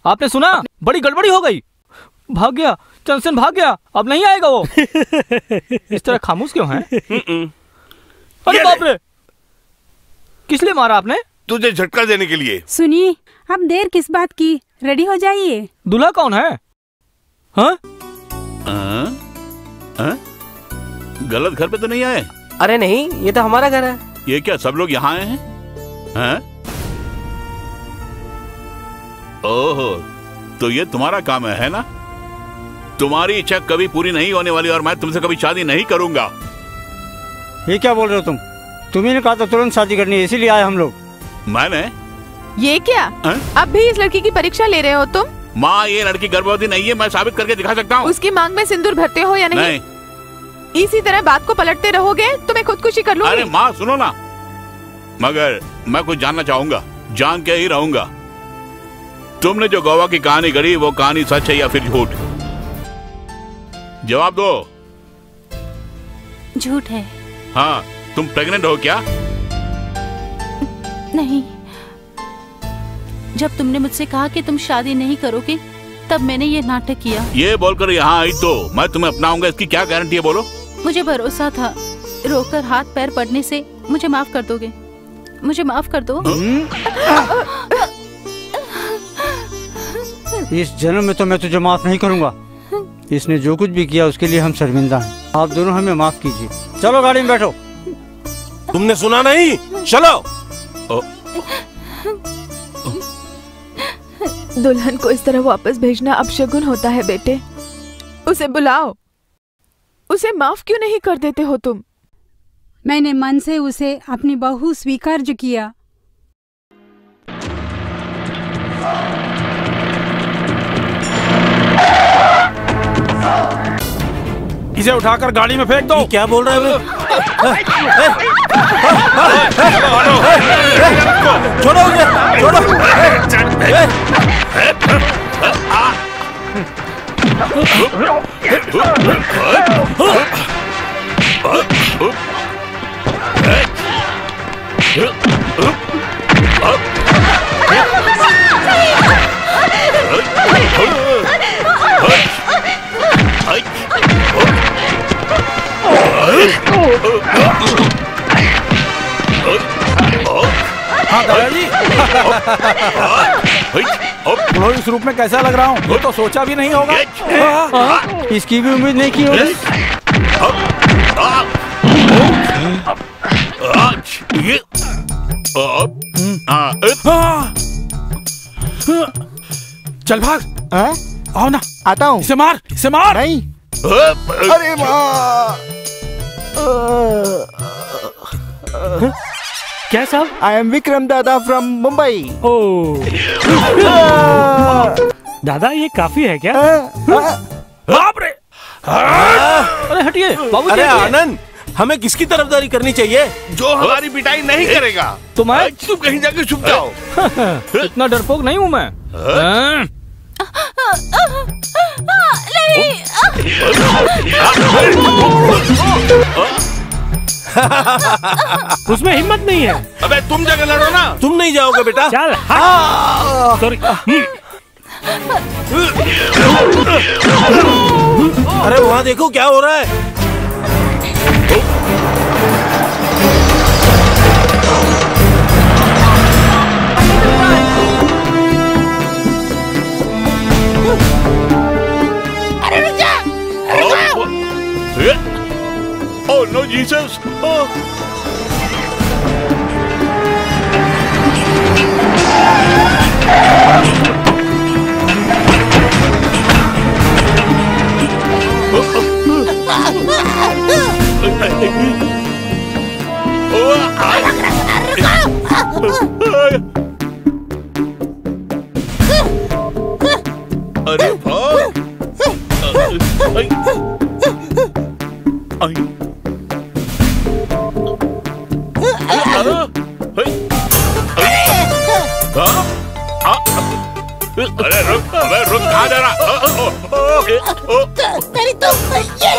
आपने सुना? बड़ी गड़बड़ी हो गई। भाग गया, चंदन भाग गया, अब नहीं आएगा वो। इस तरह खामोश क्यों हैं? अरे बाप रे, किस लिए मारा आपने? तुझे झटका देने के लिए। सुनिए, अब देर किस बात की, रेडी हो जाइए। दूल्हा कौन है? हाँ? गलत घर पे तो नहीं आए? अरे नहीं, ये तो हमारा घर है। ये क्या सब लोग यहाँ आए हैं? हैं? ओहो, तो ये तुम्हारा काम है ना? तुम्हारी इच्छा कभी पूरी नहीं होने वाली और मैं तुमसे कभी शादी नहीं करूंगा। ये क्या बोल रहे हो तुम? तुम्ही ने कहा था तुरंत शादी करनी है, इसीलिए आए हम लोग। मैंने? ये क्या? अब भी इस लड़की की परीक्षा ले रहे हो तुम? माँ, ये लड़की गर्भवती नहीं है, मैं साबित करके दिखा सकता हूँ। उसकी मांग में सिंदूर भरते हो या नहीं? इसी तरह बात को पलटते रहोगे तो मैं खुदकुशी कर लूंगी। अरे माँ सुनो ना, मगर मैं कुछ जानना चाहूंगा, जान के ही रहूंगा। तुमने जो गोवा की कहानी गढ़ी वो कहानी सच है या फिर झूठ? जवाब दो। झूठ है। हाँ, तुम प्रेग्नेंट हो क्या? नहीं, जब तुमने मुझसे कहा कि तुम शादी नहीं करोगे तब मैंने ये नाटक किया। ये बोलकर यहाँ आई तो मैं तुम्हें अपनाऊंगा, इसकी क्या गारंटी है? बोलो। मुझे भरोसा था, रोकर हाथ पैर पड़ने से मुझे माफ कर दोगे। मुझे माफ कर दो। इस जन्म में तो मैं तुझे माफ नहीं करूंगा। इसने जो कुछ भी किया उसके लिए हम शर्मिंदा हैं। आप दोनों हमें माफ कीजिए। चलो गाड़ी में बैठो। तुमने सुना नहीं? चलो। दुल्हन को इस तरह वापस भेजना अपशगुन होता है बेटे। उसे बुलाओ। उसे माफ क्यों नहीं कर देते हो तुम? मैंने मन से उसे अपनी बहू स्वीकार किया। इसे उठाकर गाड़ी में फेंक दो। क्या बोल रहे हो? छोड़ो उसे, छोड़ो। हाँ दादाजी, इस रूप में कैसा लग रहा हूँ? वो तो सोचा भी नहीं होगा। इसकी भी उम्मीद नहीं की होगी। चल भाग। आओ ना। आता हूँ। इसे मार, इसे मार। नहीं। अरे माँ। क्या साहब? आई एम विक्रम दादा फ्रॉम मुंबई। दादा ये काफी है क्या? बाप रे! अरे हटिए बाबू। अरे आनंद, हमें किसकी तरफदारी करनी चाहिए? जो हमारी पिटाई नहीं करेगा। तुम कहीं जाके छुप जाओ। इतना डरपोक नहीं हूँ मैं। उसमें हिम्मत नहीं है। अबे तुम जगह लड़ो ना। तुम नहीं जाओगे बेटा। चल। सॉरी। अरे वहाँ देखो क्या हो रहा है। अरे रुक जा। Oh no, Jesus! Oh. अरे अरे रुक, अबे रुक, कहाँ जा रहा? तेरी तो ये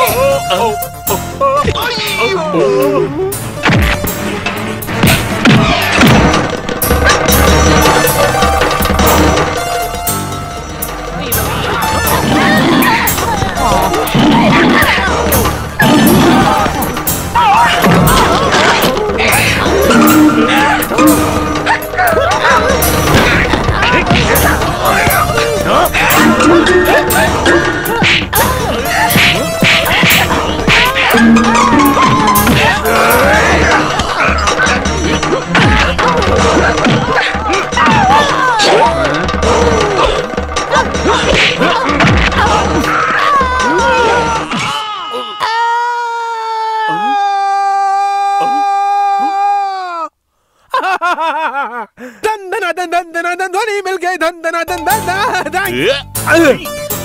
ध्वनि मिल गई।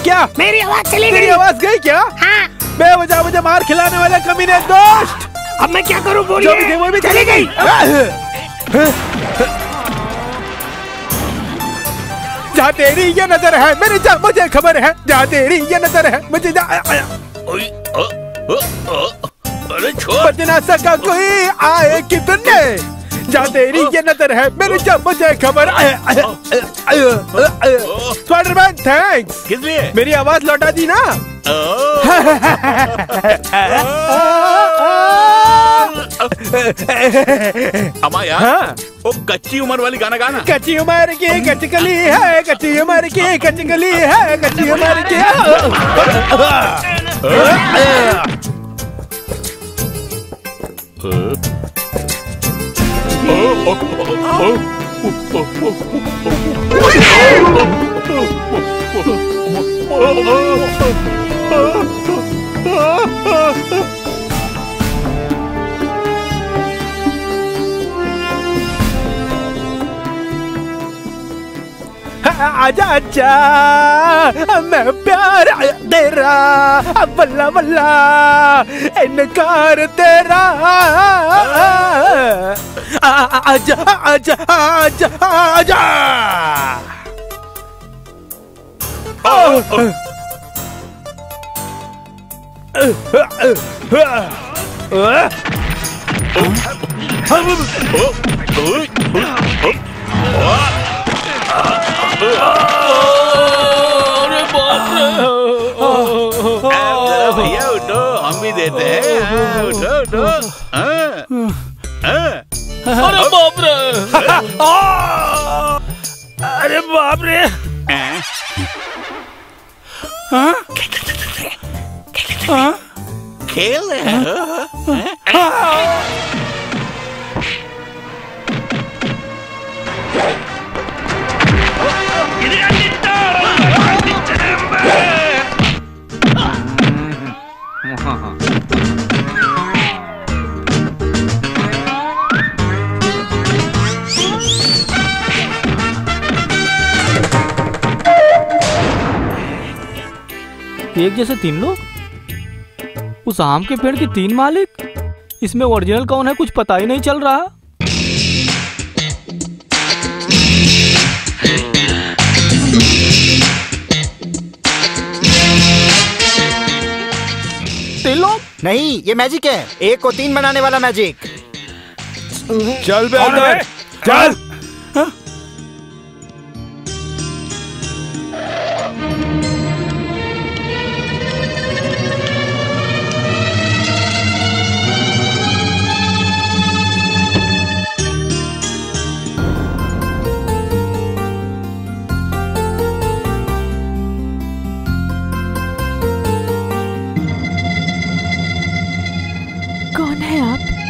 क्या मेरी आवाज चली गई? तेरी आवाज गई क्या? हाँ। बेवजह मुझे मार खिलाने वाले कमीने दोस्त। अब मैं क्या करूं बोलिए? जो भी वो भी चली गई। जहाँ तेरी ये नजर है मेरी जा मुझे खबर है। जहाँ तेरी ये नजर है मुझे जा। अरे छोड़। बच ना सका कोई आए कितने। जहाँ तेरी ये नजर है मेरी जा मुझे खबर। Spiderman thanks. किस लिए? मेरी आवाज लौटा दी ना। अमा यार। हाँ? वो कच्ची उम्र वाली गाना गाना। कच्ची उम्र की कचकली है। कच्ची उम्र की कचकली है। कच्ची उम्र की। आजा आजा मैं प्यार तेरा बल्ला बल्ला इनकार तेरा। आजा आजा आजा आजा। भैया उठो, हम भी देते हैं। उठो उठो। अरे बाप रे। अरे बाप रे। खेल रहे हो? एक जैसे तीन लोग, उस आम के पेड़ के तीन मालिक। इसमें ओरिजिनल कौन है कुछ पता ही नहीं चल रहा। नहीं, ये मैजिक है, 1 को 3 बनाने वाला मैजिक। चल बे अंदर, चल। कौन है आप?